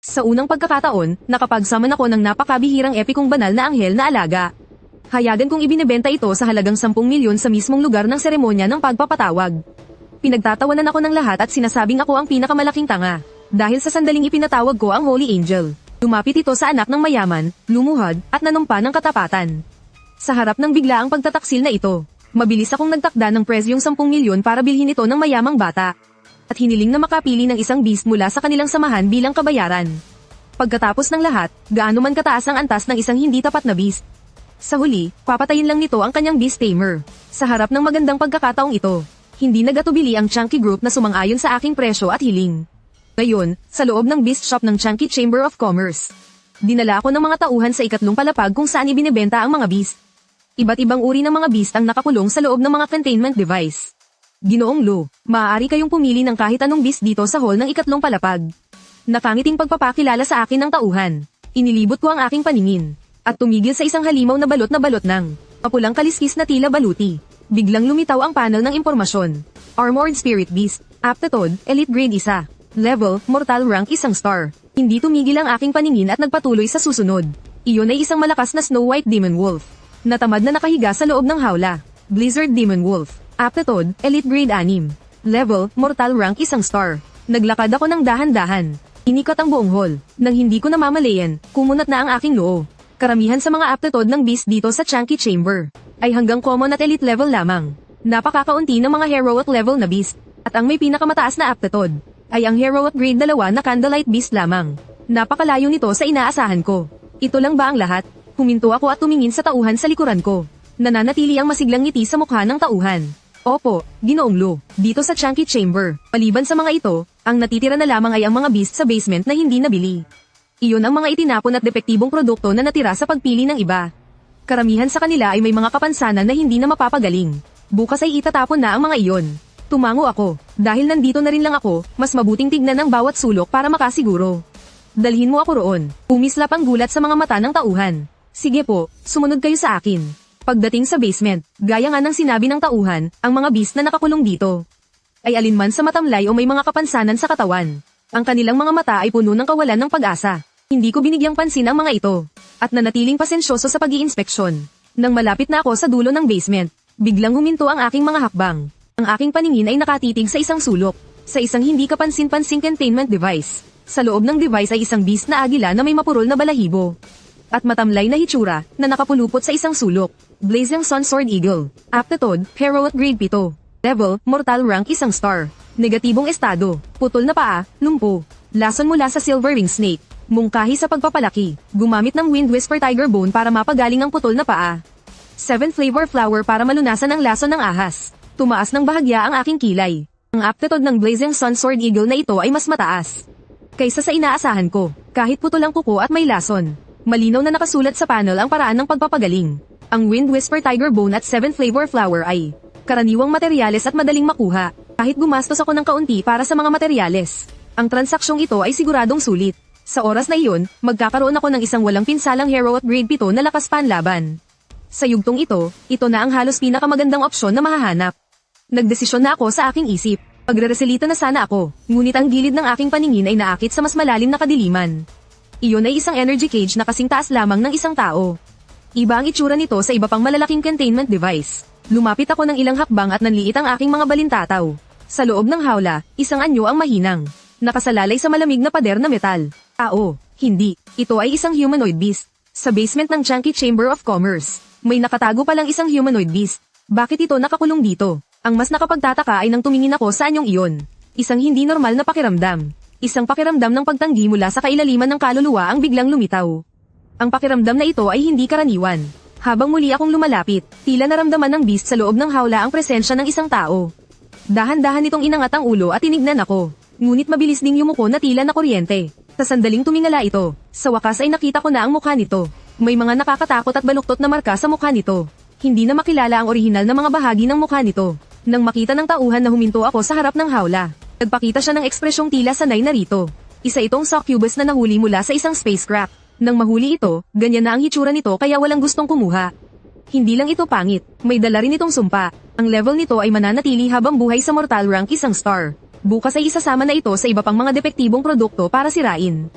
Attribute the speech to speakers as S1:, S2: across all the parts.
S1: Sa unang pagkakataon, nakapagsaman ako ng napakabihirang epikong banal na anghel na alaga. Hayagan kong ibinebenta ito sa halagang 10 milyon sa mismong lugar ng seremonya ng pagpapatawag. Pinagtatawanan ako ng lahat at sinasabing ako ang pinakamalaking tanga. Dahil sa sandaling ipinatawag ko ang Holy Angel. Lumapit ito sa anak ng mayaman, lumuhod, at nanumpa ng katapatan. Sa harap ng biglaang pagtataksil na ito, mabilis akong nagtakda ng presyong 10 milyon para bilhin ito ng mayamang bata. At hiniling na makapili ng isang beast mula sa kanilang samahan bilang kabayaran. Pagkatapos ng lahat, gaano man kataas ang antas ng isang hindi tapat na beast. Sa huli, papatayin lang nito ang kanyang beast tamer. Sa harap ng magandang pagkakataong ito, hindi nagatubili ang Chunky Group na sumang-ayon sa aking presyo at hiling. Ngayon, sa loob ng beast shop ng Chunky Chamber of Commerce, dinala ako ng mga tauhan sa ikatlong palapag kung saan ibinebenta ang mga beast. Iba't ibang uri ng mga beast ang nakakulong sa loob ng mga containment device. Ginoong Lo, maaari kayong pumili ng kahit anong beast dito sa hall ng ikatlong palapag. Nakangiting pagpapakilala sa akin ng tauhan. Inilibot ko ang aking paningin. At tumigil sa isang halimaw na balot ng mapulang kaliskis na tila baluti. Biglang lumitaw ang panel ng impormasyon. Armored Spirit Beast, Aptitude, Elite Grade 1. Level, Mortal Rank 1 star. Hindi tumigil ang aking paningin at nagpatuloy sa susunod. Iyon ay isang malakas na Snow White Demon Wolf. Natamad na nakahiga sa loob ng hawla. Blizzard Demon Wolf. Aptitude, Elite Grade 6. Level, Mortal Rank 1 star. Naglakad ako ng dahan-dahan. Inikot ang buong hall. Nang hindi ko namamalayan, kumunat na ang aking noo. Karamihan sa mga aptitude ng beast dito sa Chunky Chamber ay hanggang common at elite level lamang. Napakakaunti ng mga hero at level na beast. At ang may pinakamataas na aptitude ay ang hero at grade 2 na Candlelight Beast lamang. Napakalayo nito sa inaasahan ko. Ito lang ba ang lahat? Huminto ako at tumingin sa tauhan sa likuran ko. Nananatili ang masiglang ngiti sa mukha ng tauhan. Opo, Ginoong Lo, dito sa Chunky Chamber. Maliban sa mga ito, ang natitira na lamang ay ang mga beast sa basement na hindi nabili. Iyon ang mga itinapon at depektibong produkto na natira sa pagpili ng iba. Karamihan sa kanila ay may mga kapansanan na hindi na mapapagaling. Bukas ay itatapon na ang mga iyon. Tumango ako, dahil nandito na rin lang ako, mas mabuting tignan ang bawat sulok para makasiguro. Dalhin mo ako roon. Umislap ang gulat sa mga mata ng tauhan. Sige po, sumunod kayo sa akin. Pagdating sa basement, gaya nga ng sinabi ng tauhan, ang mga beast na nakakulong dito ay alinman sa matamlay o may mga kapansanan sa katawan. Ang kanilang mga mata ay puno ng kawalan ng pag-asa. Hindi ko binigyang pansin ang mga ito, at nanatiling pasensyoso sa pag-iinspeksyon. Nang malapit na ako sa dulo ng basement, biglang huminto ang aking mga hakbang. Ang aking paningin ay nakatitig sa isang sulok, sa isang hindi kapansin-pansing containment device. Sa loob ng device ay isang beast na agila na may mapurol na balahibo. At matamlay na hitsura, na nakapulupot sa isang sulok. Blazing Sun Sword Eagle. Aptitude, Hero at Grade 7. Level, Mortal Rank 1 star. Negatibong estado, putol na paa, lumpo. Lason mula sa Silver Wing Snake. Mungkahi sa pagpapalaki. Gumamit ng Wind Whisper Tiger Bone para mapagaling ang putol na paa. 7 Flavor Flower para malunasan ang lason ng ahas. Tumaas ng bahagya ang aking kilay. Ang aptitude ng Blazing Sun Sword Eagle na ito ay mas mataas kaysa sa inaasahan ko, kahit putol ang kuko at may lason. Malinaw na nakasulat sa panel ang paraan ng pagpapagaling. Ang Wind Whisper Tiger Bone at 7 Flavor Flower ay karaniwang materyales at madaling makuha, kahit gumastos ako ng kaunti para sa mga materyales. Ang transaksyong ito ay siguradong sulit. Sa oras na iyon, magkakaroon ako ng isang walang pinsalang hero at grade 7 na lakas panlaban. Sa yugtong ito na ang halos pinakamagandang opsyon na mahahanap. Nagdesisyon na ako sa aking isip. Pagrereselita na sana ako, ngunit ang gilid ng aking paningin ay naakit sa mas malalim na kadiliman. Iyon ay isang energy cage na kasing taas lamang ng isang tao. Iba ang itsura nito sa iba pang malalaking containment device. Lumapit ako ng ilang hakbang at nanliit ang aking mga balintataw. Sa loob ng hawla, isang anyo ang mahinang. Nakasalalay sa malamig na pader na metal. Hindi. Ito ay isang humanoid beast. Sa basement ng Chunky Chamber of Commerce, may nakatago palang isang humanoid beast. Bakit ito nakakulong dito? Ang mas nakapagtataka ay nang tumingin ako sa anyong iyon. Isang hindi normal na pakiramdam. Isang pakiramdam ng pagtanggi mula sa kailaliman ng kaluluwa ang biglang lumitaw. Ang pakiramdam na ito ay hindi karaniwan. Habang muli akong lumalapit, tila naramdaman ng beast sa loob ng hawla ang presensya ng isang tao. Dahan-dahan nitong inangat ang ulo at tinignan ako. Ngunit mabilis ding yumuko na tila na kuryente. Sa sandaling tumingala ito, sa wakas ay nakita ko na ang mukha nito. May mga nakakatakot at baluktot na marka sa mukha nito. Hindi na makilala ang orihinal na mga bahagi ng mukha nito. Nang makita ng tauhan na huminto ako sa harap ng hawla, nagpakita siya ng ekspresyong tila sanay na rito. Isa itong succubus na nahuli mula sa isang spacecraft. Nang mahuli ito, ganyan na ang hitsura nito kaya walang gustong kumuha. Hindi lang ito pangit, may dala rin itong sumpa. Ang level nito ay mananatili habang buhay sa Mortal Rank 1 star. Bukas ay isasama na ito sa iba pang mga depektibong produkto para sirain.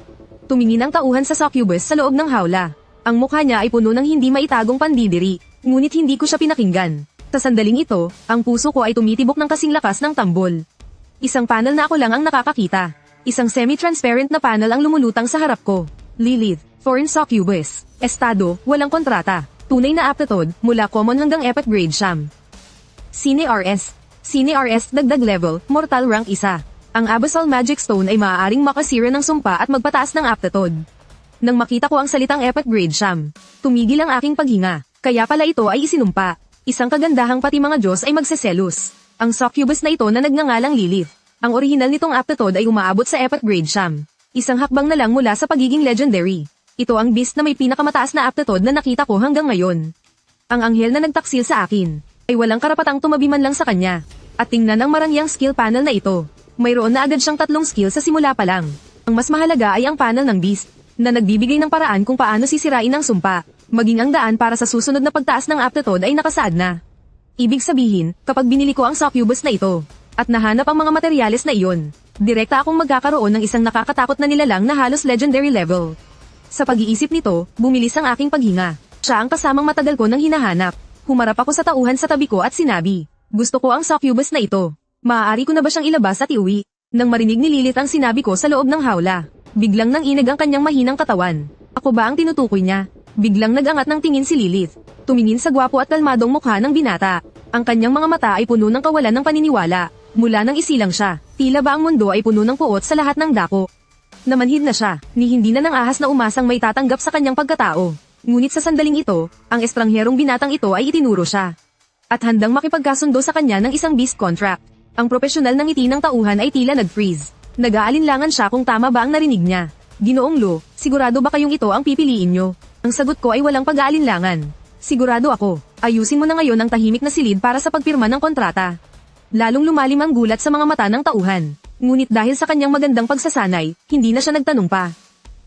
S1: Tumingin ang tauhan sa succubus sa loob ng hawla. Ang mukha niya ay puno ng hindi maitagong pandidiri, ngunit hindi ko siya pinakinggan. Sa sandaling ito, ang puso ko ay tumitibok ng kasing lakas ng tambol. Isang panel na ako lang ang nakakakita. Isang semi-transparent na panel ang lumulutang sa harap ko. Lilith, foreign succubus. Estado, walang kontrata. Tunay na aptitude, mula common hanggang epic grade siyam. Cine RS. Cine RS dagdag level, mortal rank 1. Ang Abyssal Magic Stone ay maaaring makasira ng sumpa at magpataas ng aptitude. Nang makita ko ang salitang epic grade siyam, tumigil ang aking paghinga. Kaya pala ito ay isinumpa. Isang kagandahang pati mga Diyos ay magseselos. Ang succubus na ito na nagngangalang Lilith. Ang orihinal nitong aptitude ay umaabot sa epic grade siyam. Isang hakbang na lang mula sa pagiging legendary. Ito ang beast na may pinakamataas na aptitude na nakita ko hanggang ngayon. Ang anghel na nagtaksil sa akin ay walang karapatang tumabi man lang sa kanya. At tingnan ang marangyang skill panel na ito. Mayroon na agad siyang 3 skill sa simula pa lang. Ang mas mahalaga ay ang panel ng beast, na nagbibigay ng paraan kung paano sisirain ang sumpa, maging ang daan para sa susunod na pagtaas ng aptitude ay nakasaad na. Ibig sabihin, kapag binili ko ang succubus na ito, at nahanap ang mga materyales na iyon, direkta akong magkakaroon ng isang nakakatakot na nilalang na halos legendary level. Sa pag-iisip nito, bumilis ang aking paghinga. Siya ang kasamang matagal ko nang hinahanap. Humarap ako sa tauhan sa tabi ko at sinabi, gusto ko ang succubus na ito. Maaari ko na ba siyang ilabas at iuwi? Nang marinig ni Lilith ang sinabi ko sa loob ng hawla, biglang nanginag ang kanyang mahinang katawan. Ako ba ang tinutukoy niya? Biglang nagangat ng tingin si Lilith. Tumingin sa gwapo at kalmadong mukha ng binata. Ang kanyang mga mata ay puno ng kawalan ng paniniwala. Mula nang isilang siya, tila ba ang mundo ay puno ng puot sa lahat ng dako. Namanhid na siya, ni hindi na nang ahas na umasang may tatanggap sa kanyang pagkatao. Ngunit sa sandaling ito, ang estrangherong binatang ito ay itinuro siya. At handang makipagkasundo sa kanya ng isang beast contract. Ang propesyonal na ngiti ng tauhan ay tila nag-freeze. Nag-aalinlangan siya kung tama ba ang narinig niya. Ginoong Lo, sigurado ba kayong ito ang pipiliin nyo? Ang sagot ko ay walang pag-aalinlangan. Sigurado ako. Ayusin mo na ngayon ang tahimik na silid para sa pagpirma ng kontrata. Lalong lumalim ang gulat sa mga mata ng tauhan. Ngunit dahil sa kanyang magandang pagsasanay, hindi na siya nagtanong pa.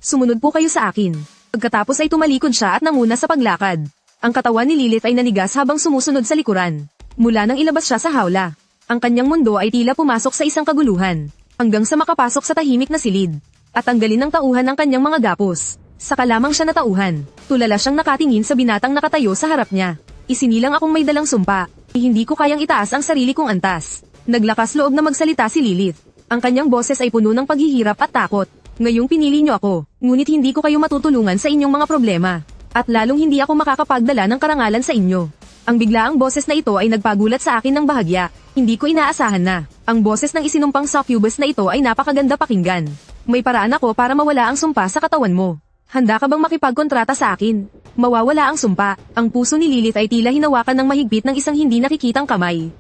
S1: Sumunod po kayo sa akin. Pagkatapos ay tumalikod siya at nanguna sa paglakad. Ang katawan ni Lilith ay nanigas habang sumusunod sa likuran. Mula nang ilabas siya sa hawla, ang kanyang mundo ay tila pumasok sa isang kaguluhan, hanggang sa makapasok sa tahimik na silid. At tanggalin ng tauhan ang kanyang mga gapos. Saka lamang siya natauhan. Tulala siyang nakatingin sa binatang nakatayo sa harap niya. Isinilang akong may dalang sumpa. Hindi ko kayang itaas ang sarili kong antas. Naglakas loob na magsalita si Lilith. Ang kanyang boses ay puno ng paghihirap at takot. Ngayong pinili niyo ako, ngunit hindi ko kayo matutulungan sa inyong mga problema. At lalong hindi ako makakapagdala ng karangalan sa inyo. Ang biglaang boses na ito ay nagpagulat sa akin ng bahagya. Hindi ko inaasahan na, ang boses ng isinumpang succubus na ito ay napakaganda pakinggan. May paraan ako para mawala ang sumpa sa katawan mo. Handa ka bang makipagkontrata sa akin? Mawawala ang sumpa. Ang puso ni Lilith ay tila hinawakan ng mahigpit ng isang hindi nakikitang kamay.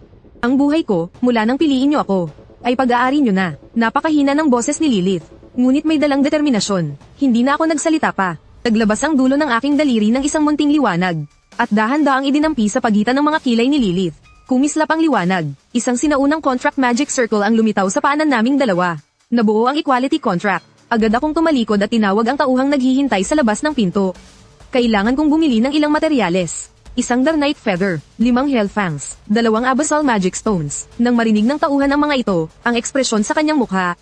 S1: Ang buhay ko, mula nang piliin niyo ako, ay pag-aari niyo na. Napakahina ng boses ni Lilith. Ngunit may dalang determinasyon. Hindi na ako nagsalita pa. Naglabas ang dulo ng aking daliri ng isang munting liwanag. At dahan-daang idinampi sa pagitan ng mga kilay ni Lilith. Kumislap ang liwanag. Isang sinaunang contract magic circle ang lumitaw sa paanan naming dalawa. Nabuo ang equality contract. Agad akong tumalikod at tinawag ang tauhang naghihintay sa labas ng pinto. Kailangan kong bumili ng ilang materyales. Isang Darnite Feather, 5 Hellfangs, 2 Abyssal Magic Stones. Nang marinig ng tauhan ang mga ito, ang ekspresyon sa kanyang mukha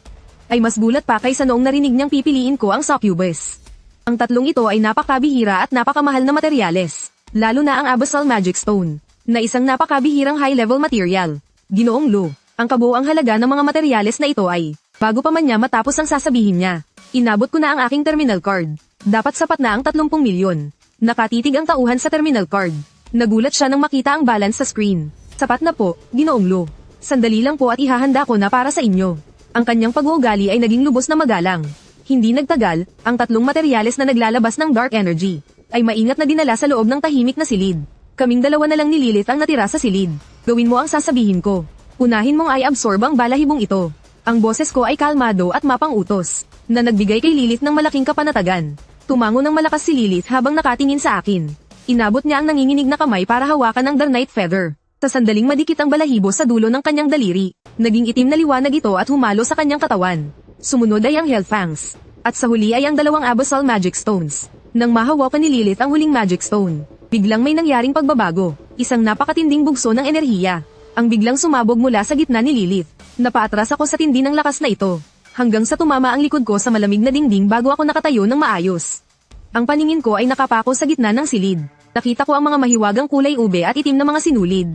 S1: ay mas gulat pa kaysa noong narinig niyang pipiliin ko ang succubus. Ang tatlong ito ay napakabihira at napakamahal na materyales. Lalo na ang Abyssal Magic Stone, na isang napakabihirang high-level material. Ginoong Lo, ang kabuuang halaga ng mga materyales na ito ay, bago pa man niya matapos ang sasabihin niya, inabot ko na ang aking terminal card. Dapat sapat na ang 30 milyon. Nakatitig ang tauhan sa terminal card. Nagulat siya nang makita ang balance sa screen. Sapat na po, Ginoong Lo. Sandali lang po at ihahanda ko na para sa inyo. Ang kanyang pag-uugali ay naging lubos na magalang. Hindi nagtagal, ang tatlong materyales na naglalabas ng dark energy ay maingat na dinala sa loob ng tahimik na silid. Kaming dalawa na lang ni Lilith ang natira sa silid. Gawin mo ang sasabihin ko. Unahin mong ay absorb ang balahibong ito. Ang boses ko ay kalmado at mapang-utos, na nagbigay kay Lilith ng malaking kapanatagan. Tumango ng malakas si Lilith habang nakatingin sa akin. Inabot niya ang nanginginig na kamay para hawakan ang Darnite Feather. Sa sandaling madikit ang balahibo sa dulo ng kanyang daliri. Naging itim na liwanag ito at humalo sa kanyang katawan. Sumunod ay ang Hellfangs. At sa huli ay ang 2 Abyssal Magic Stones. Nang mahawakan ni Lilith ang huling Magic Stone, biglang may nangyaring pagbabago. Isang napakatinding bugso ng enerhiya. Ang biglang sumabog mula sa gitna ni Lilith. Napaatras ako sa tindi ng lakas na ito. hanggang sa tumama ang likod ko sa malamig na dingding bago ako nakatayo ng maayos. Ang paningin ko ay nakapako sa gitna ng silid. Nakita ko ang mga mahiwagang kulay ube at itim na mga sinulid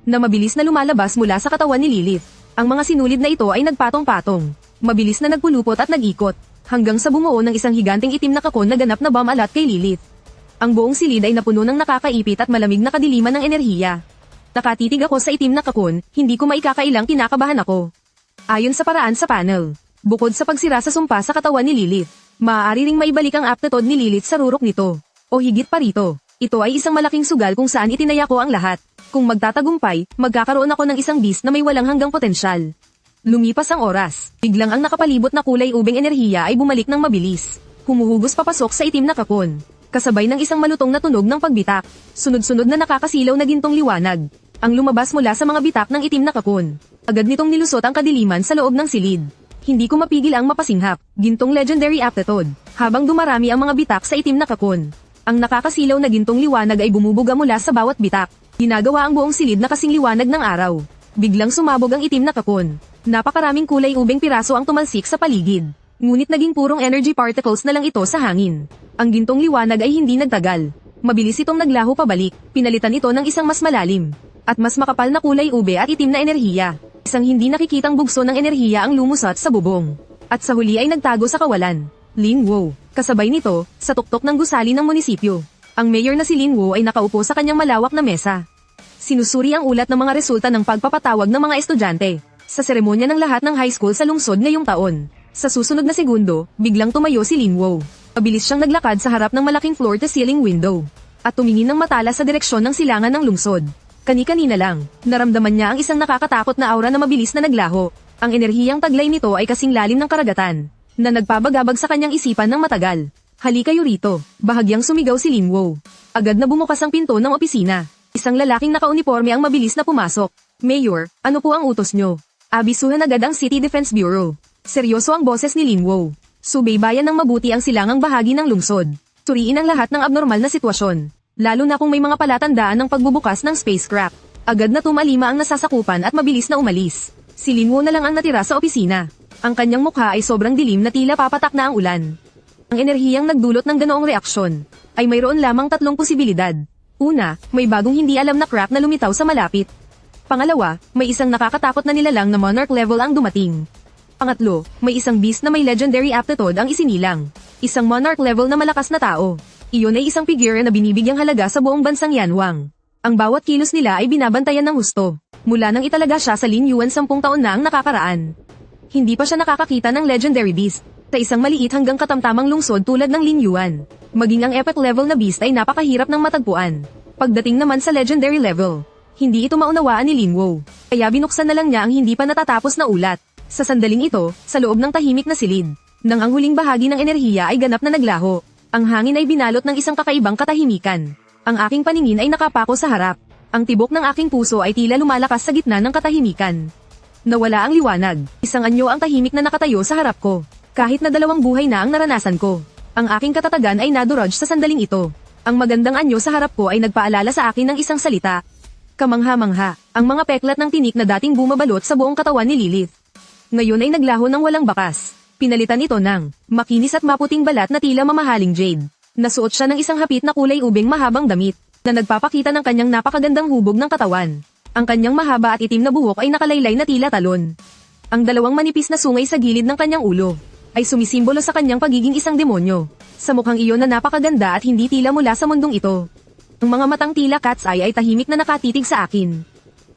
S1: na mabilis na lumalabas mula sa katawan ni Lilith. Ang mga sinulid na ito ay nagpatong-patong, mabilis na nagpulupot at nag-ikot, hanggang sa bumuo ng isang higanting itim na kakon na ganap na bomb-alat kay Lilith. Ang buong silid ay napuno ng nakakaipit at malamig na kadiliman ng enerhiya. Nakatitig ako sa itim na kakon, hindi ko maikakailang kinakabahan ako. Ayon sa paraan sa panel, bukod sa pagsira sa sumpa sa katawan ni Lilith, maaari ring maibalik ang aptitude ni Lilith sa rurok nito. O higit pa rito, ito ay isang malaking sugal kung saan itinaya ko ang lahat. Kung magtatagumpay, magkakaroon ako ng isang beast na may walang hanggang potensyal. Lumipas ang oras, biglang ang nakapalibot na kulay ubeng enerhiya ay bumalik ng mabilis. Humuhugos papasok sa itim na kakon, kasabay ng isang malutong na tunog ng pagbitak. Sunod-sunod na nakakasilaw na gintong liwanag ang lumabas mula sa mga bitak ng itim na kakon. Agad nitong nilusot ang kadiliman sa loob ng silid. Hindi ko mapigil ang mapasinghap, gintong legendary aptitude, habang dumarami ang mga bitak sa itim na kakon. Ang nakakasilaw na gintong liwanag ay bumubuga mula sa bawat bitak. Ginagawa ang buong silid na kasing liwanag ng araw. Biglang sumabog ang itim na kakon. Napakaraming kulay ubeng piraso ang tumalsik sa paligid. Ngunit naging purong energy particles na lang ito sa hangin. Ang gintong liwanag ay hindi nagtagal. Mabilis itong naglaho pabalik, pinalitan ito ng isang mas malalim at mas makapal na kulay ube at itim na enerhiya. Isang hindi nakikitang bugso ng enerhiya ang lumusot sa bubong. At sa huli ay nagtago sa kawalan. Lin Wo. Kasabay nito, sa tuktok ng gusali ng munisipyo, ang mayor na si Lin Wo ay nakaupo sa kanyang malawak na mesa. Sinusuri ang ulat ng mga resulta ng pagpapatawag ng mga estudyante sa seremonya ng lahat ng high school sa lungsod ngayong taon. Sa susunod na segundo, biglang tumayo si Lin Wo. Mabilis siyang naglakad sa harap ng malaking floor-to-ceiling window at tumingin ng matala sa direksyon ng silangan ng lungsod. Kani-kanina lang, naramdaman niya ang isang nakakatakot na aura na mabilis na naglaho. Ang enerhiyang taglay nito ay kasing lalim ng karagatan na nagpabagabag sa kanyang isipan ng matagal. Halika kayo rito, bahagyang sumigaw si Lin Wo. Agad na bumukas ang pinto ng opisina. Isang lalaking nakauniforme ang mabilis na pumasok. Mayor, ano po ang utos nyo? Abisuhan agad ang City Defense Bureau. Seryoso ang boses ni Lin Wo. Subaybayan ng mabuti ang silangang bahagi ng lungsod. Suriin ang lahat ng abnormal na sitwasyon, lalo na kung may mga palatandaan ng pagbubukas ng spacecraft. Agad na tumalima ang nasasakupan at mabilis na umalis. Si Lin Wo na lang ang natira sa opisina. Ang kanyang mukha ay sobrang dilim na tila papatak na ang ulan. Ang enerhiyang nagdulot ng ganoong reaksyon ay mayroon lamang tatlong posibilidad. Una, may bagong hindi alam na crack na lumitaw sa malapit. Pangalawa, may isang nakakatakot na nilalang na monarch level ang dumating. Pangatlo, may isang beast na may legendary aptitude ang isinilang. Isang monarch level na malakas na tao. Iyon ay isang figure na binibigyang halaga sa buong bansang Yanwang. Ang bawat kilos nila ay binabantayan ng husto. Mula nang italaga siya sa Lin Yuan 10 taon na ang nakakaraan. Hindi pa siya nakakakita ng legendary beast sa isang maliit hanggang katamtamang lungsod tulad ng Lin Yuan. Maging ang epic level na beast ay napakahirap ng matagpuan. Pagdating naman sa legendary level, hindi ito maunawaan ni Lin Wo. Kaya binuksan na lang niya ang hindi pa natatapos na ulat. Sa sandaling ito, sa loob ng tahimik na silid, nang ang huling bahagi ng enerhiya ay ganap na naglaho, ang hangin ay binalot ng isang kakaibang katahimikan. Ang aking paningin ay nakapako sa harap. Ang tibok ng aking puso ay tila lumalakas sa gitna ng katahimikan. Nawala ang liwanag. Isang anyo ang tahimik na nakatayo sa harap ko. Kahit na 2 buhay na ang naranasan ko, ang aking katatagan ay nadurog sa sandaling ito. Ang magandang anyo sa harap ko ay nagpaalala sa akin ng isang salita. Kamangha-mangha, ang mga peklat ng tinik na dating bumabalot sa buong katawan ni Lilith. Ngayon ay naglaho ng walang bakas. Pinalitan ito ng makinis at maputing balat na tila mamahaling jade. Nasuot siya ng isang hapit na kulay ubing mahabang damit na nagpapakita ng kanyang napakagandang hubog ng katawan. Ang kanyang mahaba at itim na buhok ay nakalaylay na tila talon. Ang 2 manipis na sungay sa gilid ng kanyang ulo ay sumisimbolo sa kanyang pagiging isang demonyo. Sa mukhang iyon na napakaganda at hindi tila mula sa mundong ito. Ang mga matang tila cat's eye ay tahimik na nakatitig sa akin.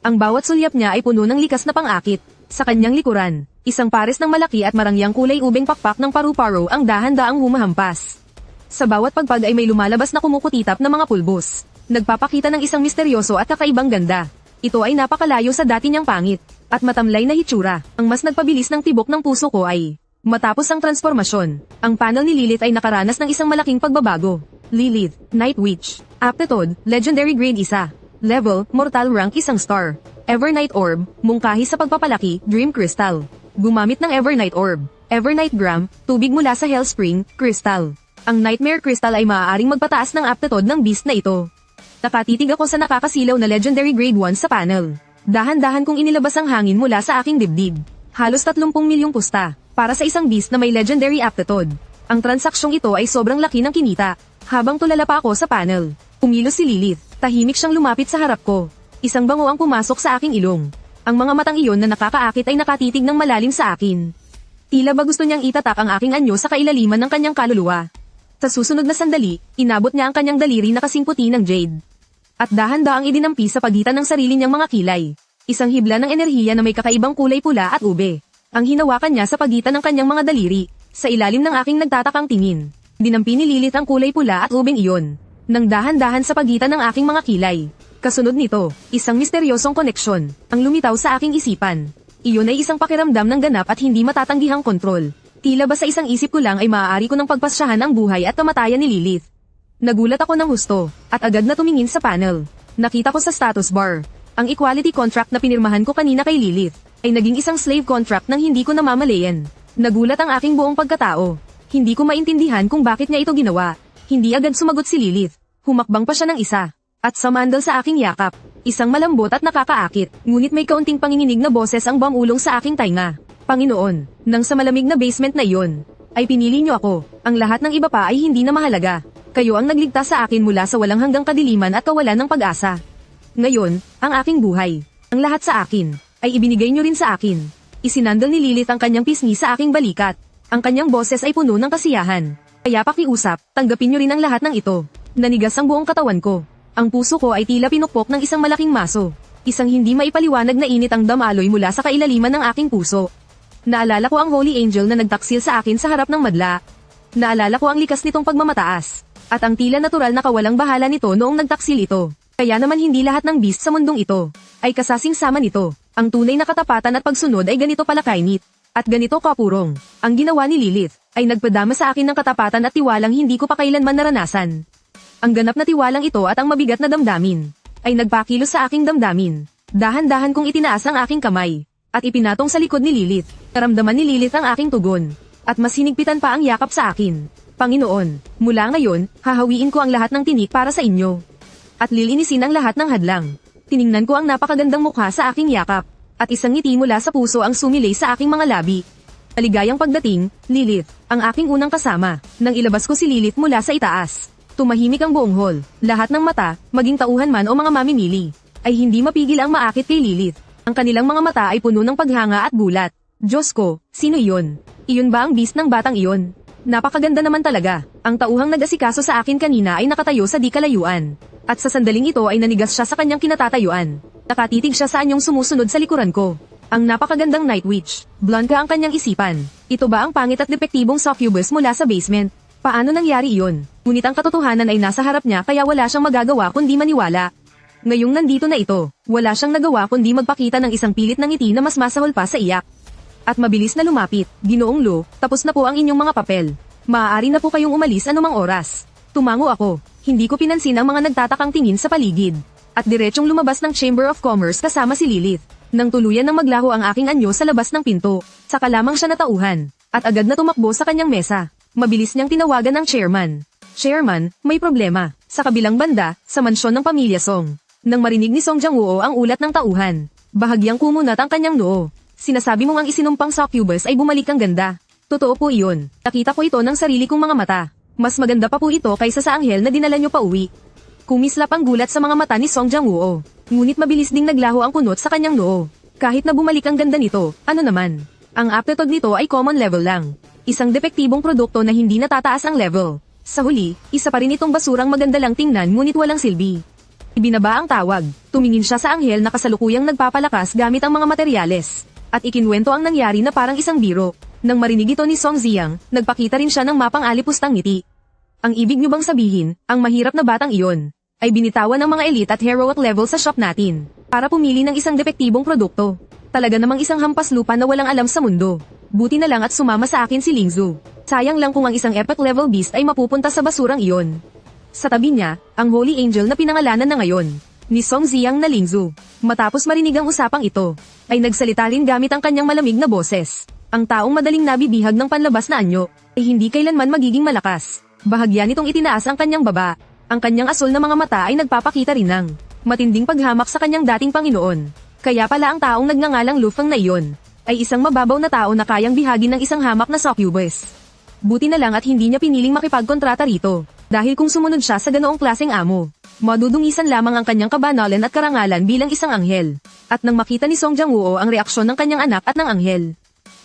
S1: Ang bawat sulyap niya ay puno ng likas na pang-akit. Sa kanyang likuran, isang pares ng malaki at marangyang kulay ubeng pakpak ng paru-paro ang dahan-daang humahampas. Sa bawat pagpag ay may lumalabas na kumukutitap na mga pulbos. Nagpapakita ng isang misteryoso at kakaibang ganda. Ito ay napakalayo sa dati niyang pangit at matamlay na hitsura. Ang mas nagpabilis ng tibok ng puso ko ay matapos ang transformasyon. Ang panel ni Lilith ay nakaranas ng isang malaking pagbabago. Lilith, Night Witch. Aptitude, Legendary Grade 1. Level, Mortal Rank 1 star. Evernight Orb, mungkahi sa pagpapalaki, Dream Crystal. Gumamit ng Evernight Orb. Evernight Gram, tubig mula sa Hellspring, Crystal. Ang Nightmare Crystal ay maaaring magpataas ng aptitude ng beast na ito. Nakatitig ako sa nakakasilaw na Legendary Grade 1 sa panel. Dahan-dahan kong inilabas ang hangin mula sa aking dibdib. Halos 30 milyong pusta. Para sa isang beast na may legendary aptitude. Ang transaksyong ito ay sobrang laki ng kinita. Habang tulala pa ako sa panel, kumilos si Lilith. Tahimik siyang lumapit sa harap ko. Isang bango ang pumasok sa aking ilong. Ang mga matang iyon na nakakaakit ay nakatitig ng malalim sa akin. Tila ba gusto niyang itatak ang aking anyo sa kailaliman ng kanyang kaluluwa. Sa susunod na sandali, inabot niya ang kanyang daliri na kasing puti ng jade. At dahan-daang idinampi sa pagitan ng sarili niyang mga kilay. Isang hibla ng enerhiya na may kakaibang kulay pula at ube. Ang hinawakan niya sa pagitan ng kanyang mga daliri, sa ilalim ng aking nagtatakang tingin. Dinampi ni Lilith ang kulay pula at ubeng iyon. Nang dahan-dahan sa pagitan ng aking mga kilay. Kasunod nito, isang misteryosong koneksyon, ang lumitaw sa aking isipan. Iyon ay isang pakiramdam ng ganap at hindi matatanggihang kontrol. Tila ba sa isang isip ko lang ay maaari ko ng pagpasyahan ang buhay at kamatayan ni Lilith. Nagulat ako ng husto, at agad na tumingin sa panel. Nakita ko sa status bar. Ang equality contract na pinirmahan ko kanina kay Lilith, ay naging isang slave contract nang hindi ko namamalayan. Nagulat ang aking buong pagkatao. Hindi ko maintindihan kung bakit niya ito ginawa. Hindi agad sumagot si Lilith. Humakbang pa siya ng isa. At sumandal sa aking yakap. Isang malambot at nakakaakit, ngunit may kaunting panginginig na boses ang bumulong sa aking tainga. Panginoon, nang sa malamig na basement na iyon, ay pinili niyo ako. Ang lahat ng iba pa ay hindi na mahalaga. Kayo ang nagligtas sa akin mula sa walang hanggang kadiliman at kawalan ng pag-asa. Ngayon, ang aking buhay, ang lahat sa akin, ay ibinigay niyo rin sa akin. Isinandal ni Lilith ang kanyang pisngi sa aking balikat. Ang kanyang boses ay puno ng kasiyahan. Kaya pakiusap, tanggapin niyo rin ang lahat ng ito. Nanigas ang buong katawan ko. Ang puso ko ay tila pinukpok ng isang malaking maso. Isang hindi maipaliwanag na init ang damaloy mula sa kailaliman ng aking puso. Naalala ko ang Holy Angel na nagtaksil sa akin sa harap ng madla. Naalala ko ang likas nitong pagmamataas. At ang tila natural na kawalang bahala nito noong nagtaksil ito. Kaya naman hindi lahat ng beast sa mundong ito ay kasasing-sama nito. Ang tunay na katapatan at pagsunod ay ganito pala kainit. At ganito kapurong. Ang ginawa ni Lilith ay nagpadama sa akin ng katapatan at tiwalang hindi ko pa kailanman naranasan. Ang ganap na tiwalang ito at ang mabigat na damdamin ay nagpakilos sa aking damdamin. Dahan-dahan kong itinaas ang aking kamay at ipinatong sa likod ni Lilith. Naramdaman ni Lilith ang aking tugon at mas hinigpitan pa ang yakap sa akin. Panginoon, mula ngayon, hahawiin ko ang lahat ng tinik para sa inyo. At lilinisin ang lahat ng hadlang. Tiningnan ko ang napakagandang mukha sa aking yakap. At isang ngiti mula sa puso ang sumilay sa aking mga labi. Maligayang pagdating, Lilith, ang aking unang kasama. Nang ilabas ko si Lilith mula sa itaas. Tumahimik ang buong hall. Lahat ng mata, maging tauhan man o mga mamimili, ay hindi mapigil ang maakit kay Lilith. Ang kanilang mga mata ay puno ng paghanga at gulat. Diyos ko, sino iyon? Iyon ba ang beast ng batang iyon? Napakaganda naman talaga. Ang tauhang nag-asikaso sa akin kanina ay nakatayo sa di kalayuan. At sa sandaling ito ay nanigas siya sa kanyang kinatatayuan. Nakatitig siya sa anyong sumusunod sa likuran ko. Ang napakagandang Night Witch. Blanca ang kanyang isipan. Ito ba ang pangit at depektibong succubus mula sa basement? Paano nangyari iyon? Ngunit ang katotohanan ay nasa harap niya kaya wala siyang magagawa kundi maniwala. Ngayong nandito na ito, wala siyang nagawa kundi magpakita ng isang pilit ng ngiti na mas masahol pa sa iyak. At mabilis na lumapit, Ginoong Lo, tapos na po ang inyong mga papel. Maaari na po kayong umalis anumang oras. Tumango ako. Hindi ko pinansin ang mga nagtatakang tingin sa paligid. At diretsong lumabas ng Chamber of Commerce kasama si Lilith. Nang tuluyan ng maglaho ang aking anyo sa labas ng pinto, saka lamang siya natauhan. At agad na tumakbo sa kanyang mesa. Mabilis niyang tinawagan ng chairman. Chairman, may problema. Sa kabilang banda, sa mansyon ng pamilya Song. Nang marinig ni Song Jiangwoo ang ulat ng tauhan, bahagyang kumunat ang kanyang noo. Sinasabi mong ang isinumpang succubus ay bumalik ang ganda. Totoo po iyon. Nakita ko ito ng sarili kong mga mata. Mas maganda pa po ito kaysa sa anghel na dinala niyo pa uwi. Kumislap ang gulat sa mga mata ni Song Jiangwoo. Ngunit mabilis ding naglaho ang kunot sa kanyang noo. Kahit na bumalik ang ganda nito, ano naman? Ang aptitude nito ay common level lang. Isang depektibong produkto na hindi natataas ang level. Sa huli, isa pa rin itong basurang maganda lang tingnan ngunit walang silbi. Ibinaba ang tawag. Tumingin siya sa anghel na kasalukuyang nagpapalakas gamit ang mga materyales. At ikinwento ang nangyari na parang isang biro. Nang marinig ito ni Song Ziyang, nagpakita rin siya ng mapang-alipustang ngiti. Ang ibig niyo bang sabihin, ang mahirap na batang iyon, ay binitawan ng mga elite at heroic level sa shop natin, para pumili ng isang depektibong produkto. Talaga namang isang hampas lupa na walang alam sa mundo. Buti na lang at sumama sa akin si Lingzu. Sayang lang kung ang isang epic level beast ay mapupunta sa basurang iyon. Sa tabi niya, ang Holy Angel na pinangalanan na ngayon, ni Song Ziyang na Lingzu. Matapos marinig ang usapang ito, ay nagsalita rin gamit ang kanyang malamig na boses. Ang taong madaling nabibihag ng panlabas na anyo, ay hindi kailanman magiging malakas. Bahagya nitong itinaas ang kanyang baba. Ang kanyang asul na mga mata ay nagpapakita rin ng matinding paghamak sa kanyang dating Panginoon. Kaya pala ang taong nagngangalang Lufeng na iyon ay isang mababaw na tao na kayang bihagin ng isang hamak na succubus. Buti na lang at hindi niya piniling makipagkontrata rito, dahil kung sumunod siya sa ganoong klaseng amo, madudungisan lamang ang kanyang kabanalan at karangalan bilang isang anghel. At nang makita ni Song Jang-woo ang reaksyon ng kanyang anak at ng anghel,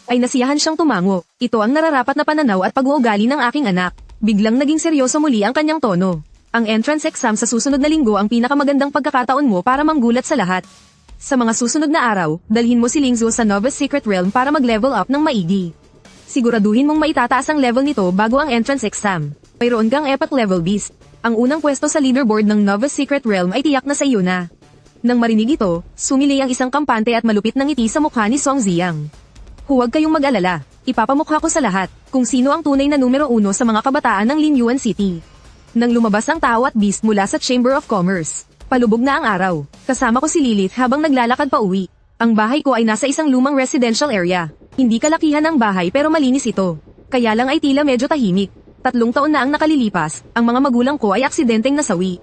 S1: ay nasiyahan siyang tumango. Ito ang nararapat na pananaw at pag-uugali ng aking anak. Biglang naging seryoso muli ang kanyang tono. Ang entrance exam sa susunod na linggo ang pinakamagandang pagkakataon mo para manggulat sa lahat. Sa mga susunod na araw, dalhin mo si Lingzhu sa Novice Secret Realm para mag-level up ng maigi. Siguraduhin mong maitataas ang level nito bago ang entrance exam. Mayroon kang epic level beast. Ang unang pwesto sa leaderboard ng Novice Secret Realm ay tiyak na sa iyo na. Nang marinig ito, sumili ang isang kampante at malupit na ngiti sa mukha ni Song Ziyang. Huwag kayong mag-alala. Ipapamukha ko sa lahat kung sino ang tunay na numero 1 sa mga kabataan ng Linyuan City. Nang lumabas ang tao at beast mula sa Chamber of Commerce, palubog na ang araw. Kasama ko si Lilith habang naglalakad pa uwi. Ang bahay ko ay nasa isang lumang residential area. Hindi kalakihan ang bahay pero malinis ito. Kaya lang ay tila medyo tahimik. 3 taon na ang nakalilipas, ang mga magulang ko ay aksidenteng nasawi.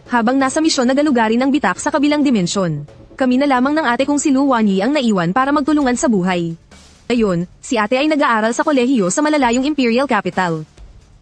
S1: Habang nasa misyon na galugarin ang bitak sa kabilang dimensyon, kami na lamang ng ate kong si Lu Wanyi ang naiwan para magtulungan sa buhay. Ngayon, si ate ay nag-aaral sa kolehiyo sa malalayong Imperial Capital.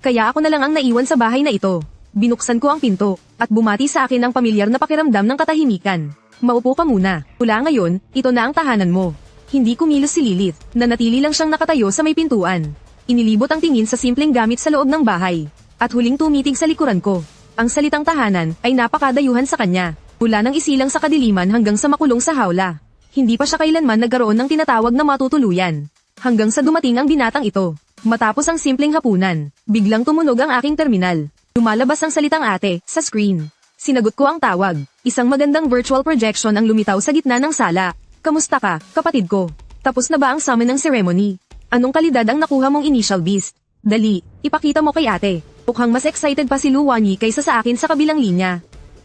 S1: Kaya ako na lang ang naiwan sa bahay na ito. Binuksan ko ang pinto, at bumati sa akin ang pamilyar na pakiramdam ng katahimikan. Maupo ka muna. Mula ngayon, ito na ang tahanan mo. Hindi kumilos si Lilith, nanatili lang siyang nakatayo sa may pintuan. Inilibot ang tingin sa simpleng gamit sa loob ng bahay. At huling tumitig sa likuran ko. Ang salitang tahanan ay napakadayuhan sa kanya. Mula nang isilang sa kadiliman hanggang sa makulong sa hawla. Hindi pa siya kailanman nagkaroon ng tinatawag na matutuluyan. Hanggang sa dumating ang binatang ito. Matapos ang simpleng hapunan, biglang tumunog ang aking terminal. Lumalabas ang salitang ate sa screen. Sinagot ko ang tawag. Isang magandang virtual projection ang lumitaw sa gitna ng sala. Kamusta ka, kapatid ko? Tapos na ba ang summon ng ceremony? Anong kalidad ang nakuha mong initial beast? Dali, ipakita mo kay ate. Mukhang mas excited pa si Lu Wanyi kaysa sa akin sa kabilang linya.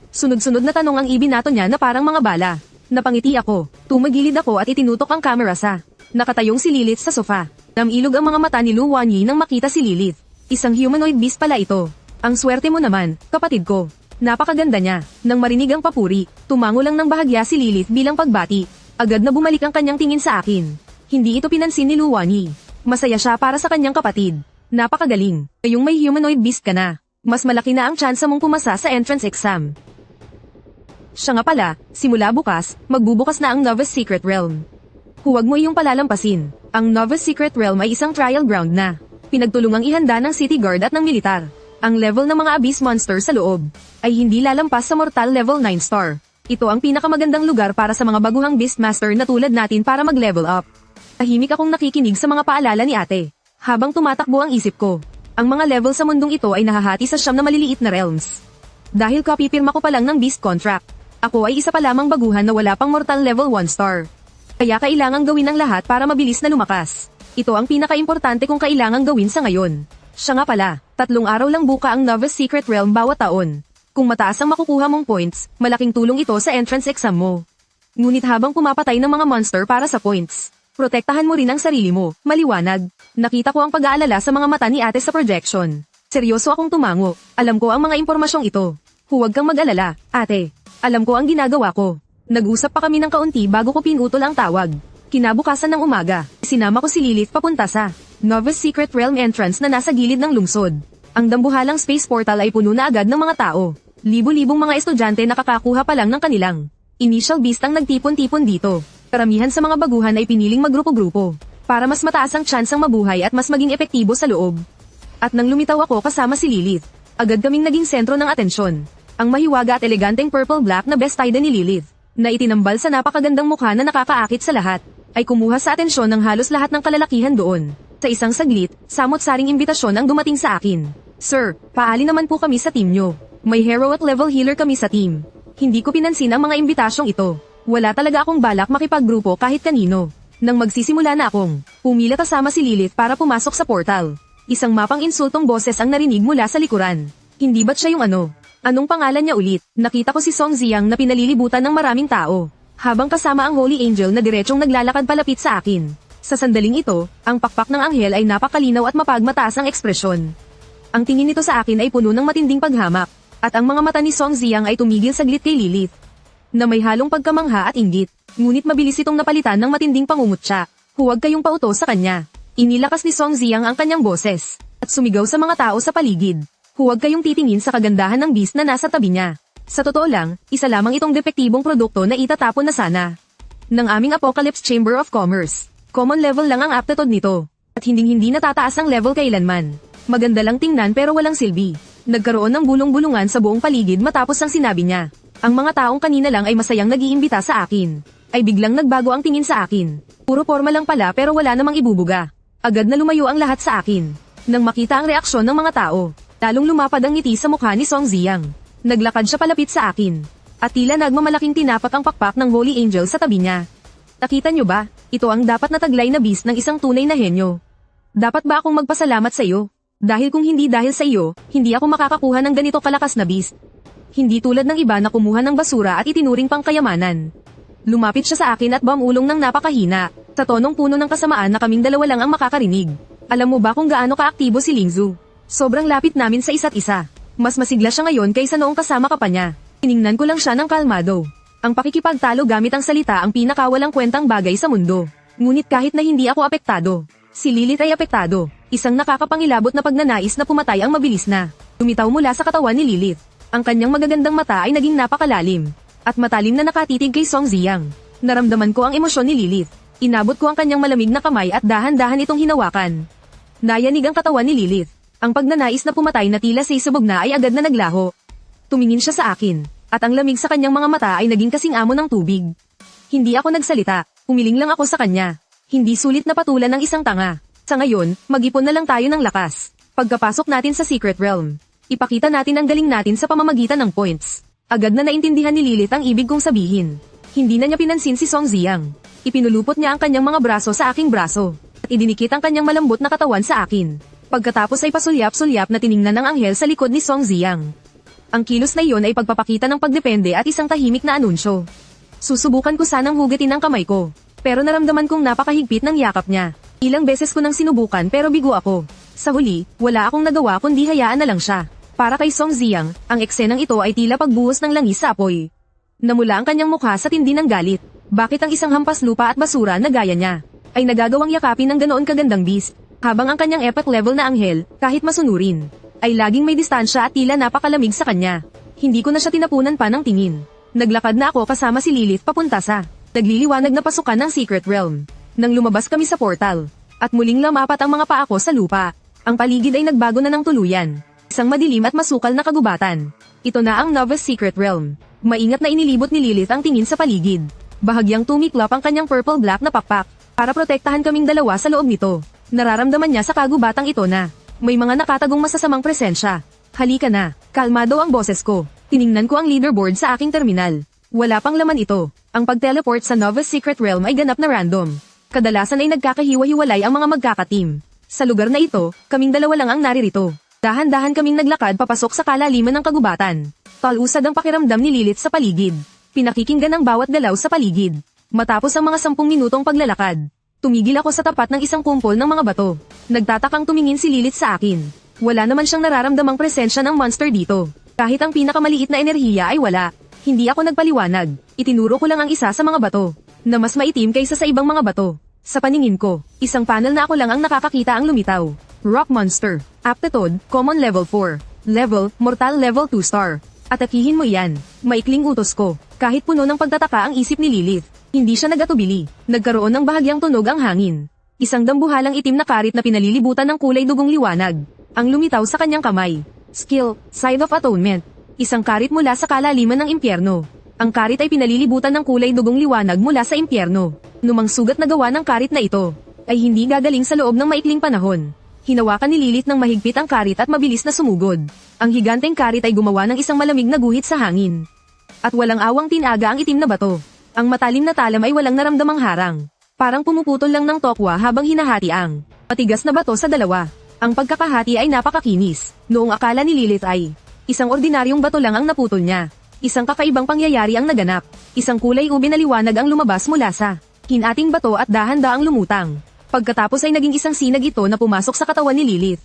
S1: Sunod-sunod na tanong ang ibinato niya na parang mga bala. Napangiti ako, tumagilid ako at itinutok ang camera sa nakatayong si Lilith sa sofa. Namilog ang mga mata ni Lu Wanyi nang makita si Lilith. Isang humanoid beast pala ito. Ang swerte mo naman, kapatid ko. Napakaganda niya. Nang marinig ang papuri, tumango lang ng bahagya si Lilith bilang pagbati. Agad na bumalik ang kanyang tingin sa akin. Hindi ito pinansin ni Lu Wanyi. Masaya siya para sa kanyang kapatid. Napakagaling. Ngayong may humanoid beast ka na. Mas malaki na ang tsansa mong pumasa sa entrance exam. Siya nga pala, simula bukas, magbubukas na ang Novice Secret Realm. Huwag mo iyong palalampasin. Ang Novice Secret Realm ay isang trial ground na. Pinagtulungang ihanda ng City Guard at ng militar. Ang level ng mga abyss monster sa loob ay hindi lalampas sa mortal level 9 star. Ito ang pinakamagandang lugar para sa mga baguhang Beastmaster na tulad natin para mag-level up. Tahimik akong nakikinig sa mga paalala ni ate. Habang tumatakbo ang isip ko, ang mga level sa mundong ito ay nahahati sa 9 na maliliit na realms. Dahil kapipirma ko pa lang ng Beast Contract, ako ay isa pa lamang baguhan na wala pang mortal level 1 star. Kaya kailangang gawin ang lahat para mabilis na lumakas. Ito ang pinaka-importante kong kailangang gawin sa ngayon. Siya nga pala, 3 araw lang buka ang Novice Secret Realm bawat taon. Kung mataas ang makukuha mong points, malaking tulong ito sa entrance exam mo. Ngunit habang pumapatay ng mga monster para sa points, protektahan mo rin ang sarili mo, maliwanag. Nakita ko ang pag-aalala sa mga mata ni ate sa projection. Seryoso akong tumango, alam ko ang mga impormasyong ito. Huwag kang mag-alala, ate. Alam ko ang ginagawa ko. Nag-usap pa kami ng kaunti bago ko pinutol ang tawag. Kinabukasan ng umaga, sinama ko si Lilith papunta sa Novice Secret Realm entrance na nasa gilid ng lungsod. Ang dambuhalang space portal ay puno na agad ng mga tao. Libo-libong mga estudyante nakakakuha pa lang ng kanilang initial beast ang nagtipon-tipon dito. Karamihan sa mga baguhan ay piniling maggrupo-grupo para mas mataas ang tsansang mabuhay at mas maging epektibo sa loob. At nang lumitaw ako kasama si Lilith, agad kaming naging sentro ng atensyon. Ang mahiwaga at eleganteng purple-black na bestida ni Lilith, na itinambal sa napakagandang mukha na nakakaakit sa lahat, ay kumuha sa atensyon ng halos lahat ng kalalakihan doon. Sa isang saglit, samot-saring imbitasyon ang dumating sa akin. Sir, paali naman po kami sa team nyo. May hero at level healer kami sa team. Hindi ko pinansin ang mga imbitasyong ito. Wala talaga akong balak makipaggrupo kahit kanino. Nang magsisimula na akong pumila kasama si Lilith para pumasok sa portal. Isang mapang insultong boses ang narinig mula sa likuran. Hindi ba't siya yung ano? Anong pangalan niya ulit? Nakita ko si Song Ziyang na pinalilibutan ng maraming tao. Habang kasama ang Holy Angel na diretsong naglalakad palapit sa akin. Sa sandaling ito, ang pakpak ng anghel ay napakalinaw at mapagmataas ang ekspresyon. Ang tingin nito sa akin ay puno ng matinding paghamak. At ang mga mata ni Song Ziyang ay tumigil saglit kay Lilith, na may halong pagkamangha at inggit, ngunit mabilis itong napalitan ng matinding pangungutya. Huwag kayong pauto sa kanya. Inilakas ni Song Ziang ang kanyang boses, at sumigaw sa mga tao sa paligid. Huwag kayong titingin sa kagandahan ng beast na nasa tabi niya. Sa totoo lang, isa lamang itong depektibong produkto na itatapon na sana. Ng aming Apocalypse Chamber of Commerce. Common level lang ang aptitude nito. At hinding-hindi natataas ang level kailanman. Maganda lang tingnan pero walang silbi. Nagkaroon ng bulong-bulungan sa buong paligid matapos ang sinabi niya. Ang mga taong kanina lang ay masayang nag-iimbita sa akin. Ay biglang nagbago ang tingin sa akin. Puro forma lang pala pero wala namang ibubuga. Agad na lumayo ang lahat sa akin. Nang makita ang reaksyon ng mga tao, lalong lumapad ang ngiti sa mukha ni Song Ziang. Naglakad siya palapit sa akin. At tila nagmamalaking tinapak ang pakpak ng Holy Angel sa tabi niya. Nakita niyo ba? Ito ang dapat na taglay na beast ng isang tunay na henyo. Dapat ba akong magpasalamat sa iyo? Dahil kung hindi dahil sa iyo, hindi ako makakakuha ng ganito kalakas na beast. Hindi tulad ng iba na kumuha ng basura at itinuring pang kayamanan. Lumapit siya sa akin at bumulong ng napakahina, sa tonong puno ng kasamaan na kaming dalawa lang ang makakarinig. Alam mo ba kung gaano kaaktibo si Lingzu? Sobrang lapit namin sa isa't isa. Mas masigla siya ngayon kaysa noong kasama ka pa niya. Tiningnan ko lang siya ng kalmado. Ang pakikipagtalo gamit ang salita ang pinakawalang kwentang bagay sa mundo. Ngunit kahit na hindi ako apektado, si Lilith ay apektado. Isang nakakapangilabot na pagnanais na pumatay ang mabilis na. Lumitaw mula sa katawan ni Lilith. Ang kanyang magagandang mata ay naging napakalalim. At matalim na nakatitig kay Song Ziang. Naramdaman ko ang emosyon ni Lilith. Inabot ko ang kanyang malamig na kamay at dahan-dahan itong hinawakan. Nayanig ang katawan ni Lilith. Ang pagnanais na pumatay na tila sa isubog na ay agad na naglaho. Tumingin siya sa akin, at ang lamig sa kanyang mga mata ay naging kasing amo ng tubig. Hindi ako nagsalita, umiling lang ako sa kanya. Hindi sulit na patulan ng isang tanga. Sa ngayon, mag-ipon na lang tayo ng lakas. Pagkapasok natin sa Secret Realm, ipakita natin ang galing natin sa pamamagitan ng points. Agad na naintindihan ni Lilith ang ibig kong sabihin. Hindi na niya pinansin si Song Ziang. Ipinulupot niya ang kanyang mga braso sa aking braso, at idinikit ang kanyang malambot na katawan sa akin. Pagkatapos ay pasulyap-sulyap na tiningnan ng anghel sa likod ni Song Ziang. Ang kilos na iyon ay pagpapakita ng pagdepende at isang tahimik na anunsyo. Susubukan ko sanang hugatin ang kamay ko, pero naramdaman kong napakahigpit ng yakap niya. Ilang beses ko nang sinubukan pero bigo ako. Sa huli, wala akong nagawa kundi hayaan na lang siya. Para kay Song Ziang, ang eksenang ito ay tila pagbuhos ng langis sa apoy. Namula ang kanyang mukha sa tindi ng galit. Bakit ang isang hampas lupa at basura na gaya niya ay nagagawang yakapin ng ganoon kagandang beast, habang ang kanyang epic level na anghel, kahit masunurin, ay laging may distansya at tila napakalamig sa kanya. Hindi ko na siya tinapunan pa ng tingin. Naglakad na ako kasama si Lilith papunta sa nagliliwanag na pasukan ng Secret Realm. Nang lumabas kami sa portal, at muling lumapat ang mga paa ko sa lupa, ang paligid ay nagbago na ng tuluyan. Isang madilim at masukal na kagubatan. Ito na ang Novice Secret Realm. Maingat na inilibot ni Lilith ang tingin sa paligid. Bahagyang tumiklop ang kanyang purple-black na pakpak, para protektahan kaming dalawa sa loob nito. Nararamdaman niya sa kagubatang ito na may mga nakatagong masasamang presensya. Halika na, kalmado ang boses ko. Tiningnan ko ang leaderboard sa aking terminal. Wala pang laman ito. Ang pag-teleport sa Novice Secret Realm ay ganap na random. Kadalasan ay nagkakahiwa-hiwalay ang mga magkakateam. Sa lugar na ito, kaming dalawa lang ang naririto. Dahan-dahan kaming naglakad papasok sa kalaliman ng kagubatan. Talusad ang pakiramdam ni Lilith sa paligid. Pinakikinggan ang bawat galaw sa paligid. Matapos ang mga 10 minutong paglalakad, tumigil ako sa tapat ng isang kumpol ng mga bato. Nagtatakang tumingin si Lilith sa akin. Wala naman siyang nararamdamang presensya ng monster dito. Kahit ang pinakamaliit na enerhiya ay wala. Hindi ako nagpaliwanag. Itinuro ko lang ang isa sa mga bato, na mas maitim kaysa sa ibang mga bato. Sa paningin ko, isang panel na ako lang ang nakakakita ang lumitaw. Rock Monster. Aptitude, Common Level 4. Level, Mortal Level 2 Star. Atakihin mo iyan. Maikling utos ko. Kahit puno ng pagtataka ang isip ni Lilith, hindi siya nagatubili. Nagkaroon ng bahagyang tunog ang hangin. Isang dambuhalang itim na karit na pinalilibutan ng kulay dugong liwanag. Ang lumitaw sa kanyang kamay. Skill, Side of Atonement. Isang karit mula sa kalaliman ng impyerno. Ang karit ay pinalilibutan ng kulay dugong liwanag mula sa impyerno. Numang sugat na gawa ng karit na ito, ay hindi gagaling sa loob ng maikling panahon. Hinawakan ni Lilith ng mahigpit ang karit at mabilis na sumugod. Ang higanteng karit ay gumawa ng isang malamig na guhit sa hangin. At walang awang tinaga ang itim na bato. Ang matalim na talam ay walang naramdamang harang. Parang pumuputol lang ng tokwa habang hinahati ang matigas na bato sa dalawa. Ang pagkakahati ay napakakinis. Noong akala ni Lilith ay isang ordinaryong bato lang ang naputol niya. Isang kakaibang pangyayari ang naganap. Isang kulay ube na liwanag ang lumabas mula sa hinating bato at dahan-daang lumutang. Pagkatapos ay naging isang sinag ito na pumasok sa katawan ni Lilith.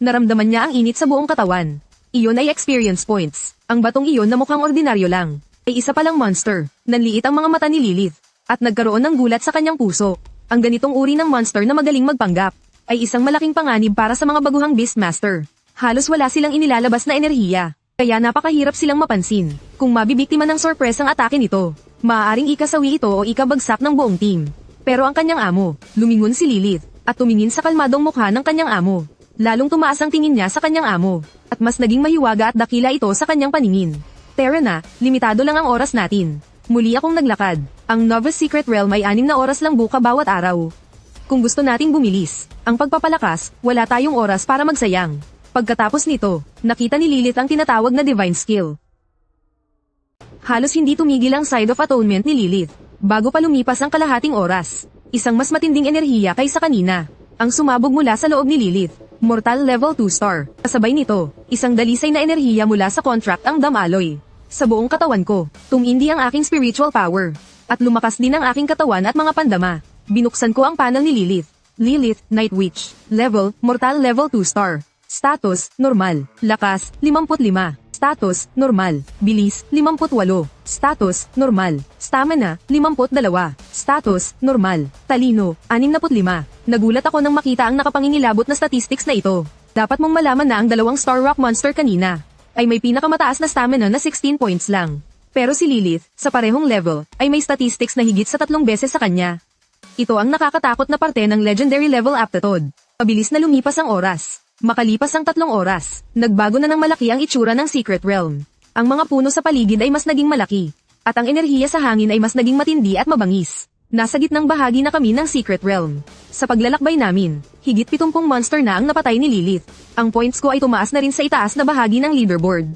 S1: Naramdaman niya ang init sa buong katawan. Iyon ay experience points. Ang batong iyon na mukhang ordinaryo lang, ay isa palang monster. Nanliit ang mga mata ni Lilith, at nagkaroon ng gulat sa kanyang puso. Ang ganitong uri ng monster na magaling magpanggap ay isang malaking panganib para sa mga baguhang Beastmaster. Halos wala silang inilalabas na enerhiya, kaya napakahirap silang mapansin. Kung mabibiktima ng sorpresang atake nito, maaaring ikasawi ito o ikabagsak ng buong team. Pero ang kanyang amo, lumingon si Lilith, at tumingin sa kalmadong mukha ng kanyang amo. Lalong tumaas ang tingin niya sa kanyang amo, at mas naging mahiwaga at dakila ito sa kanyang paningin. Tara na, limitado lang ang oras natin. Muli akong naglakad. Ang Nova's Secret Realm ay 6 na oras lang buka bawat araw. Kung gusto nating bumilis, ang pagpapalakas, wala tayong oras para magsayang. Pagkatapos nito, nakita ni Lilith ang tinatawag na Divine Skill. Halos hindi tumigil ang Side of Atonement ni Lilith, bago pa lumipas ang kalahating oras. Isang mas matinding enerhiya kaysa kanina, ang sumabog mula sa loob ni Lilith. Mortal Level 2 Star. Kasabay nito, isang dalisay na enerhiya mula sa contract ang Damaloy. Sa buong katawan ko, tumindi ang aking spiritual power. At lumakas din ang aking katawan at mga pandama. Binuksan ko ang panel ni Lilith. Lilith, Night Witch. Level, Mortal Level 2 Star. Status, Normal. Lakas, 55. Status, Normal. Bilis, 58. Status, Normal. Stamina, 52. Status, Normal. Talino, 65. Nagulat ako nang makita ang nakapangingilabot na statistics na ito. Dapat mong malaman na ang 2 Star Rock Monster kanina ay may pinakamataas na stamina na 16 points lang. Pero si Lilith, sa parehong level, ay may statistics na higit sa 3 beses sa kanya. Ito ang nakakatakot na parte ng Legendary Level Aptitude. Mabilis na lumipas ang oras. Makalipas ang 3 oras, nagbago na ng malaki ang itsura ng Secret Realm. Ang mga puno sa paligid ay mas naging malaki, at ang enerhiya sa hangin ay mas naging matindi at mabangis. Nasa gitnang bahagi na kami ng Secret Realm. Sa paglalakbay namin, higit 70 monster na ang napatay ni Lilith. Ang points ko ay tumaas na rin sa itaas na bahagi ng leaderboard.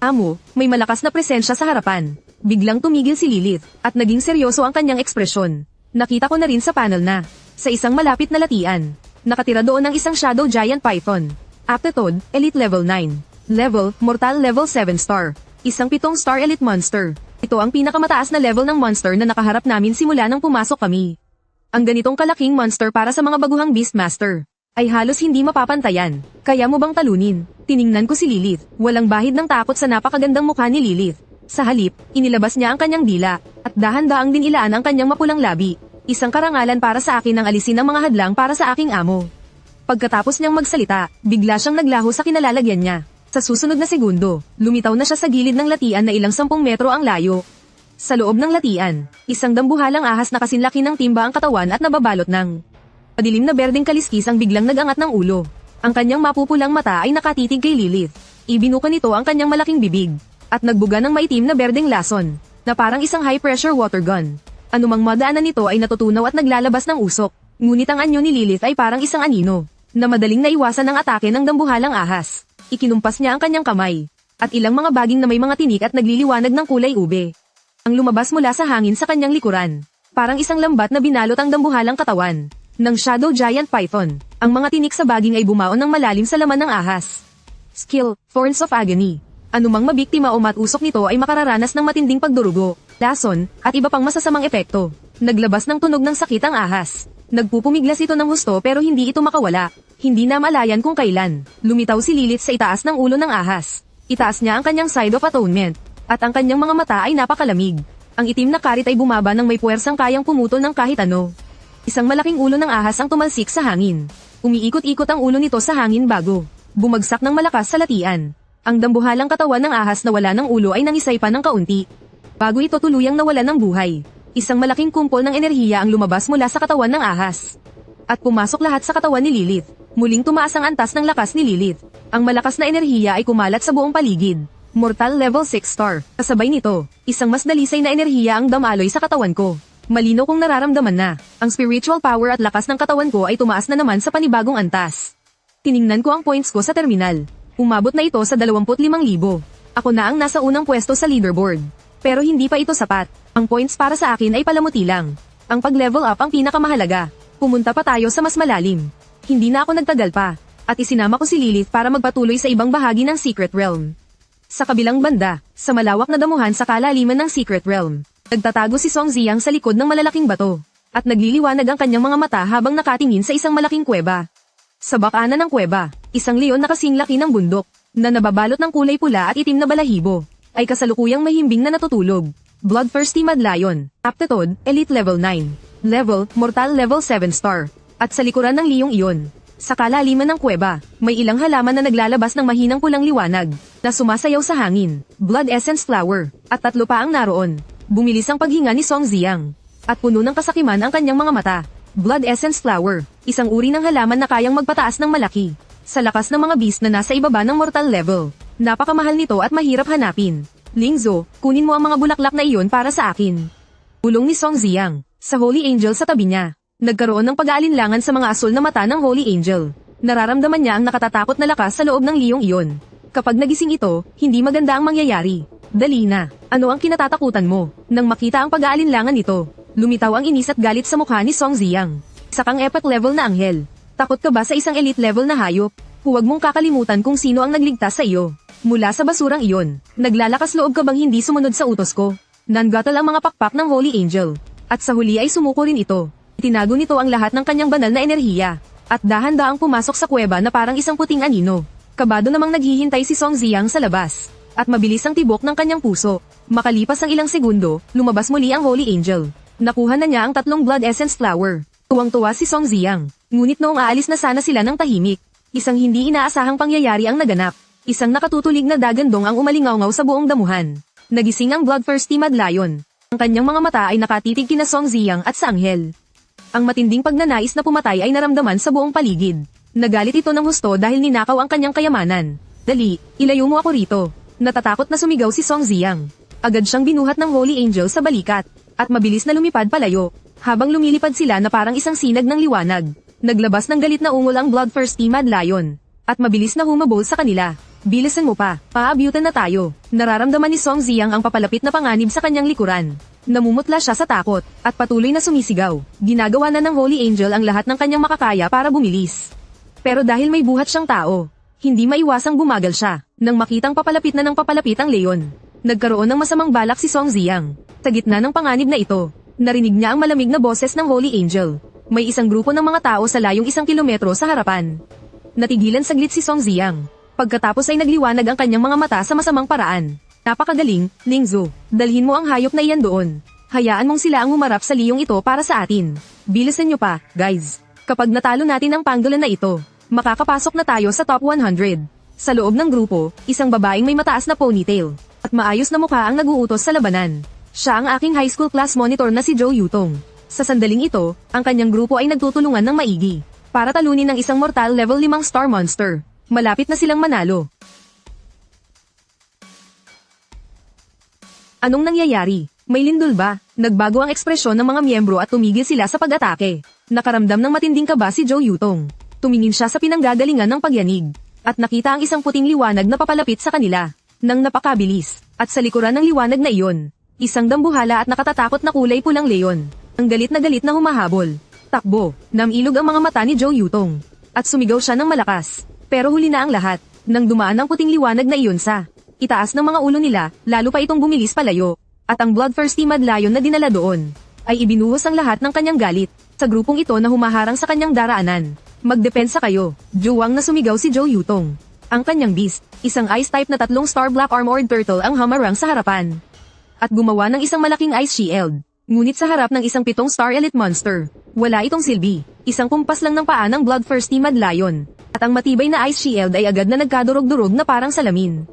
S1: Amo, may malakas na presensya sa harapan. Biglang tumigil si Lilith, at naging seryoso ang kanyang ekspresyon. Nakita ko na rin sa panel na, sa isang malapit na latian, nakatira doon ang isang Shadow Giant Python. Aptitude, Elite Level 9. Level, Mortal Level 7 Star. Isang 7 Star Elite Monster. Ito ang pinakamataas na level ng monster na nakaharap namin simula nang pumasok kami. Ang ganitong kalaking monster para sa mga baguhang Beastmaster ay halos hindi mapapantayan. Kaya mo bang talunin? Tiningnan ko si Lilith. Walang bahid ng takot sa napakagandang mukha ni Lilith. Sa halip, inilabas niya ang kanyang dila, at dahan-daang din ilaan ang kanyang mapulang labi. Isang karangalan para sa akin ang alisin ang mga hadlang para sa aking amo. Pagkatapos niyang magsalita, bigla siyang naglaho sa kinalalagyan niya. Sa susunod na segundo, lumitaw na siya sa gilid ng latian na ilang 10 metro ang layo. Sa loob ng latian, isang dambuhalang ahas na kasinlaki ng timba ang katawan at nababalot ng madilim na berdeng kaliskis ang biglang nagangat ng ulo. Ang kanyang mapupulang mata ay nakatitig kay Lilith. Ibinuka nito ang kanyang malaking bibig, at nagbuga ng maitim na berdeng lason, na parang isang high-pressure water gun. Anumang madaanan nito ay natutunaw at naglalabas ng usok. Ngunit ang anyo ni Lilith ay parang isang anino, na madaling naiwasan ng atake ng dambuhalang ahas. Ikinumpas niya ang kanyang kamay, at ilang mga baging na may mga tinik at nagliliwanag ng kulay ube ang lumabas mula sa hangin sa kanyang likuran. Parang isang lambat na binalot ang dambuhalang katawan ng Shadow Giant Python. Ang mga tinik sa baging ay bumaon ng malalim sa laman ng ahas. Skill, Thorns of Agony. Anumang mabiktima o matusok nito ay makararanas ng matinding pagdurugo, lason, at iba pang masasamang epekto. Naglabas ng tunog ng sakit ang ahas. Nagpupumiglas ito ng husto pero hindi ito makawala. Hindi na malayan kung kailan. Lumitaw si Lilith sa itaas ng ulo ng ahas. Itaas niya ang kanyang Side of Atonement, at ang kanyang mga mata ay napakalamig. Ang itim na karit ay bumaba ng may puwersang kayang pumutol ng kahit ano. Isang malaking ulo ng ahas ang tumalsik sa hangin. Umiikot-ikot ang ulo nito sa hangin bago bumagsak ng malakas sa latian. Ang dambuhalang katawan ng ahas na wala ng ulo ay nangisay pa ng kaunti, bago ito tuluyang nawala ng buhay. Isang malaking kumpol ng enerhiya ang lumabas mula sa katawan ng ahas, at pumasok lahat sa katawan ni Lilith. Muling tumaas ang antas ng lakas ni Lilith. Ang malakas na enerhiya ay kumalat sa buong paligid. Mortal Level 6 Star. Kasabay nito, isang mas dalisay na enerhiya ang damaloy sa katawan ko. Malino kong nararamdaman na, ang spiritual power at lakas ng katawan ko ay tumaas na naman sa panibagong antas. Tiningnan ko ang points ko sa terminal. Umabot na ito sa 25,000. Ako na ang nasa unang pwesto sa leaderboard. Pero hindi pa ito sapat. Ang points para sa akin ay palamuti lang. Ang pag-level up ang pinakamahalaga. Pumunta pa tayo sa mas malalim. Hindi na ako nagtagal pa, at isinama ko si Lilith para magpatuloy sa ibang bahagi ng Secret Realm. Sa kabilang banda, sa malawak na damuhan sa kalaliman ng Secret Realm, nagtatago si Song Ziyang sa likod ng malalaking bato, at nagliliwanag ang kanyang mga mata habang nakatingin sa isang malaking kuweba. Sa bakanan ng kuweba, isang leon na kasing laki ng bundok, na nababalot ng kulay pula at itim na balahibo, ay kasalukuyang mahimbing na natutulog. Bloodthirsty Mad Lion. Aptitude, Elite Level 9. Level, Mortal Level 7 Star. At sa likuran ng liyong iyon, sa kalaliman ng kuweba, may ilang halaman na naglalabas ng mahinang pulang liwanag, na sumasayaw sa hangin, Blood Essence Flower, at 3 pa ang naroon. Bumilis ang paghinga ni Song Ziyang, at puno ng kasakiman ang kanyang mga mata. Blood Essence Flower, isang uri ng halaman na kayang magpataas ng malaki, sa lakas ng mga beast na nasa ibaba ng mortal level. Napakamahal nito at mahirap hanapin. Lingzo, kunin mo ang mga bulaklak na iyon para sa akin. Bulong ni Song Ziyang, sa Holy Angel sa tabi niya. Nagkaroon ng pag-aalinlangan sa mga asul na mata ng Holy Angel. Nararamdaman niya ang nakatatakot na lakas sa loob ng liyong iyon. Kapag nagising ito, hindi maganda ang mangyayari. Dali na, ano ang kinatatakutan mo? Nang makita ang pag-aalinlangan nito, lumitaw ang inis at galit sa mukha ni Song Ziyang. Isa kang epic level na anghel. Takot ka ba sa isang elite level na hayop? Huwag mong kakalimutan kung sino ang nagligtas sa iyo. Mula sa basurang iyon, naglalakas loob ka bang hindi sumunod sa utos ko? Nanggatal ang mga pakpak ng Holy Angel. At sa huli ay sumuko rin ito. Itinago nito ang lahat ng kanyang banal na enerhiya. At dahan-daang pumasok sa kuweba na parang isang puting anino. Kabado namang naghihintay si Song Ziyang sa labas. At mabilis ang tibok ng kanyang puso. Makalipas ang ilang segundo, lumabas muli ang Holy Angel. Nakuha na niya ang 3 Blood Essence Flower. Tuwang-tuwa si Song Ziyang. Ngunit noong aalis na sana sila ng tahimik, isang hindi inaasahang pangyayari ang naganap. Isang nakatutulig na dagandong ang umalingaw-ngaw sa buong damuhan. Nagising ang Bloodthirsty Mad Lion. Ang kanyang mga mata ay nakatitig kina Song Ziyang at sa anghel. Ang matinding pagnanais na pumatay ay naramdaman sa buong paligid. Nagalit ito ng husto dahil ninakaw ang kanyang kayamanan. Dali, ilayo mo ako rito. Natatakot na sumigaw si Song Ziyang. Agad siyang binuhat ng Holy Angel sa balikat, at mabilis na lumipad palayo. Habang lumilipad sila na parang isang sinag ng liwanag, naglabas ng galit na ungol ang Bloodthirsty Mad Lion. At mabilis na humabol sa kanila. Bilisan mo pa, paabyutan na tayo. Nararamdaman ni Song Ziyang ang papalapit na panganib sa kanyang likuran. Namumutla siya sa takot, at patuloy na sumisigaw. Ginagawa na ng Holy Angel ang lahat ng kanyang makakaya para bumilis. Pero dahil may buhat siyang tao, hindi maiwasang bumagal siya. Nang makitang papalapit na ng papalapit ang leon, nagkaroon ng masamang balak si Song Ziyang. Sa gitna ng panganib na ito, narinig niya ang malamig na boses ng Holy Angel. May isang grupo ng mga tao sa layong 1 kilometro sa harapan. Natigilan saglit si Song Ziyang. Pagkatapos ay nagliwanag ang kanyang mga mata sa masamang paraan. Napakagaling, Lingzo. Dalhin mo ang hayop na iyan doon. Hayaan mong sila ang humarap sa liyong ito para sa atin. Bilisan nyo pa, guys. Kapag natalo natin ang panggolan na ito, makakapasok na tayo sa top 100. Sa loob ng grupo, isang babaeng may mataas na ponytail at maayos na mukha ang nag-uutos sa labanan. Siya ang aking high school class monitor na si Joe Yutong. Sa sandaling ito, ang kanyang grupo ay nagtutulungan ng maigi para talunin ng isang mortal level 5 star monster. Malapit na silang manalo. Anong nangyayari? May lindol ba? Nagbago ang ekspresyon ng mga miyembro at tumigil sila sa pag-atake. Nakaramdam ng matinding kaba si Joe Yutong. Tumingin siya sa pinanggagalingan ng pagyanig. At nakita ang isang puting liwanag na papalapit sa kanila. Nang napakabilis. At sa likuran ng liwanag na iyon, isang dambuhala at nakatatakot na kulay pulang leon. Ang galit na humahabol. Takbo. Namilog ang mga mata ni Joe Yutong. At sumigaw siya ng malakas. Pero huli na ang lahat. Nang dumaan ang puting liwanag na iyon sa itaas ng mga ulo nila, lalo pa itong bumilis palayo. At ang Bloodthirsty Mad Lion na dinala doon, ay ibinuhos ang lahat ng kanyang galit, sa grupong ito na humaharang sa kanyang daraanan. Magdepensa kayo, juwang na sumigaw si Joe Yutong. Ang kanyang beast, isang ice type na 3 star black armored turtle ang hamarang sa harapan. At gumawa ng isang malaking ice shield. Ngunit sa harap ng isang 7 star elite monster, wala itong silbi, isang kumpas lang ng paa ng Bloodthirsty Mad Lion. At ang matibay na ice shield ay agad na nagkadurog-durog na parang salamin.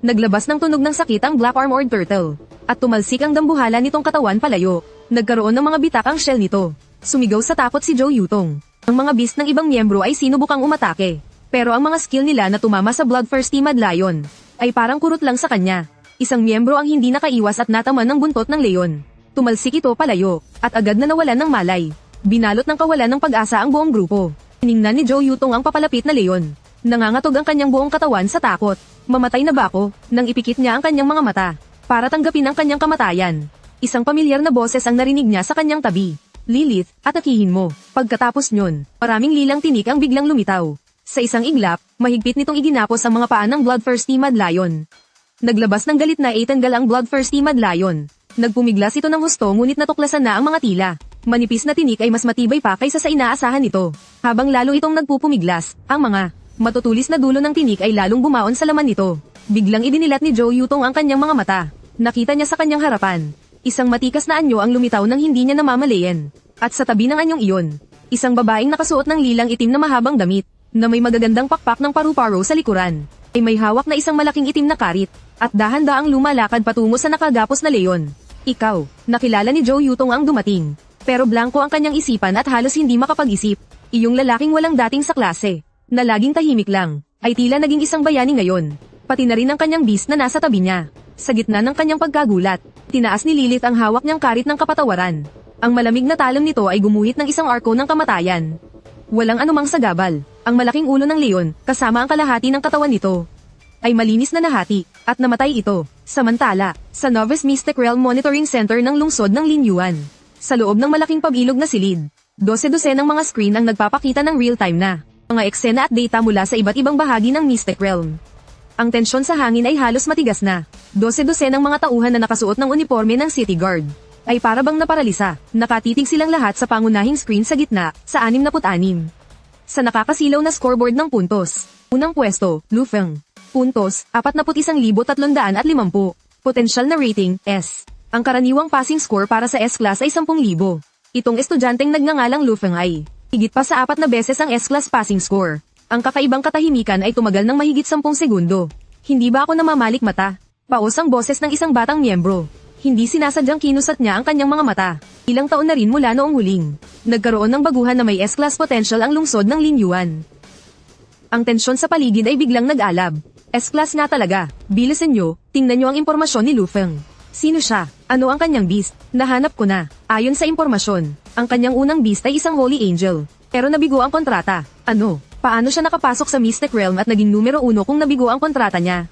S1: Naglabas ng tunog ng sakit ang Black Armored Turtle, at tumalsik ang dambuhala nitong katawan palayo. Nagkaroon ng mga bitakang shell nito. Sumigaw sa takot si Joe Yutong. Ang mga beast ng ibang miyembro ay sinubukang umatake. Pero ang mga skill nila na tumama sa Bloodthirsty Mad Lion, ay parang kurot lang sa kanya. Isang miyembro ang hindi nakaiwas at nataman ng buntot ng leon. Tumalsik ito palayo, at agad na nawalan ng malay. Binalot ng kawalan ng pag-asa ang buong grupo. Tiningnan ni Joe Yutong ang papalapit na leon. Nangangatog ang kanyang buong katawan sa takot. Mamatay na ba ako? Nang ipikit niya ang kanyang mga mata, para tanggapin ang kanyang kamatayan. Isang pamilyar na boses ang narinig niya sa kanyang tabi. Lilith, atakihin mo. Pagkatapos nyon, maraming lilang tinik ang biglang lumitaw. Sa isang iglap, mahigpit nitong iginapos ang mga paa ng Bloodthirsty Mad Lion. Naglabas ng galit na itanggal ang Bloodthirsty Mad Lion. Nagpumiglas ito ng husto ngunit natuklasan na ang mga tila. Manipis na tinik ay mas matibay pa kaysa sa inaasahan nito. Habang lalo itong nagpupumiglas, ang mga matutulis na dulo ng tinik ay lalong bumaon sa laman nito. Biglang idinilat ni Joe Yutong ang kanyang mga mata. Nakita niya sa kanyang harapan. Isang matikas na anyo ang lumitaw nang hindi niya namamalayan. At sa tabi ng anyong iyon, isang babaeng nakasuot ng lilang itim na mahabang damit, na may magagandang pakpak ng paru-paro sa likuran, ay may hawak na isang malaking itim na karit, at dahan-daang lumalakad patungo sa nakagapos na leon. Ikaw, nakilala ni Joe Yutong ang dumating. Pero blanko ang kanyang isipan at halos hindi makapag-isip. Iyong lalaking walang dating sa klase, na laging tahimik lang, ay tila naging isang bayani ngayon. Pati na rin ang kanyang beast na nasa tabi niya. Sa gitna ng kanyang pagkagulat, tinaas ni Lilith ang hawak niyang karit ng kapatawaran. Ang malamig na talam nito ay gumuhit ng isang arko ng kamatayan. Walang anumang sagabal, ang malaking ulo ng leon, kasama ang kalahati ng katawan nito, ay malinis na nahati, at namatay ito. Samantala, sa Novice Mystic Realm Monitoring Center ng lungsod ng Linyuan, sa loob ng malaking pabilog na silid, 12 ng mga screen ang nagpapakita ng real-time na mga eksena at data mula sa iba't ibang bahagi ng Mystic Realm. Ang tensyon sa hangin ay halos matigas na. 12 ng mga tauhan na nakasuot ng uniforme ng City Guard ay para bang naparalisa. Nakatitig silang lahat sa pangunahing screen sa gitna, sa 66. Sa nakakasilaw na scoreboard ng puntos. Unang pwesto, Lu Feng. Puntos, 41,350. Potensyal na rating, S. Ang karaniwang passing score para sa S-Class ay 10,000. Itong estudyanteng nagngangalang Lu Feng ay higit pa sa 4 na beses ang S-Class passing score. Ang kakaibang katahimikan ay tumagal ng mahigit 10 segundo. Hindi ba ako namamalik mata? Paos ang boses ng isang batang miyembro. Hindi sinasadyang kinusat niya ang kanyang mga mata. Ilang taon na rin mula noong huling nagkaroon ng baguhan na may S-Class potential ang lungsod ng Linyuan. Ang tensyon sa paligid ay biglang nag-alab. S-Class nga talaga. Bilisan nyo, tingnan nyo ang impormasyon ni Lu Feng. Sino siya? Ano ang kanyang beast? Nahanap ko na. Ayon sa impormasyon, ang kanyang unang beast ay isang Holy Angel. Pero nabigo ang kontrata. Ano? Paano siya nakapasok sa Mystic Realm at naging numero 1 kung nabigo ang kontrata niya?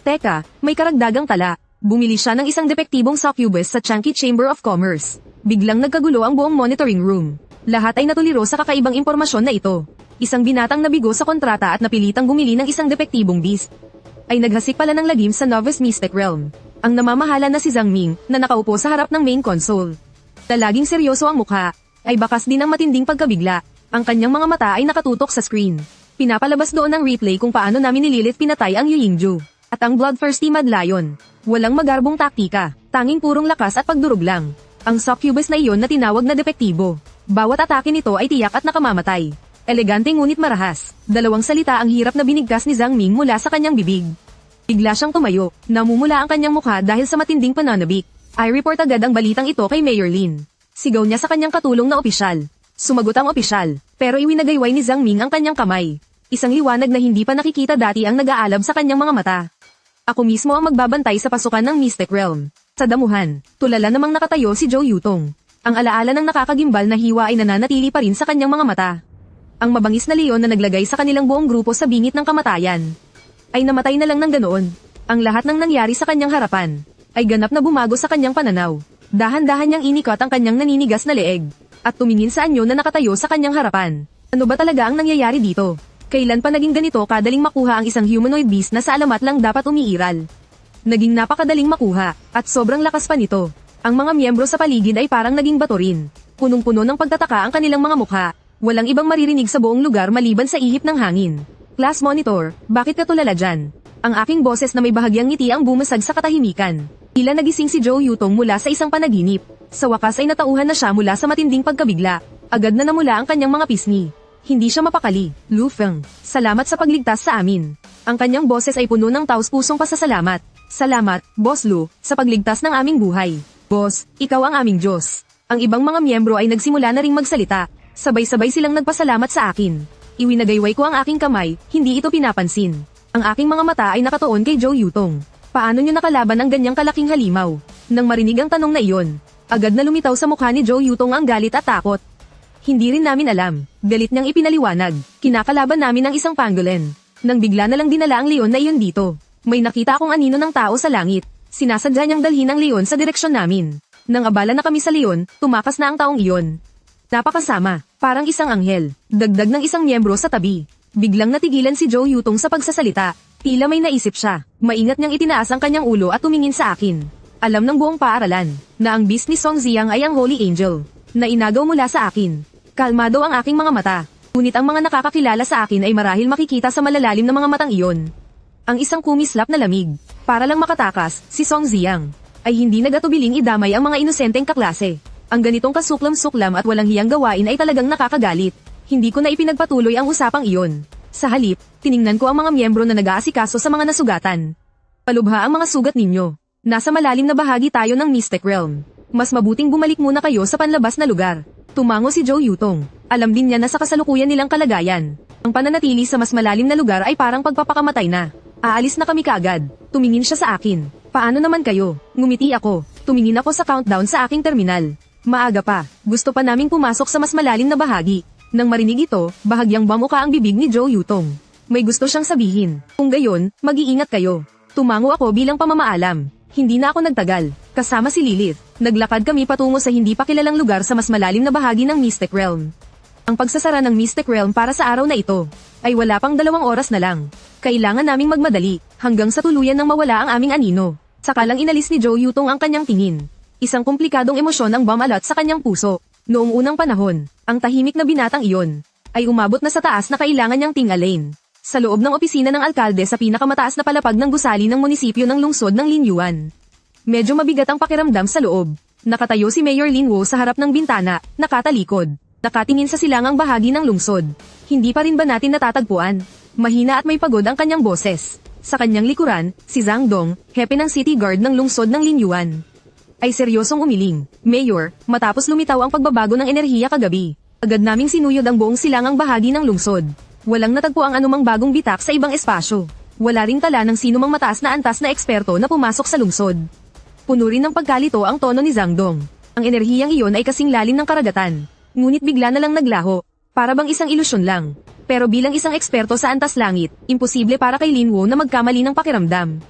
S1: Teka, may karagdagang tala. Bumili siya ng isang depektibong succubus sa Changi Chamber of Commerce. Biglang nagkagulo ang buong monitoring room. Lahat ay natuliro sa kakaibang impormasyon na ito. Isang binatang nabigo sa kontrata at napilitang bumili ng isang depektibong beast ay naghasik pala ng lagim sa Novice Mystic Realm. Ang namamahala na si Zhang Ming, na nakaupo sa harap ng main console, na laging seryoso ang mukha, ay bakas din ng matinding pagkabigla. Ang kanyang mga mata ay nakatutok sa screen. Pinapalabas doon ang replay kung paano namin ni Lilith pinatay ang Yu Yingju at ang bloodthirsty Mad Lion. Walang magarbong taktika, tanging purong lakas at pagdurog lang. Ang succubus na iyon na tinawag na depektibo. Bawat atake nito ay tiyak at nakamamatay. Elegante ngunit marahas. 2 salita ang hirap na binigkas ni Zhang Ming mula sa kanyang bibig. Bigla siyang tumayo, namumula ang kanyang mukha dahil sa matinding pananabik. I-report agad ang balitang ito kay Mayor Lin. Sigaw niya sa kanyang katulong na opisyal. Sumagot ang opisyal, pero iwinagayway ni Zhang Ming ang kanyang kamay. Isang liwanag na hindi pa nakikita dati ang nag-aalab sa kanyang mga mata. Ako mismo ang magbabantay sa pasukan ng Mystic Realm. Sa damuhan, tulala namang nakatayo si Joe Yutong. Ang alaala ng nakakagimbal na hiwa ay nananatili pa rin sa kanyang mga mata. Ang mabangis na leon na naglagay sa kanilang buong grupo sa bingit ng kamatayan ay namatay na lang ng ganoon. Ang lahat ng nangyari sa kanyang harapan ay ganap na bumago sa kanyang pananaw. Dahan-dahan niyang inikot ang kanyang naninigas na leeg at tumingin sa anyo na nakatayo sa kanyang harapan. Ano ba talaga ang nangyayari dito? Kailan pa naging ganito kadaling makuha ang isang humanoid beast na sa alamat lang dapat umiiral? Naging napakadaling makuha, at sobrang lakas pa nito. Ang mga miyembro sa paligid ay parang naging bato rin. Punong-puno ng pagtataka ang kanilang mga mukha. Walang ibang maririnig sa buong lugar maliban sa ihip ng hangin. Class monitor, bakit ka tulala dyan? Ang aking boses na may bahagyang ngiti ang bumasag sa katahimikan. Tila nagising si Joe Yutong mula sa isang panaginip. Sa wakas ay natauhan na siya mula sa matinding pagkabigla. Agad na namula ang kanyang mga pisngi. Hindi siya mapakali. Lu Feng, salamat sa pagligtas sa amin. Ang kanyang boses ay puno ng taus-pusong pasasalamat. Salamat, Boss Lu, sa pagligtas ng aming buhay. Boss, ikaw ang aming Diyos. Ang ibang mga miyembro ay nagsimula na ring magsalita. Sabay-sabay silang nagpasalamat sa akin. Iwinagayway ko ang aking kamay, hindi ito pinapansin. Ang aking mga mata ay nakatuon kay Joe Yutong. Paano niyo nakalaban ang ganyang kalaking halimaw? Nang marinig ang tanong na iyon, agad na lumitaw sa mukha ni Joe Yutong ang galit at takot. Hindi rin namin alam. Galit niyang ipinaliwanag. Kinakalaban namin ang isang pangolin. Nang bigla na lang dinala ang leon na iyon dito. May nakita akong anino ng tao sa langit. Sinasadya niyang dalhin ang leon sa direksyon namin. Nang abala na kami sa leon, tumakas na ang taong iyon. Napakasama, parang isang anghel. Dagdag ng isang miyembro sa tabi. Biglang natigilan si Joe Yutong sa pagsasalita. Tila may naisip siya. Maingat niyang itinaas ang kanyang ulo at tumingin sa akin. Alam ng buong paaralan na ang beast ni Song Ziyang ay ang Holy Angel na inagaw mula sa akin. Kalmado ang aking mga mata. Ngunit ang mga nakakakilala sa akin ay marahil makikita sa malalalim na mga matang iyon. Ang isang kumislap na lamig. Para lang makatakas, si Song Ziyang ay hindi nagatubiling idamay ang mga inosenteng kaklase. Ang ganitong kasuklam-suklam at walang hiyang gawain ay talagang nakakagalit. Hindi ko na ipinagpatuloy ang usapang iyon. Sa halip, tiningnan ko ang mga miyembro na nag-aasikaso sa mga nasugatan. Palubha ang mga sugat ninyo. Nasa malalim na bahagi tayo ng Mystic Realm. Mas mabuting bumalik muna kayo sa panlabas na lugar. Tumango si Joe Yutong. Alam din niya na sa kasalukuyan nilang kalagayan. Ang pananatili sa mas malalim na lugar ay parang pagpapakamatay na. Aalis na kami kaagad. Tumingin siya sa akin. Paano naman kayo? Ngumiti ako. Tumingin ako sa countdown sa aking terminal. Maaga pa. Gusto pa naming pumasok sa mas malalim na bahagi. Nang marinig ito, bahagyang bamuka ang bibig ni Joe Yutong. May gusto siyang sabihin. Kung gayon, mag-iingat kayo. Tumango ako bilang pamamaalam. Hindi na ako nagtagal. Kasama si Lilith, naglakad kami patungo sa hindi pa kilalang lugar sa mas malalim na bahagi ng Mystic Realm. Ang pagsasara ng Mystic Realm para sa araw na ito ay wala pang 2 oras na lang. Kailangan naming magmadali hanggang sa tuluyan nang mawala ang aming anino. Saka lang inalis ni Joe Yutong ang kanyang tingin. Isang komplikadong emosyon ang bumalat sa kanyang puso. Noong unang panahon, ang tahimik na binatang iyon ay umabot na sa taas na kailangan niyang tingalain. Sa loob ng opisina ng alkalde sa pinakamataas na palapag ng gusali ng munisipyo ng lungsod ng Linyuan. Medyo mabigat ang pakiramdam sa loob. Nakatayo si Mayor Lin Wo sa harap ng bintana, nakatalikod. Nakatingin sa silangang bahagi ng lungsod. Hindi pa rin ba natin natatagpuan? Mahina at may pagod ang kanyang boses. Sa kanyang likuran, si Zhang Dong, hepe ng City Guard ng lungsod ng Linyuan, ay seryosong umiling. Mayor, matapos lumitaw ang pagbabago ng enerhiya kagabi, agad naming sinuyod ang buong silangang bahagi ng lungsod. Walang natagpo ang anumang bagong bitak sa ibang espasyo. Wala ring tala ng sinumang mataas na antas na eksperto na pumasok sa lungsod. Puno rin ng pagkalito ang tono ni Zhang Dong. Ang enerhiyang iyon ay kasing lalim ng karagatan. Ngunit bigla na lang naglaho. Para bang isang ilusyon lang. Pero bilang isang eksperto sa antas langit, imposible para kay Lin Wo na magkamali ng pakiramdam.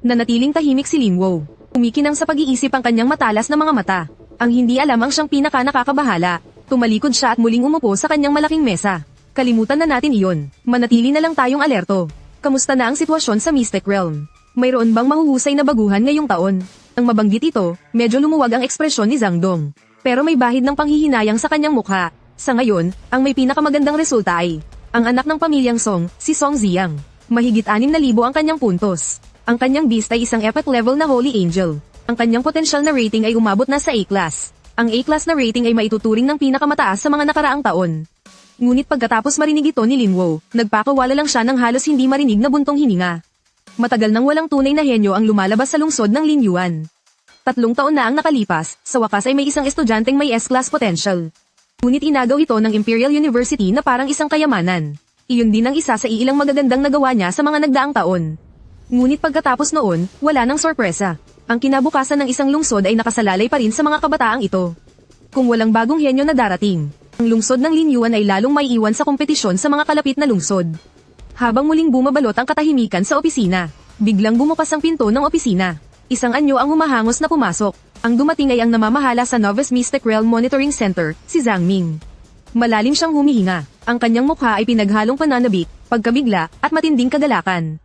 S1: Nanatiling tahimik si Lin Wo. Kumikinang sa pag-iisip ang kanyang matalas na mga mata. Ang hindi alam ang siyang pinaka-nakakabahala. Tumalikod siya at muling umupo sa kanyang malaking mesa. Kalimutan na natin iyon. Manatili na lang tayong alerto. Kamusta na ang sitwasyon sa Mystic Realm? Mayroon bang mahuhusay na baguhan ngayong taon? Nang mabanggit ito, medyo lumuwag ang ekspresyon ni Zhang Dong. Pero may bahid ng panghihinayang sa kanyang mukha. Sa ngayon, ang may pinakamagandang resulta ay ang anak ng pamilyang Song, si Song Ziyang. Mahigit 6,000 ang kanyang puntos. Ang kanyang beast ay isang epic level na Holy Angel. Ang kanyang potensyal na rating ay umabot na sa A-class. Ang A-class na rating ay maituturing ng pinakamataas sa mga nakaraang taon. Ngunit pagkatapos marinig ito ni Lin Wo, nagpakawala lang siya ng halos hindi marinig na buntong hininga. Matagal nang walang tunay na henyo ang lumalabas sa lungsod ng Linyuan. 3 taon na ang nakalipas, sa wakas ay may isang estudyanteng may S-class potential. Ngunit inagaw ito ng Imperial University na parang isang kayamanan. Iyon din ang isa sa iilang magagandang nagawa niya sa mga nagdaang taon. Ngunit pagkatapos noon, wala nang sorpresa. Ang kinabukasan ng isang lungsod ay nakasalalay pa rin sa mga kabataang ito. Kung walang bagong henyo na darating, ang lungsod ng Linyuan ay lalong may iwan sa kompetisyon sa mga kalapit na lungsod. Habang muling bumabalot ang katahimikan sa opisina, biglang bumukas ang pinto ng opisina. Isang anyo ang humahangos na pumasok. Ang dumating ay ang namamahala sa Novice Mystic Realm Monitoring Center, si Zhang Ming. Malalim siyang humihinga. Ang kanyang mukha ay pinaghalong pananabik, pagkabigla, at matinding kagalakan.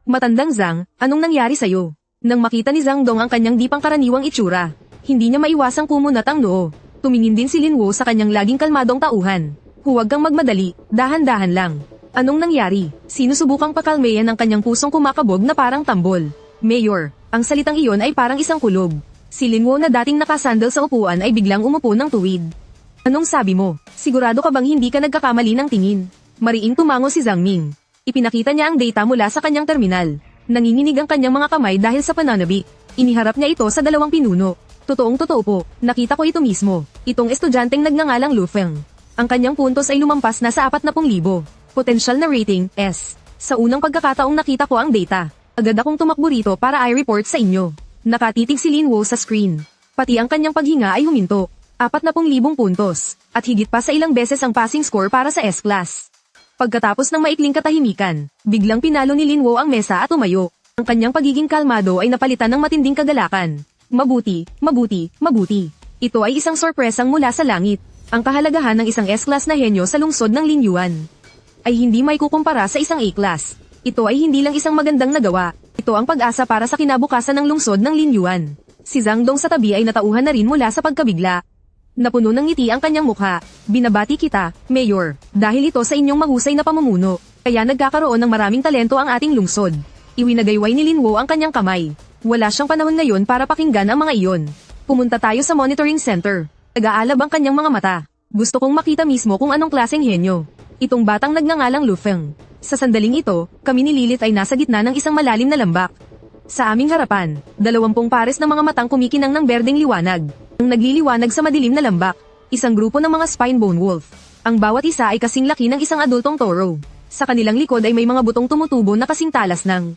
S1: Matandang Zhang, anong nangyari sa'yo? Nang makita ni Zhang Dong ang kanyang di pangkaraniwang itsura, hindi niya maiwasang kumunat ang noo. Tumingin din si Lin Wo sa kanyang laging kalmadong tauhan. Huwag kang magmadali, dahan-dahan lang. Anong nangyari? Sinusubukang pakalmayan ang kanyang pusong kumakabog na parang tambol. Mayor, ang salitang iyon ay parang isang kulog. Si Lin Wo na dating nakasandal sa upuan ay biglang umupo ng tuwid. Anong sabi mo? Sigurado ka bang hindi ka nagkakamali ng tingin? Mariing tumango si Zhang Ming. Ipinakita niya ang data mula sa kanyang terminal. Nanginginig ang kanyang mga kamay dahil sa pananabik. Iniharap niya ito sa 2 pinuno. Totoong-totoo po, nakita ko ito mismo. Itong estudyanteng nagngangalang Lu Feng. Ang kanyang puntos ay lumampas na sa 40,000. Potential na rating, S. Sa unang pagkakataong nakita ko ang data, agad akong tumakbo rito para i-report sa inyo. Nakatitig si Lin Wo sa screen. Pati ang kanyang paghinga ay huminto. 40,000 puntos, at higit pa sa ilang beses ang passing score para sa S-class. Pagkatapos ng maikling katahimikan, biglang pinalo ni Lin Wo ang mesa at tumayo. Ang kanyang pagiging kalmado ay napalitan ng matinding kagalakan. Mabuti, mabuti, mabuti. Ito ay isang sorpresang mula sa langit. Ang kahalagahan ng isang S-class na henyo sa lungsod ng Linyuan ay hindi may kukumpara sa isang A-class. Ito ay hindi lang isang magandang nagawa. Ito ang pag-asa para sa kinabukasan ng lungsod ng Linyuan. Si Zhang Dong sa tabi ay natauhan na rin mula sa pagkabigla. Napuno ng ngiti ang kanyang mukha. Binabati kita, Mayor, dahil ito sa inyong mahusay na pamumuno. Kaya nagkakaroon ng maraming talento ang ating lungsod. Iwinagayway ni Lin Wo ang kanyang kamay. Wala siyang panahon ngayon para pakinggan ang mga iyon. Pumunta tayo sa monitoring center. Nag-aalab ang kanyang mga mata. Gusto kong makita mismo kung anong klaseng henyo. Itong batang nagngangalang Lufeng. Sa sandaling ito, kami ni Lilith ay nasa gitna ng isang malalim na lambak. Sa aming harapan, 20 pares ng mga matang kumikinang ng berdeng liwanag. Ang nagliliwanag sa madilim na lambak. Isang grupo ng mga spine-bone wolf. Ang bawat isa ay kasing laki ng isang adultong toro. Sa kanilang likod ay may mga butong tumutubo na kasing talas ng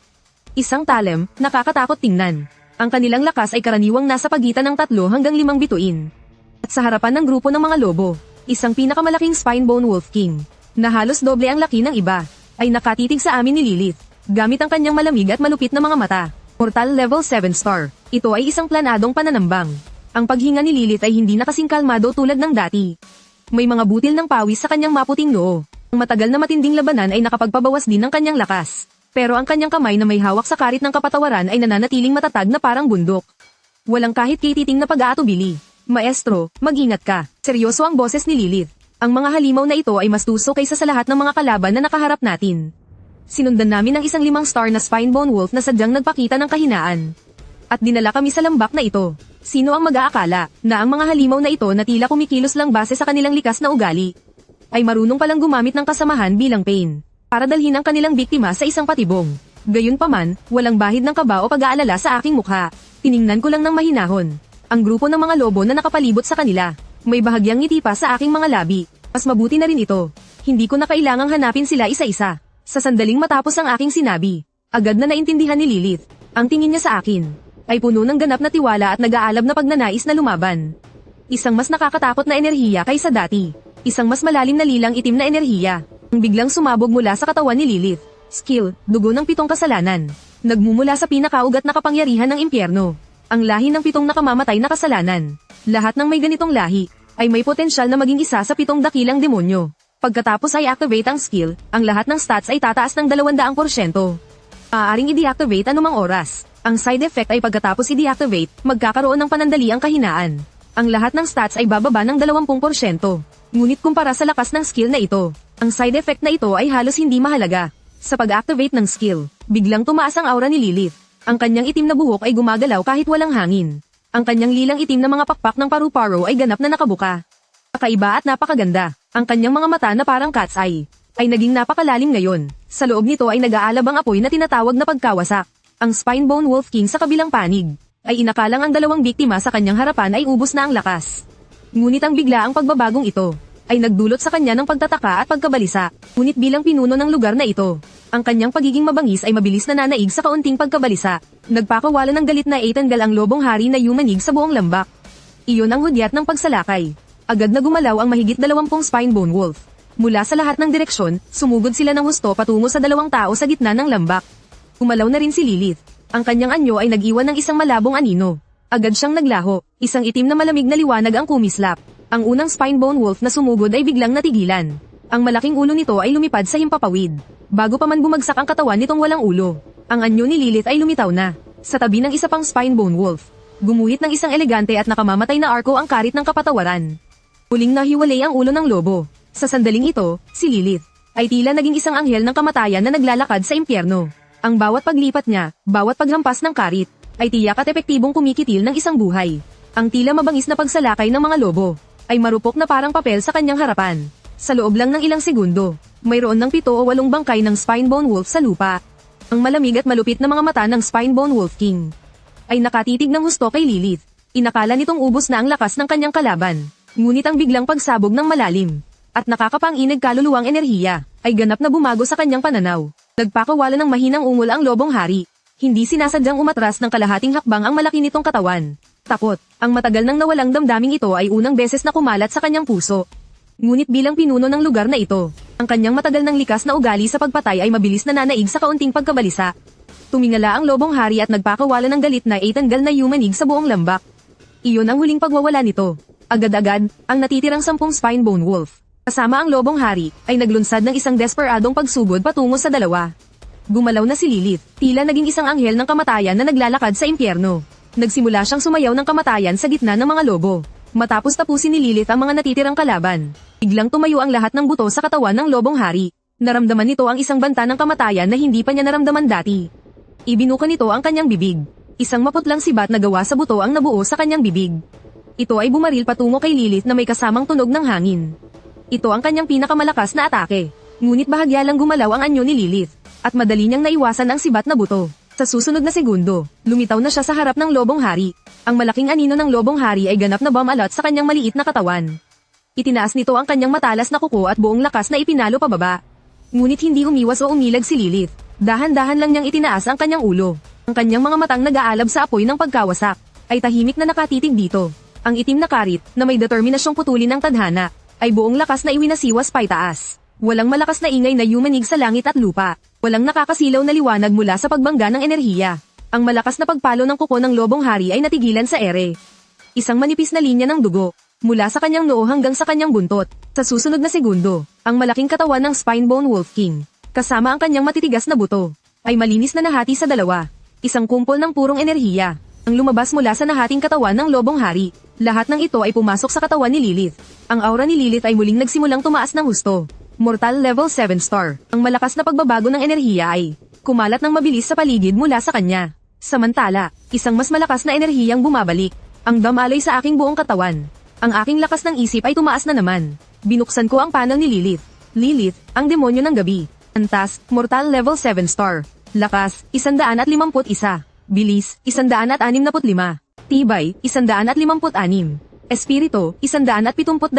S1: isang talem, nakakatakot tingnan. Ang kanilang lakas ay karaniwang nasa pagitan ng 3 hanggang 5 bituin. At sa harapan ng grupo ng mga lobo, isang pinakamalaking spine-bone wolf king, na halos doble ang laki ng iba, ay nakatitig sa amin ni Lilith, gamit ang kanyang malamig at malupit na mga mata. Mortal level 7 star. Ito ay isang planadong pananambang. Ang paghinga ni Lilith ay hindi na kasing kalmado tulad ng dati. May mga butil ng pawis sa kanyang maputing noo. Ang matagal na matinding labanan ay nakapagpabawas din ng kanyang lakas. Pero ang kanyang kamay na may hawak sa karit ng kapatawaran ay nananatiling matatag na parang bundok. Walang kahit kititing na pag-aatubili. Maestro, mag-ingat ka. Seryoso ang boses ni Lilith. Ang mga halimaw na ito ay mas tuso kaysa sa lahat ng mga kalaban na nakaharap natin. Sinundan namin ang isang 5 star na spine-bone wolf na sadyang nagpakita ng kahinaan. At dinala kami sa lambak na ito. Sino ang mag-aakala na ang mga halimaw na ito na tila kumikilos lang base sa kanilang likas na ugali, ay marunong palang gumamit ng kasamahan bilang pain, para dalhin ang kanilang biktima sa isang patibong. Gayunpaman, walang bahid ng kaba o pag-aalala sa aking mukha. Tiningnan ko lang ng mahinahon ang grupo ng mga lobo na nakapalibot sa kanila. May bahagyang ngiti pa sa aking mga labi. Mas mabuti na rin ito. Hindi ko na kailangang hanapin sila isa-isa. Sa sandaling matapos ang aking sinabi, agad na naintindihan ni Lilith. Ang tingin niya sa akin ay puno ng ganap na tiwala at nag-aalab na pagnanais na lumaban. Isang mas nakakatakot na enerhiya kaysa dati. Isang mas malalim na lilang itim na enerhiya. Ang biglang sumabog mula sa katawan ni Lilith. Skill, dugo ng 7 kasalanan. Nagmumula sa pinakaugat na kapangyarihan ng impyerno. Ang lahi ng 7 nakamamatay na kasalanan. Lahat ng may ganitong lahi ay may potensyal na maging isa sa 7 dakilang demonyo. Pagkatapos ay activate ang skill, ang lahat ng stats ay tataas ng 200%. Maaaring i-deactivate anumang oras. Ang side effect ay pagkatapos i-deactivate, magkakaroon ng panandaliang kahinaan. Ang lahat ng stats ay bababa ng 20%. Ngunit kumpara sa lakas ng skill na ito, ang side effect na ito ay halos hindi mahalaga. Sa pag-activate ng skill, biglang tumaas ang aura ni Lilith. Ang kanyang itim na buhok ay gumagalaw kahit walang hangin. Ang kanyang lilang itim na mga pakpak ng paru-paro ay ganap na nakabuka. Kakaiba at napakaganda. Ang kanyang mga mata na parang cat's eye ay naging napakalalim ngayon. Sa loob nito ay nag-aalab ang apoy na tinatawag na pagkawasak. Ang spine-bone wolf king sa kabilang panig ay inakalang ang 2 biktima sa kanyang harapan ay ubos na ang lakas. Ngunit ang biglaang pagbabagong ito ay nagdulot sa kanya ng pagtataka at pagkabalisa. Ngunit bilang pinuno ng lugar na ito, ang kanyang pagiging mabangis ay mabilis na nanaig sa kaunting pagkabalisa. Nagpakawala ng galit na Eitangal ang lobong hari na yumanig sa buong lambak. Iyon ang hudyat ng pagsalakay. Agad na gumalaw ang mahigit 20 spine-bone wolf. Mula sa lahat ng direksyon, sumugod sila ng husto patungo sa 2 tao sa gitna ng lambak. Umalaw na rin si Lilith. Ang kanyang anyo ay nag-iwan ng isang malabong anino. Agad siyang naglaho. Isang itim na malamig na liwanag ang kumislap. Ang unang spine-bone wolf na sumugod ay biglang natigilan. Ang malaking ulo nito ay lumipad sa himpapawid. Bago pa man bumagsak ang katawan nitong walang ulo, ang anyo ni Lilith ay lumitaw na. Sa tabi ng isa pang spine-bone wolf, gumuhit ng isang elegante at nakamamatay na arko ang karit ng kapatawaran. Huling nahiwalay ang ulo ng lobo. Sa sandaling ito, si Lilith ay tila naging isang anghel ng kamatayan na naglalakad sa impyerno. Ang bawat paglipat niya, bawat paghampas ng karit, ay tiyak at epektibong kumikitil ng isang buhay. Ang tila mabangis na pagsalakay ng mga lobo ay marupok na parang papel sa kanyang harapan. Sa loob lang ng ilang segundo, mayroon ng 7 o 8 bangkay ng spine-bone wolf sa lupa. Ang malamig at malupit na mga mata ng spine-bone wolf king ay nakatitig ng husto kay Lilith. Inakala nitong ubos na ang lakas ng kanyang kalaban. Ngunit ang biglang pagsabog ng malalim at nakakapanginig kaluluwang enerhiya ay ganap na bumago sa kanyang pananaw. Nagpakawala ng mahinang ungol ang lobong hari. Hindi sinasadyang umatras ng kalahating hakbang ang malaki nitong katawan. Takot, ang matagal nang nawalang damdaming ito ay unang beses na kumalat sa kanyang puso. Ngunit bilang pinuno ng lugar na ito, ang kanyang matagal ng likas na ugali sa pagpatay ay mabilis na nanaig sa kaunting pagkabalisa. Tumingala ang lobong hari at nagpakawala ng galit na Eitangal na yumanig sa buong lambak. Iyon ang huling pagwawala nito. Agad-agad, ang natitirang 10 spine-bone wolf, kasama ang lobong hari, ay naglunsad ng isang desperadong pagsugod patungo sa 2. Gumalaw na si Lilith, tila naging isang anghel ng kamatayan na naglalakad sa impyerno. Nagsimula siyang sumayaw ng kamatayan sa gitna ng mga lobo. Matapos tapusin ni Lilith ang mga natitirang kalaban, biglang tumayo ang lahat ng buto sa katawan ng lobong hari. Naramdaman nito ang isang banta ng kamatayan na hindi pa niya naramdaman dati. Ibinuka nito ang kanyang bibig. Isang maputlang sibat na gawa sa buto ang nabuo sa kanyang bibig. Ito ay bumaril patungo kay Lilith na may kasamang tunog ng hangin. Ito ang kanyang pinakamalakas na atake. Ngunit bahagya lang gumalaw ang anyo ni Lilith, at madali niyang naiwasan ang sibat na buto. Sa susunod na segundo, lumitaw na siya sa harap ng lobong hari. Ang malaking anino ng lobong hari ay ganap na bomb alot sa kanyang maliit na katawan. Itinaas nito ang kanyang matalas na kuko at buong lakas na ipinalo pababa. Ngunit hindi umiwas o umilag si Lilith. Dahan-dahan lang niyang itinaas ang kanyang ulo. Ang kanyang mga matang nag-aalab sa apoy ng pagkawasak, ay tahimik na nakatitig dito. Ang itim na karit, na may determinasyong putulin ng tadhana, ay buong lakas na iwinasiwas paitaas. Walang malakas na ingay na yumanig sa langit at lupa. Walang nakakasilaw na liwanag mula sa pagbangga ng enerhiya. Ang malakas na pagpalo ng kuko ng lobong hari ay natigilan sa ere. Isang manipis na linya ng dugo, mula sa kanyang noo hanggang sa kanyang buntot. Sa susunod na segundo, ang malaking katawan ng Spinebone Wolf King, kasama ang kanyang matitigas na buto, ay malinis na nahati sa dalawa. Isang kumpol ng purong enerhiya, ang lumabas mula sa nahating katawan ng lobong hari. Lahat ng ito ay pumasok sa katawan ni Lilith. Ang aura ni Lilith ay muling nagsimulang tumaas ng husto. Mortal level 7 star. Ang malakas na pagbabago ng enerhiya ay kumalat ng mabilis sa paligid mula sa kanya. Samantala, isang mas malakas na enerhiyang bumabalik. Ang damaloy sa aking buong katawan. Ang aking lakas ng isip ay tumaas na naman. Binuksan ko ang panel ni Lilith. Lilith, ang demonyo ng gabi. Antas, mortal level 7 star. Lakas, 151. Bilis, 165. Tibay, 156. Espiritu, 172.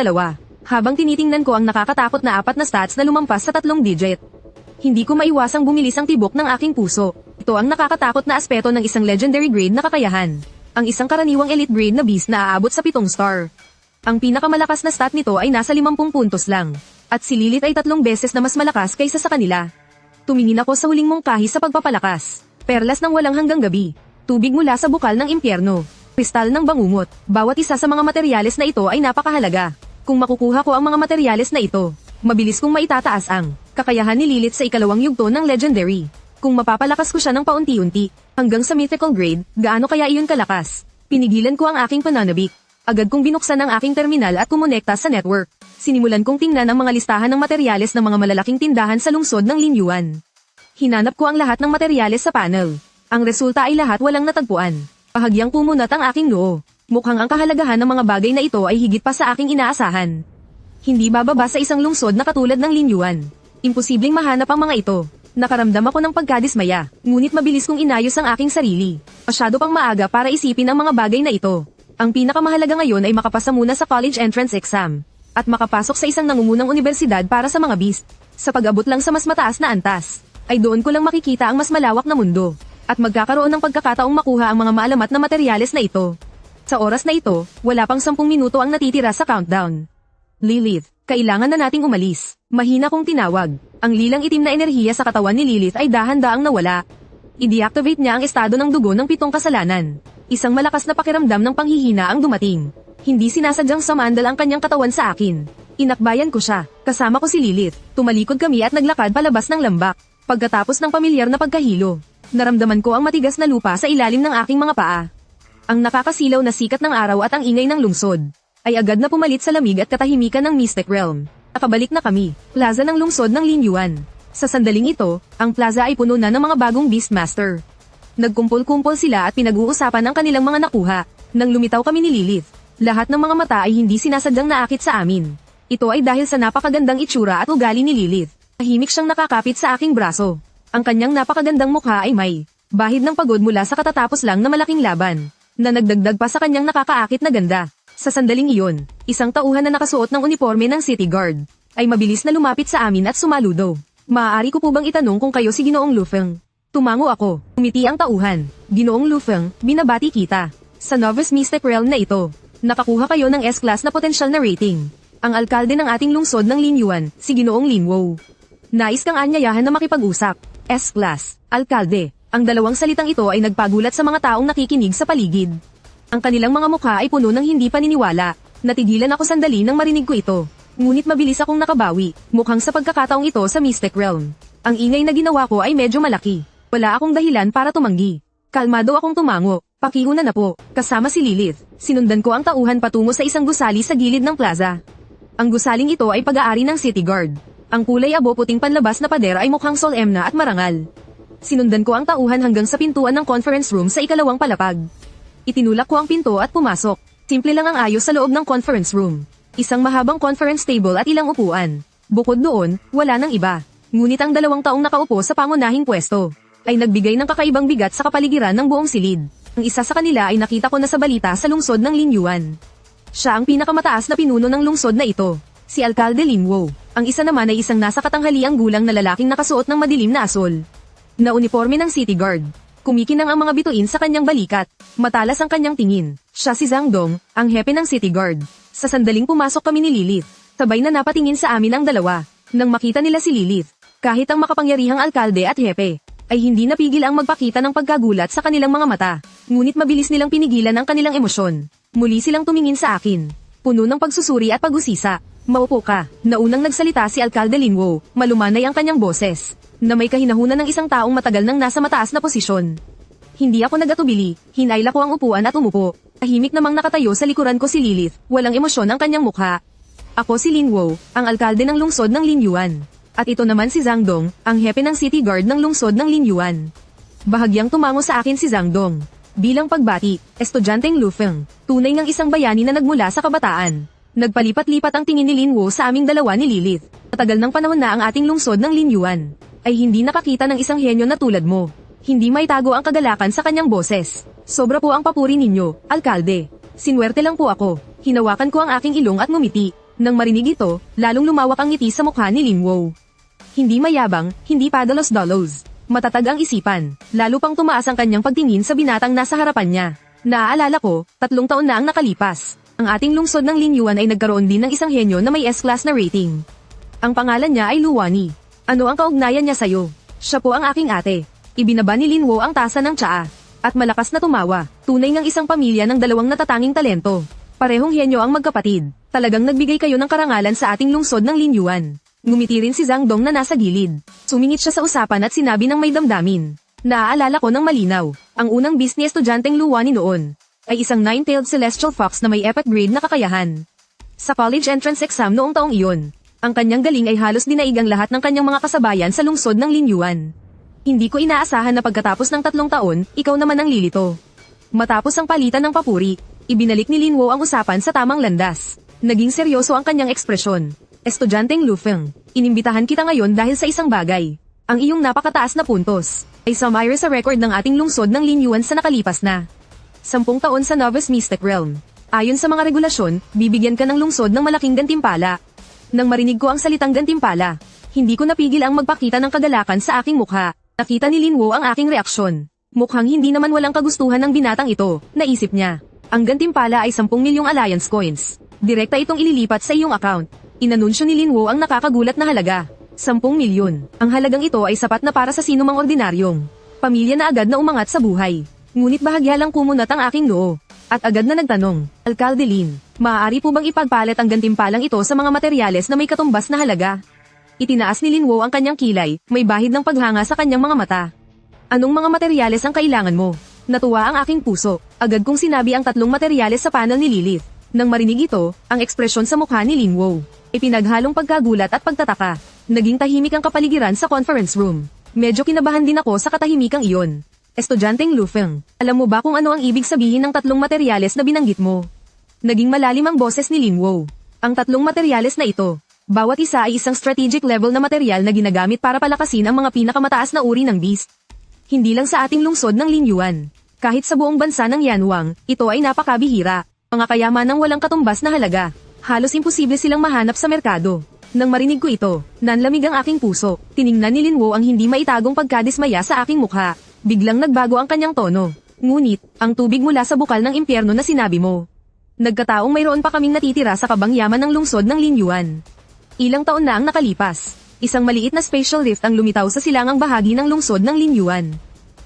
S1: Habang tinitingnan ko ang nakakatakot na 4 na stats na lumampas sa 3 digit. Hindi ko maiwasang bumilis ang tibok ng aking puso. Ito ang nakakatakot na aspeto ng isang legendary grade na kakayahan. Ang isang karaniwang elite grade na beast na aabot sa 7 star. Ang pinakamalakas na stat nito ay nasa 50 puntos lang. At si Lilith ay 3 beses na mas malakas kaysa sa kanila. Tumingin ako sa huling mungkahi sa pagpapalakas. Perlas ng walang hanggang gabi. Tubig mula sa bukal ng impyerno. Kristal ng bangungot. Bawat isa sa mga materyales na ito ay napakahalaga. Kung makukuha ko ang mga materyales na ito, mabilis kong maitataas ang kakayahan ni Lilith sa ikalawang yugto ng legendary. Kung mapapalakas ko siya ng paunti-unti, hanggang sa mythical grade, gaano kaya iyon kalakas? Pinigilan ko ang aking pananabik. Agad kong binuksan ang aking terminal at kumonekta sa network. Sinimulan kong tingnan ang mga listahan ng materyales ng mga malalaking tindahan sa lungsod ng Linyuan. Hinanap ko ang lahat ng materyales sa panel. Ang resulta ay lahat walang natagpuan. Bahagyang kumunat ang aking noo. Mukhang ang kahalagahan ng mga bagay na ito ay higit pa sa aking inaasahan. Hindi bababa sa isang lungsod na katulad ng Linyuan. Imposibleng mahanap ang mga ito. Nakaramdam ako ng pagkadismaya, ngunit mabilis kong inayos ang aking sarili. Masyado pang maaga para isipin ang mga bagay na ito. Ang pinakamahalaga ngayon ay makapasa muna sa college entrance exam, at makapasok sa isang nangungunang universidad para sa mga beast. Sa pag-abot lang sa mas mataas na antas, ay doon ko lang makikita ang mas malawak na mundo, at magkakaroon ng pagkakataong makuha ang mga maalamat na materyales na ito. Sa oras na ito, wala pang 10 minuto ang natitira sa countdown. Lilith, kailangan na nating umalis. Mahina kong tinawag. Ang lilang itim na enerhiya sa katawan ni Lilith ay dahan-daang nawala. I-deactivate niya ang estado ng dugo ng 7 kasalanan. Isang malakas na pakiramdam ng panghihina ang dumating. Hindi sinasadyang samandal ang kanyang katawan sa akin. Inakbayan ko siya. Kasama ko si Lilith. Tumalikod kami at naglakad palabas ng lambak. Pagkatapos ng pamilyar na pagkahilo, naramdaman ko ang matigas na lupa sa ilalim ng aking mga paa. Ang nakakasilaw na sikat ng araw at ang ingay ng lungsod ay agad na pumalit sa lamig at katahimikan ng Mystic Realm. Nakabalik na kami, plaza ng lungsod ng Linyuan. Sa sandaling ito, ang plaza ay puno na ng mga bagong Beastmaster. Nagkumpol-kumpol sila at pinag-uusapan ang kanilang mga nakuha. Nang lumitaw kami ni Lilith, lahat ng mga mata ay hindi sinasadyang naakit sa amin. Ito ay dahil sa napakagandang itsura at ugali ni Lilith. Tahimik siyang nakakapit sa aking braso. Ang kanyang napakagandang mukha ay may bahid ng pagod mula sa katatapos lang na malaking laban, na nagdagdag pa sa kanyang nakakaakit na ganda. Sa sandaling iyon, isang tauhan na nakasuot ng uniforme ng City Guard ay mabilis na lumapit sa amin at sumaludo. Maaari ko po bang itanong kung kayo si Ginoong Lufeng? Tumango ako. Umiti ang tauhan. Ginoong Lufeng, binabati kita. Sa Novice Mystic Realm na ito, nakakuha kayo ng S-Class na potensyal na rating. Ang alkalde ng ating lungsod ng Linyuan, si Ginoong Linwo. Nais kang anyayahan na makipag-usap. S-Class, alkalde. Ang dalawang salitang ito ay nagpagulat sa mga taong nakikinig sa paligid. Ang kanilang mga mukha ay puno ng hindi paniniwala. Natigilan ako sandali nang marinig ko ito. Ngunit mabilis akong nakabawi, mukhang sa pagkakataong ito sa Mystic Realm. Ang ingay na ginawa ko ay medyo malaki. Wala akong dahilan para tumanggi. Kalmado akong tumango. Pakiuna na po, kasama si Lilith. Sinundan ko ang tauhan patungo sa isang gusali sa gilid ng plaza. Ang gusaling ito ay pag-aari ng City Guard. Ang kulay abo puting panlabas na pader ay mukhang solemna at marangal. Sinundan ko ang tauhan hanggang sa pintuan ng conference room sa ikalawang palapag. Itinulak ko ang pinto at pumasok. Simple lang ang ayos sa loob ng conference room. Isang mahabang conference table at ilang upuan. Bukod doon, wala nang iba. Ngunit ang 2 taong nakaupo sa pangunahing pwesto ay nagbigay ng kakaibang bigat sa kapaligiran ng buong silid. Ang isa sa kanila ay nakita ko na sa balita sa lungsod ng Linyuan. Siya ang pinakamataas na pinuno ng lungsod na ito, si Alkalde Linwo. Ang isa naman ay isang nasa katanghaliang gulang na lalaking nakasuot ng madilim na asol na uniforme ng city guard. Kumikinang ang mga bituin sa kanyang balikat. Matalas ang kanyang tingin. Siya si Zhang Dong, ang hepe ng city guard. Sa sandaling pumasok kami ni Lilith. Sabay na napatingin sa amin ang dalawa. Nang makita nila si Lilith, kahit ang makapangyarihang alkalde at hepe, ay hindi napigil ang magpakita ng pagkagulat sa kanilang mga mata. Ngunit mabilis nilang pinigilan ang kanilang emosyon. Muli silang tumingin sa akin. Puno ng pagsusuri at pag-usisa. Maupo ka. Naunang nagsalita si Alkalde Linwo, malumanay ang kanyang boses, na may kahinahunan ng isang taong matagal nang nasa mataas na posisyon. Hindi ako nagatubili, hinayla ko ang upuan at umupo. Tahimik namang nakatayo sa likuran ko si Lilith, walang emosyon ang kanyang mukha. Ako si Linwo, ang alkalde ng lungsod ng Linyuan. At ito naman si Zhang Dong, ang hepe ng city guard ng lungsod ng Linyuan. Bahagyang tumango sa akin si Zhang Dong. Bilang pagbati, estudyanteng Lufeng, tunay ng isang bayani na nagmula sa kabataan. Nagpalipat-lipat ang tingin ni Linwo sa aming dalawa ni Lilith. Matagal ng panahon na ang ating lungsod ng Linyuan ay hindi nakakita ng isang henyo na tulad mo. Hindi maitago ang kagalakan sa kanyang boses. Sobra po ang papuri ninyo, alkalde. Sinwerte lang po ako. Hinawakan ko ang aking ilong at ngumiti. Nang marinig ito, lalong lumawak ang ngiti sa mukha ni Linwo. Hindi mayabang, hindi padalos-dalos. Matatag ang isipan. Lalo pang tumaas ang kanyang pagtingin sa binatang nasa harapan niya. Naaalala ko, 3 taon na ang nakalipas. Ang ating lungsod ng Linyuan ay nagkaroon din ng isang henyo na may S-class na rating. Ang pangalan niya ay Luwani. Ano ang kaugnayan niya sa'yo? Siya po ang aking ate. Ibinaba ni Linwo ang tasa ng tsaa. At malakas na tumawa. Tunay ngang isang pamilya ng 2 natatanging talento. Parehong henyo ang magkapatid. Talagang nagbigay kayo ng karangalan sa ating lungsod ng Linyuan. Ngumiti rin si Zhang Dong na nasa gilid. Sumingit siya sa usapan at sinabi ng may damdamin. Naaalala ko ng malinaw. Ang unang bis ni estudyanteng Luwani noon ay isang 9-tailed celestial fox na may epic grade na kakayahan. Sa college entrance exam noong taong iyon, ang kanyang galing ay halos dinaig ang lahat ng kanyang mga kasabayan sa lungsod ng Linyuan. Hindi ko inaasahan na pagkatapos ng 3 taon, ikaw naman ang lilito. Matapos ang palitan ng papuri, ibinalik ni Linwo ang usapan sa tamang landas. Naging seryoso ang kanyang ekspresyon. Estudyanteng Lufeng, inimbitahan kita ngayon dahil sa isang bagay. Ang iyong napakataas na puntos ay sumire sa record ng ating lungsod ng Linyuan sa nakalipas na 10 taon sa Novice Mystic Realm. Ayon sa mga regulasyon, bibigyan ka ng lungsod ng malaking gantimpala. Nang marinig ko ang salitang gantimpala, hindi ko napigil ang magpakita ng kagalakan sa aking mukha. Nakita ni Linwo ang aking reaksyon. Mukhang hindi naman walang kagustuhan ng binatang ito, naisip niya. Ang gantimpala ay 10 milyong alliance coins. Direkta itong ililipat sa iyong account. Inanunsyo ni Linwo ang nakakagulat na halaga. 10 milyon. Ang halagang ito ay sapat na para sa sinumang ordinaryong pamilya na agad na umangat sa buhay. Ngunit bahagya lang kumunat ang aking noo. At agad na nagtanong, Alkalde Lin, maaari po bang ipagpalit ang gantimpalang ito sa mga materyales na may katumbas na halaga? Itinaas ni Linwo ang kanyang kilay, may bahid ng paghanga sa kanyang mga mata. Anong mga materyales ang kailangan mo? Natuwa ang aking puso. Agad kong sinabi ang 3 materyales sa panel ni Lilith. Nang marinig ito, ang ekspresyon sa mukha ni Linwo ay pinaghalong pagkagulat at pagtataka. Naging tahimik ang kapaligiran sa conference room. Medyo kinabahan din ako sa katahimikang iyon. Estudyanteng Lufeng, alam mo ba kung ano ang ibig sabihin ng 3 materyales na binanggit mo? Naging malalim ang boses ni Linwo. Ang 3 materyales na ito, bawat isa ay isang strategic level na materyal na ginagamit para palakasin ang mga pinakamataas na uri ng beast. Hindi lang sa ating lungsod ng Linyuan. Kahit sa buong bansa ng Yanwang, ito ay napakabihira. Mga kayamanang walang katumbas na halaga. Halos imposible silang mahanap sa merkado. Nang marinig ko ito, nanlamig ang aking puso. Tiningnan ni Linwo ang hindi maitagong pagkadismaya sa aking mukha. Biglang nagbago ang kanyang tono. Ngunit, ang tubig mula sa bukal ng impyerno na sinabi mo. Nagkataong mayroon pa kaming natitira sa kabangyaman ng lungsod ng Linyuan. Ilang taon na ang nakalipas. Isang maliit na spatial rift ang lumitaw sa silangang bahagi ng lungsod ng Linyuan.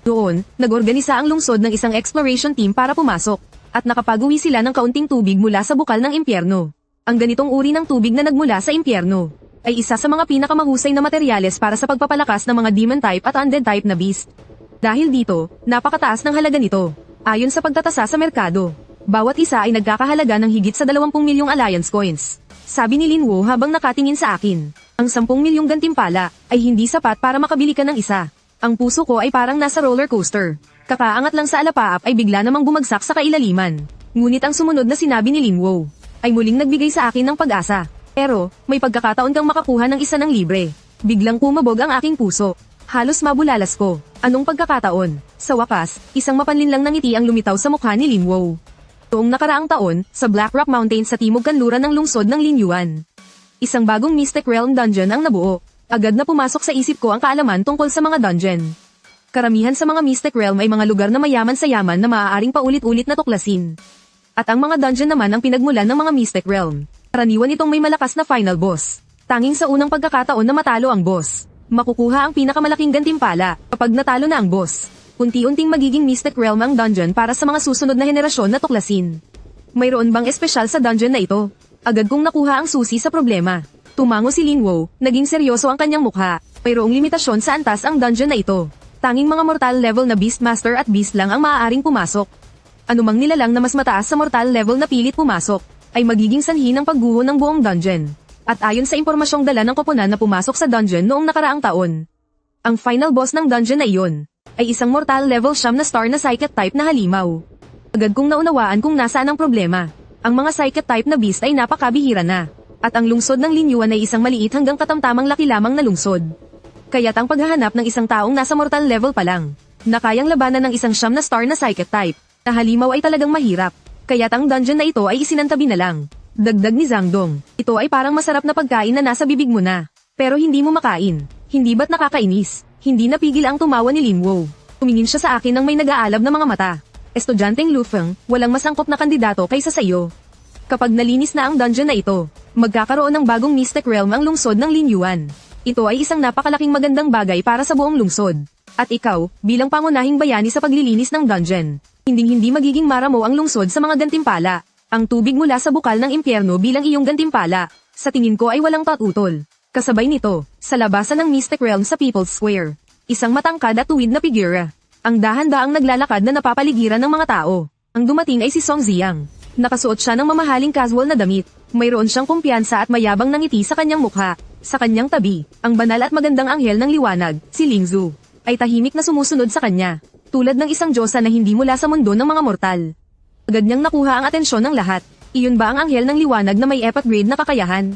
S1: Doon, nag-organisa ang lungsod ng isang exploration team para pumasok. At nakapag-uwi sila ng kaunting tubig mula sa bukal ng impyerno. Ang ganitong uri ng tubig na nagmula sa impyerno ay isa sa mga pinakamahusay na materyales para sa pagpapalakas ng mga demon type at undead type na beast. Dahil dito, napakataas ng halaga nito. Ayon sa pagtatasa sa merkado, bawat isa ay nagkakahalaga ng higit sa 20 milyong alliance coins. Sabi ni Linwo habang nakatingin sa akin, ang 10 milyong gantimpala ay hindi sapat para makabili ka ng isa. Ang puso ko ay parang nasa roller coaster. Kakaangat lang sa alapaap ay bigla namang bumagsak sa kailaliman. Ngunit ang sumunod na sinabi ni Linwo ay muling nagbigay sa akin ng pag-asa. Pero, may pagkakataon kang makakuha ng isa ng libre. Biglang kumabog ang aking puso. Halos mabulalas ko. Anong pagkakataon? Sa wakas, isang mapanlinlang na ngiti ang lumitaw sa mukha ni Linwo. Noong nakaraang taon, sa Black Rock Mountain sa timog kanluran ng lungsod ng Linyuan. Isang bagong Mystic Realm dungeon ang nabuo. Agad na pumasok sa isip ko ang kaalaman tungkol sa mga dungeon. Karamihan sa mga Mystic Realm ay mga lugar na mayaman sa yaman na maaaring paulit-ulit na tuklasin. At ang mga dungeon naman ang pinagmulan ng mga Mystic Realm. Karaniwan itong may malakas na final boss. Tanging sa unang pagkakataon na matalo ang boss, makukuha ang pinakamalaking gantimpala kapag natalo na ang boss. Unti-unting magiging Mystic Realm ang dungeon para sa mga susunod na henerasyon na tuklasin. Mayroon bang espesyal sa dungeon na ito? Agad kong nakuha ang susi sa problema. Tumango si Linwo, naging seryoso ang kanyang mukha. Mayroong limitasyon sa antas ang dungeon na ito. Tanging mga mortal level na Beastmaster at Beast lang ang maaaring pumasok. Anumang nilalang na mas mataas sa mortal level na pilit pumasok, ay magiging sanhi ng pagguho ng buong dungeon. At ayon sa impormasyong dala ng koponan na pumasok sa dungeon noong nakaraang taon, ang final boss ng dungeon na iyon, ay isang mortal level siyam na star na psychic type na halimaw. Agad kong naunawaan kung nasaan ang problema. Ang mga psychic type na beast ay napakabihira na. At ang lungsod ng Linyuan ay isang maliit hanggang katamtamang laki lamang na lungsod. Kaya't ang paghahanap ng isang taong nasa mortal level pa lang, na kayang labanan ng isang siyam na star na psychic type, na halimaw ay talagang mahirap. Kaya't ang dungeon na ito ay isinantabi na lang. Dagdag ni Zhangdong, ito ay parang masarap na pagkain na nasa bibig mo na. Pero hindi mo makain. Hindi ba't nakakainis? Hindi napigil ang tumawa ni Linwo. Tumingin siya sa akin ng may nag-aalab na mga mata. Estudyanteng Lu Feng, walang mas angkop na kandidato kaysa sa iyo. Kapag nalinis na ang dungeon na ito, magkakaroon ng bagong Mystic Realm ang lungsod ng Linyuan. Ito ay isang napakalaking magandang bagay para sa buong lungsod. At ikaw, bilang pangunahing bayani sa paglilinis ng dungeon, hinding-hindi magiging maramo ang lungsod sa mga gantimpala. Ang tubig mula sa bukal ng impyerno bilang iyong gantimpala, sa tingin ko ay walang patutol. Kasabay nito, sa labasan ng Mystic Realm sa People's Square, isang matangkad at tuwid na figura. Ang dahan-daang naglalakad na napapaligiran ng mga tao. Ang dumating ay si Song Ziyang. Nakasuot siya ng mamahaling casual na damit. Mayroon siyang kumpiyansa at mayabang na ngiti sa kanyang mukha. Sa kanyang tabi, ang banal at magandang anghel ng liwanag, si Lingzu, ay tahimik na sumusunod sa kanya. Tulad ng isang diyosa na hindi mula sa mundo ng mga mortal. Agad niyang nakuha ang atensyon ng lahat. Iyon ba ang anghel ng liwanag na may epat grade na kakayahan?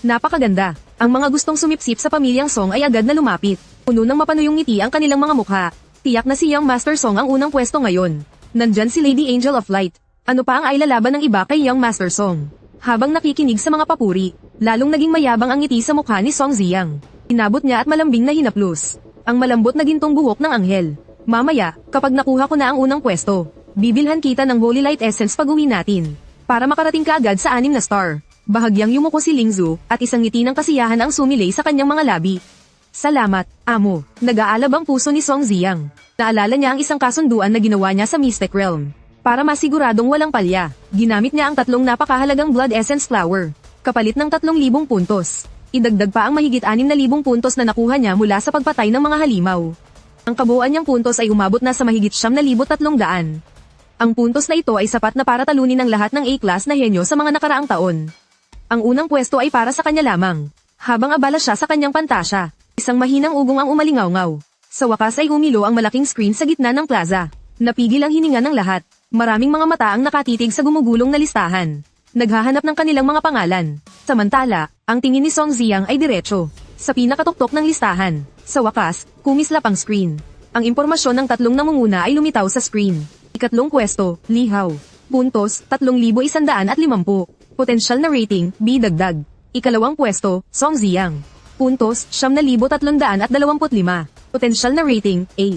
S1: Napakaganda. Ang mga gustong sumipsip sa pamilyang Song ay agad na lumapit. Puno ng mapanuyong ngiti ang kanilang mga mukha. Tiyak na si Young Master Song ang unang pwesto ngayon. Nandyan si Lady Angel of Light. Ano pa ang ay lalaban ng iba kay Young Master Song? Habang nakikinig sa mga papuri, lalong naging mayabang ang ngiti sa mukha ni Song Ziyang. Inabot niya at malambing na hinaplos. Ang malambot na gintong buhok ng anghel. Mamaya, kapag nakuha ko na ang unang pwesto, bibilhan kita ng Holy Light Essence pag-uwi natin. Para makarating ka agad sa 6 na star. Bahagyang yumuko si Lingzu, at isang ngiti ng kasiyahan ang sumilay sa kanyang mga labi. Salamat, amo. Nag-aalab ang puso ni Song Ziyang. Naalala niya ang isang kasunduan na ginawa niya sa Mystic Realm. Para masiguradong walang palya, ginamit niya ang 3 napakahalagang Blood Essence Flower. Kapalit ng 3,000 puntos. Idagdag pa ang mahigit 6,000 puntos na nakuha niya mula sa pagpatay ng mga halimaw. Ang kabuuan niyang puntos ay umabot na sa mahigit 9,300. Ang puntos na ito ay sapat na para talunin ang lahat ng A-class na henyo sa mga nakaraang taon. Ang unang pwesto ay para sa kanya lamang. Habang abala siya sa kanyang pantasya, isang mahinang ugong ang umalingaw-ngaw. Sa wakas ay humilo ang malaking screen sa gitna ng plaza. Napigil ang hininga ng lahat. Maraming mga mata ang nakatitig sa gumugulong na listahan. Naghahanap ng kanilang mga pangalan. Samantala, ang tingin ni Song Ziyang ay diretso sa pinakatuktok ng listahan. Sa wakas, kumislap ang screen. Ang impormasyon ng 3 namumuna ay lumitaw sa screen. Ikatlong pwesto, Li Hao. Puntos, 3,150. Potensyal na rating, B dagdag. Ikalawang pwesto, Song Ziyang. Puntos, 9,325. Potensyal na rating, A.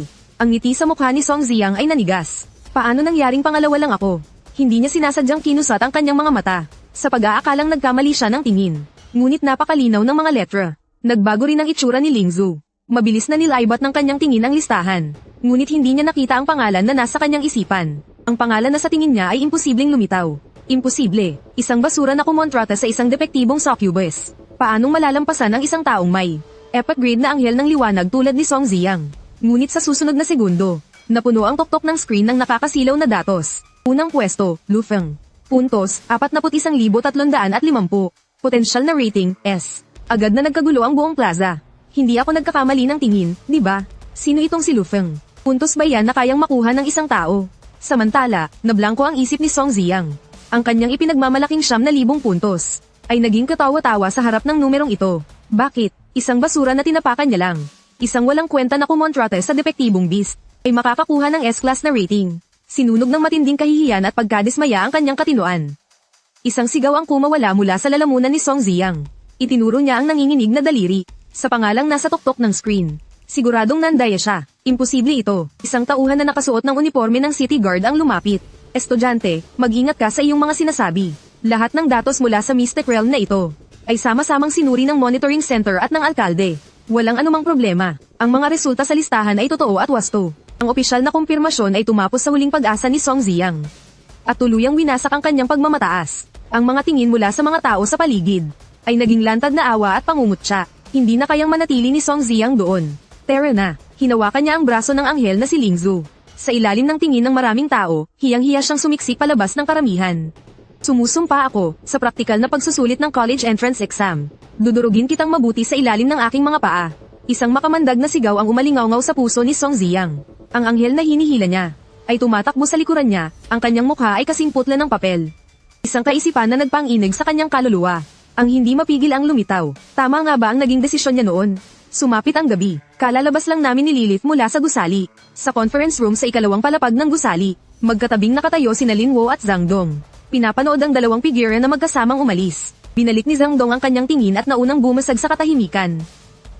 S1: Ang ngiti sa mukha ni Song Ziyang ay nanigas. Paano nangyaring pangalawa lang ako? Hindi niya sinasadyang kinusat ang kanyang mga mata. Sa pag-aakalang nagkamali siya ng tingin. Ngunit napakalinaw ng mga letra. Nagbago rin ang itsura ni Lingzu. Mabilis na nilaibat ng kanyang tingin ang listahan. Ngunit hindi niya nakita ang pangalan na nasa kanyang isipan. Ang pangalan na sa tingin niya ay imposibleng lumitaw. Imposible. Isang basura na kumontrata sa isang depektibong succubus. Paanong malalampasan ang isang taong may epic grade na anghel ng liwanag tulad ni Song Ziyang? Ngunit sa susunod na segundo, napuno ang tuktok ng screen ng nakakasilaw na datos. Unang pwesto, Lu Feng. Puntos, 41,350. Potensyal na rating, S. Agad na nagkagulo ang buong plaza. Hindi ako nagkakamali ng tingin, di ba? Sino itong si Lu Feng? Puntos ba yan na kayang makuha ng isang tao? Samantala, nablangko ang isip ni Song Ziyang. Ang kanyang ipinagmamalaking 9,000 puntos ay naging katawa-tawa sa harap ng numerong ito. Bakit? Isang basura na tinapakan niya lang. Isang walang kwenta na kumontrate sa depektibong beast ay makakakuha ng S-class na rating. Sinunog ng matinding kahihiyan at pagkadismaya ang kanyang katinuan. Isang sigaw ang kumawala mula sa lalamunan ni Song Ziyang. Itinuro niya ang nanginginig na daliri sa pangalang nasa tuktok ng screen. Siguradong nandaya siya. Imposible ito. Isang tauhan na nakasuot ng uniforme ng City Guard ang lumapit. Estudyante, mag-ingat ka sa iyong mga sinasabi. Lahat ng datos mula sa Mystic Realm na ito ay sama-samang sinuri ng Monitoring Center at ng alkalde. Walang anumang problema. Ang mga resulta sa listahan ay totoo at wasto. Ang opisyal na kumpirmasyon ay tumapos sa huling pag-asa ni Song Ziyang. At tuluyang winasak ang kanyang pagmamataas. Ang mga tingin mula sa mga tao sa paligid ay naging lantad na awa at pangungutya. Hindi na kayang manatili ni Song Ziyang doon. Tara na. Hinawakan niya ang braso ng anghel na si Lingzu. Sa ilalim ng tingin ng maraming tao, hiyang-hiya siyang sumiksik palabas ng karamihan. Sumusumpa ako sa praktikal na pagsusulit ng college entrance exam. Dudurugin kitang mabuti sa ilalim ng aking mga paa. Isang makamandag na sigaw ang umalingaw-ngaw sa puso ni Song Ziyang. Ang anghel na hinihila niya ay tumatakbo sa likuran niya, ang kanyang mukha ay kasing putla ng papel. Isang kaisipan na nagpanginig sa kanyang kaluluwa. Ang hindi mapigil ang lumitaw. Tama nga ba ang naging desisyon niya noon? Sumapit ang gabi. Kalalabas lang namin ni Lilith mula sa gusali. Sa conference room sa ikalawang palapag ng gusali, magkatabing nakatayo sina Lin Wo at Zhang Dong. Pinapanood ang dalawang figure na magkasamang umalis. Binalik ni Zhang Dong ang kanyang tingin at naunang bumasag sa katahimikan.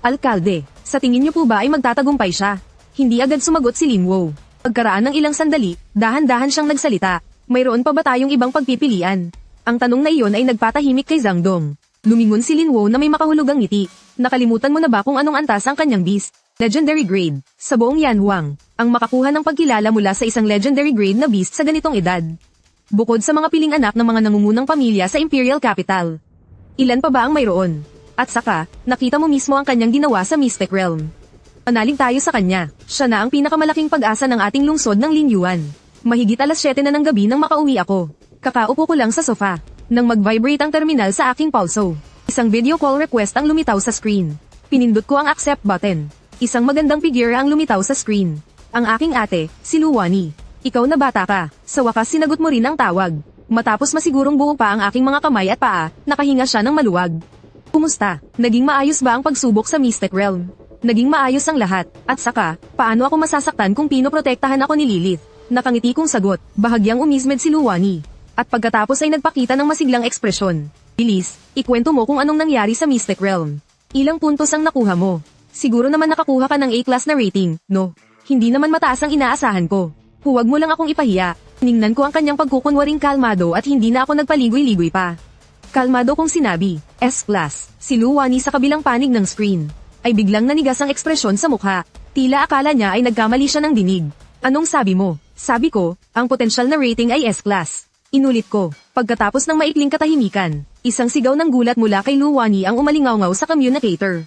S1: Alkalde, sa tingin niyo po ba ay magtatagumpay siya? Hindi agad sumagot si Lin Wo. Pagkaraan ng ilang sandali, dahan-dahan siyang nagsalita. Mayroon pa ba tayong ibang pagpipilian? Ang tanong na iyon ay nagpatahimik kay Zhang Dong. Lumingon si Lin Wo na may makahulugang ngiti. Nakalimutan mo na ba kung anong antas ang kanyang beast? Legendary grade. Sa buong Yanhuang, ang makakuha ng pagkilala mula sa isang legendary grade na beast sa ganitong edad. Bukod sa mga piling anak ng mga nangungunang pamilya sa Imperial Capital. Ilan pa ba ang mayroon? At saka, nakita mo mismo ang kanyang ginawa sa Mystic Realm. Panalig tayo sa kanya. Siya na ang pinakamalaking pag-asa ng ating lungsod ng Linyuan. Mahigit alas 7 na ng gabi nang makauwi ako. Kakaupo ko lang sa sofa. Nang mag-vibrate ang terminal sa aking pulso. Isang video call request ang lumitaw sa screen. Pinindot ko ang accept button. Isang magandang figure ang lumitaw sa screen. Ang aking ate, si Luwani. Ikaw na bata ka. Sa wakas sinagot mo rin ang tawag. Matapos masigurong buo pa ang aking mga kamay at paa, nakahinga siya ng maluwag. Kumusta? Naging maayos ba ang pagsubok sa Mystic Realm? Naging maayos ang lahat. At saka, paano ako masasaktan kung pinoprotektahan ako ni Lilith? Nakangiti kong sagot, bahagyang umismed si Luwani. At pagkatapos ay nagpakita ng masiglang ekspresyon. Bilis, ikwento mo kung anong nangyari sa Mystic Realm. Ilang puntos ang nakuha mo? Siguro naman nakakuha ka ng A-class na rating, no? Hindi naman mataas ang inaasahan ko. Huwag mo lang akong ipahiya. Ningnan ko ang kanyang pagkukunwaring kalmado at hindi na ako nagpaligoy-ligoy pa. Kalmado kong sinabi, S-class. Si Luwani sa kabilang panig ng screen ay biglang nanigas ang ekspresyon sa mukha. Tila akala niya ay nagkamali siya ng dinig. Anong sabi mo? Sabi ko, ang potensyal na rating ay S-class. Inulit ko, pagkatapos ng maikling katahimikan, isang sigaw ng gulat mula kay Luwani ang umalingaw-ngaw sa communicator.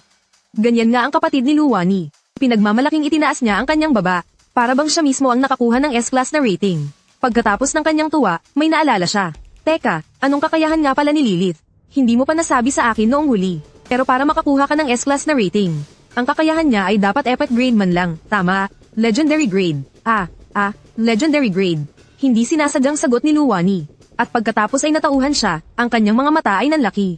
S1: Ganyan nga ang kapatid ni Luwani. Pinagmamalaking itinaas niya ang kanyang baba, para bang siya mismo ang nakakuha ng S-class na rating. Pagkatapos ng kanyang tuwa, may naalala siya. Teka, anong kakayahan nga pala ni Lilith? Hindi mo pa nasabi sa akin noong huli. Pero para makakuha ka ng S-class na rating, ang kakayahan niya ay dapat epic grade man lang, tama? Legendary grade. Legendary grade. Hindi sinasadyang sagot ni Luwani. At pagkatapos ay natauhan siya, ang kanyang mga mata ay nanlaki.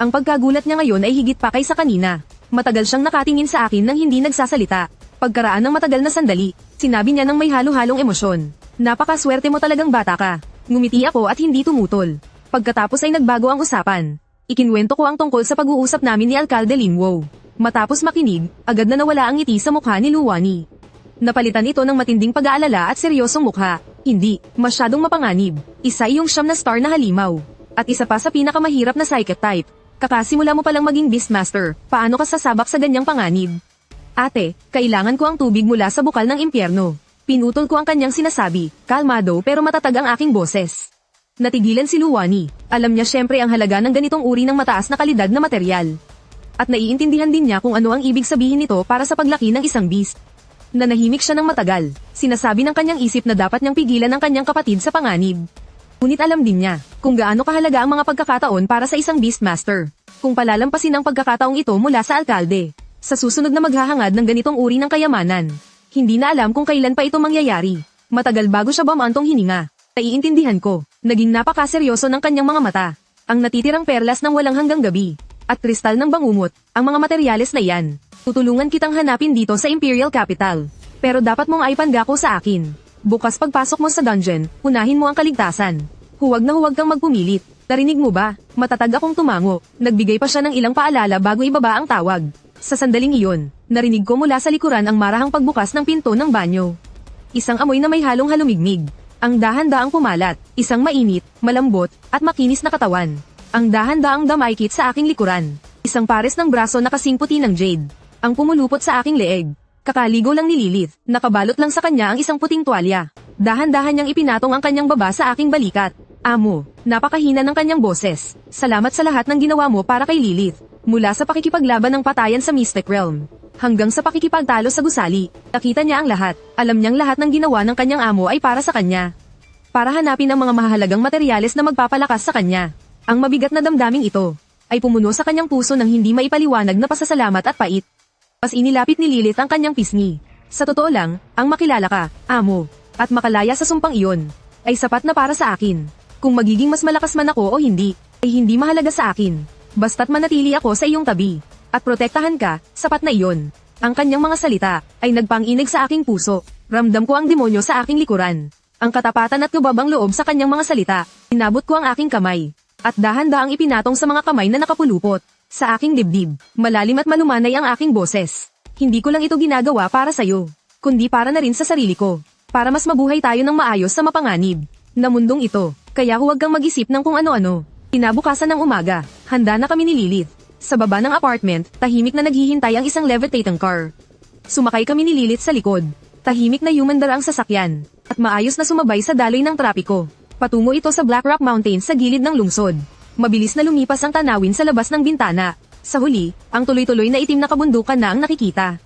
S1: Ang pagkagulat niya ngayon ay higit pa kaysa kanina. Matagal siyang nakatingin sa akin nang hindi nagsasalita. Pagkaraan ng matagal na sandali, sinabi niya nang may halo-halong emosyon. Napakaswerte mo talagang bata ka. Ngumiti ako at hindi tumutol. Pagkatapos ay nagbago ang usapan. Ikinwento ko ang tungkol sa pag-uusap namin ni Alkalde Lin Wo. Matapos makinig, agad na nawala ang ngiti sa mukha ni Luwani. Napalitan ito ng matinding pag-aalala at seryosong mukha. Hindi, masyadong mapanganib. Isa iyong siyam na star na halimaw. At isa pa sa pinakamahirap na psychic type. Kakasimula mo palang maging Beastmaster, paano ka sasabak sa ganyang panganib? Ate, kailangan ko ang tubig mula sa bukal ng impyerno. Pinutol ko ang kanyang sinasabi, kalmado pero matatag ang aking boses. Natigilan si Luwani. Alam niya syempre ang halaga ng ganitong uri ng mataas na kalidad na material. At naiintindihan din niya kung ano ang ibig sabihin nito para sa paglaki ng isang beast. Nanahimik siya ng matagal. Sinasabi ng kanyang isip na dapat niyang pigilan ang kanyang kapatid sa panganib. Ngunit alam din niya kung gaano kahalaga ang mga pagkakataon para sa isang Beastmaster. Kung palalampasin ang pagkakataong ito mula sa alkalde. Sa susunod na maghahangad ng ganitong uri ng kayamanan. Hindi na alam kung kailan pa ito mangyayari. Matagal bago siya bumantong hininga. Naiintindihan ko. Naging napakaseryoso ng kanyang mga mata. Ang natitirang perlas ng walang hanggang gabi. At kristal ng bangumot, ang mga materyales na iyan. Tutulungan kitang hanapin dito sa Imperial Capital. Pero dapat mong aipangako sa akin. Bukas pagpasok mo sa dungeon, unahin mo ang kaligtasan. Huwag na huwag kang magpumilit. Narinig mo ba? Matatag akong tumango. Nagbigay pa siya ng ilang paalala bago ibaba ang tawag. Sa sandaling iyon, narinig ko mula sa likuran ang marahang pagbukas ng pinto ng banyo. Isang amoy na may halong halumigmig. Ang dahan-daang pumalat, isang mainit, malambot, at makinis na katawan. Ang dahan-daang damaykit sa aking likuran. Isang pares ng braso na kasing puti ng jade. Ang pumulupot sa aking leeg. Kakaligo lang ni Lilith, nakabalot lang sa kanya ang isang puting tuwalya. Dahan-dahan niyang ipinatong ang kanyang baba sa aking balikat. Amo, napakahina ng kanyang boses. Salamat sa lahat ng ginawa mo para kay Lilith. Mula sa pakikipaglaban ng patayan sa Mystic Realm, hanggang sa pakikipagtalo sa gusali, nakita niya ang lahat. Alam niyang lahat ng ginawa ng kanyang amo ay para sa kanya. Para hanapin ang mga mahalagang materyales na magpapalakas sa kanya. Ang mabigat na damdaming ito, ay pumuno sa kanyang puso ng hindi maipaliwanag na pasasalamat at pait. Mas inilapit ni Lilith ang kanyang pisngi. Sa totoo lang, ang makilala ka, amo, at makalaya sa sumpang iyon, ay sapat na para sa akin. Kung magiging mas malakas man ako o hindi, ay hindi mahalaga sa akin. Basta't manatili ako sa iyong tabi. At protektahan ka, sapat na iyon. Ang kanyang mga salita, ay nagpanginig sa aking puso. Ramdam ko ang demonyo sa aking likuran. Ang katapatan at lubabang loob sa kanyang mga salita. Inabot ko ang aking kamay. At dahan-daang ipinatong sa mga kamay na nakapulupot. Sa aking dibdib, malalim at malumanay ang aking boses. Hindi ko lang ito ginagawa para sa'yo. Kundi para na rin sa sarili ko. Para mas mabuhay tayo ng maayos sa mapanganib. Na mundong ito. Kaya huwag kang mag-isip ng kung ano-ano. Kinabukasan ng umaga, handa na kami ni Lilith. Sa baba ng apartment, tahimik na naghihintay ang isang levitating car. Sumakay kami ni Lilith sa likod. Tahimik na humandar ang sasakyan. At maayos na sumabay sa daloy ng trapiko. Patungo ito sa Black Rock Mountains sa gilid ng lungsod. Mabilis na lumipas ang tanawin sa labas ng bintana. Sa huli, ang tuloy-tuloy na itim na kabundukan na ang nakikita.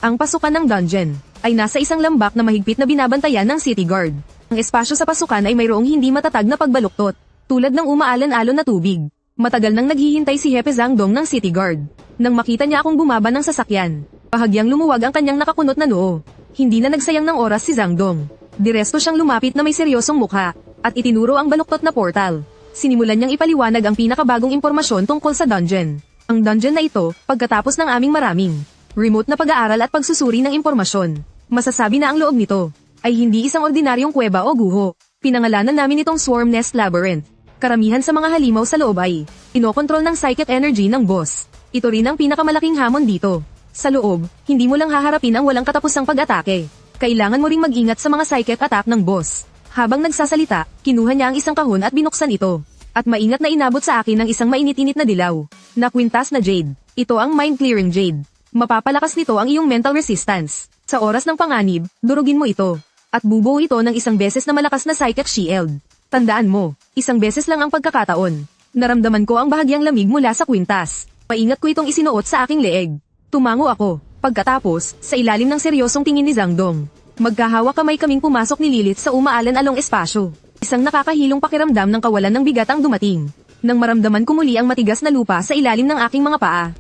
S1: Ang pasukan ng dungeon ay nasa isang lambak na mahigpit na binabantayan ng city guard. Ang espasyo sa pasukan ay mayroong hindi matatag na pagbaluktot, tulad ng umaalan-alon na tubig. Matagal nang naghihintay si Hepe Zhangdong ng city guard. Nang makita niya akong bumaba ng sasakyan, bahagyang lumuwag ang kanyang nakakunot na noo. Hindi na nagsayang ng oras si Zhangdong. Diresto siyang lumapit na may seryosong mukha, at itinuro ang baluktot na portal. Sinimulan niyang ipaliwanag ang pinakabagong impormasyon tungkol sa dungeon. Ang dungeon na ito, pagkatapos ng aming maraming remote na pag-aaral at pagsusuri ng impormasyon, masasabi na ang loob nito ay hindi isang ordinaryong kuweba o guho. Pinangalanan namin itong Swarm Nest Labyrinth. Karamihan sa mga halimaw sa loob ay inokontrol ng psychic energy ng boss. Ito rin ang pinakamalaking hamon dito. Sa loob, hindi mo lang haharapin ang walang katapusang pag-atake. Kailangan mo ring mag-ingat sa mga psychic attack ng boss. Habang nagsasalita, kinuha niya ang isang kahon at binuksan ito. At maingat na inabot sa akin ng isang mainit-init na dilaw, na kwintas na jade. Ito ang mind-clearing jade. Mapapalakas nito ang iyong mental resistance. Sa oras ng panganib, durugin mo ito. At bubuo ito ng isang beses na malakas na psychic shield. Tandaan mo, isang beses lang ang pagkakataon. Naramdaman ko ang bahagyang lamig mula sa kwintas. Maingat ko itong isinuot sa aking leeg. Tumango ako. Pagkatapos, sa ilalim ng seryosong tingin ni Zhangdong, magkahawak kamay kaming pumasok ni Lilith sa umaalan-along espasyo. Isang nakakahilong pakiramdam ng kawalan ng bigat ang dumating. Nang maramdaman ko muli ang matigas na lupa sa ilalim ng aking mga paa.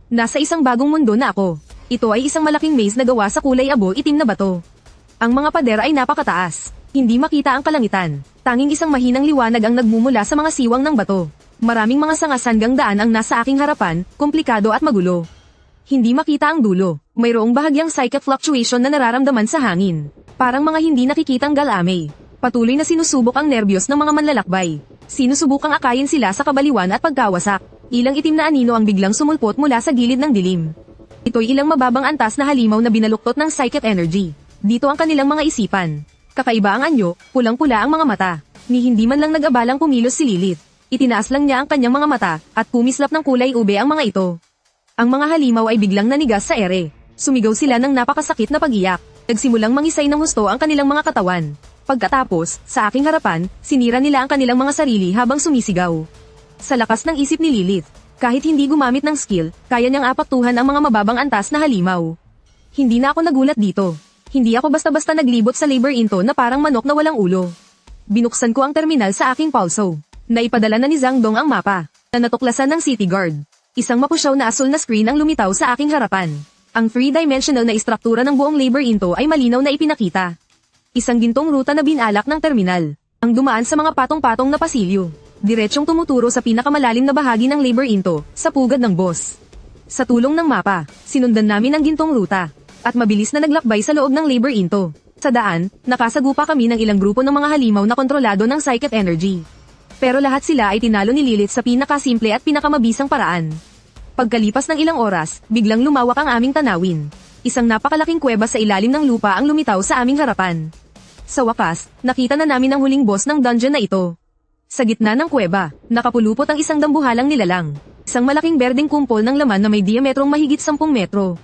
S1: Nasa isang bagong mundo na ako. Ito ay isang malaking maze na gawa sa kulay abo itim na bato. Ang mga pader ay napakataas. Hindi makita ang kalangitan. Tanging isang mahinang liwanag ang nagmumula sa mga siwang ng bato. Maraming mga sangasanggang daan ang nasa aking harapan, komplikado at magulo. Hindi makita ang dulo. Mayroong bahagyang psychic fluctuation na nararamdaman sa hangin. Parang mga hindi nakikitang galamay. Patuloy na sinusubok ang nerbiyos ng mga manlalakbay. Sinusubukang akayin sila sa kabaliwan at pagkawasak. Ilang itim na anino ang biglang sumulpot mula sa gilid ng dilim. Ito'y ilang mababang antas na halimaw na binaluktot ng psychic energy. Dito ang kanilang mga isipan. Kakaiba ang anyo, pulang-pula ang mga mata. Ni hindi man lang nag-abalang kumilos si Lilith. Itinaas lang niya ang kanyang mga mata, at kumislap ng kulay ube ang mga ito. Ang mga halimaw ay biglang nanigas sa ere. Sumigaw sila ng napakasakit na pag-iyak. Nagsimulang mangisay ng husto ang kanilang mga katawan. Pagkatapos, sa aking harapan, sinira nila ang kanilang mga sarili habang sumisigaw. Sa lakas ng isip ni Lilith, kahit hindi gumamit ng skill, kaya niyang apaktuhan ang mga mababang antas na halimaw. Hindi na ako nagulat dito. Hindi ako basta-basta naglibot sa labor into na parang manok na walang ulo. Binuksan ko ang terminal sa aking pulso. Naipadala na ni Zhangdong ang mapa, na natuklasan ng city guard. Isang mapusyaw na asul na screen ang lumitaw sa aking harapan. Ang three-dimensional na istruktura ng buong labor into ay malinaw na ipinakita. Isang gintong ruta na binalak ng terminal. Ang dumaan sa mga patong-patong na pasilyo. Diretsyong tumuturo sa pinakamalalim na bahagi ng labyrinto, sa pugad ng boss. Sa tulong ng mapa, sinundan namin ang gintong ruta. At mabilis na naglakbay sa loob ng labyrinto. Sa daan, nakasagupa kami ng ilang grupo ng mga halimaw na kontrolado ng psychic energy. Pero lahat sila ay tinalo ni Lilith sa pinakasimple at pinakamabisang paraan. Pagkalipas ng ilang oras, biglang lumawak ang aming tanawin. Isang napakalaking kuweba sa ilalim ng lupa ang lumitaw sa aming harapan. Sa wakas, nakita na namin ang huling boss ng dungeon na ito. Sa gitna ng kuweba, nakapulupot ang isang dambuhalang nilalang. Isang malaking berdeng kumpol ng laman na may diametrong mahigit 10 metro.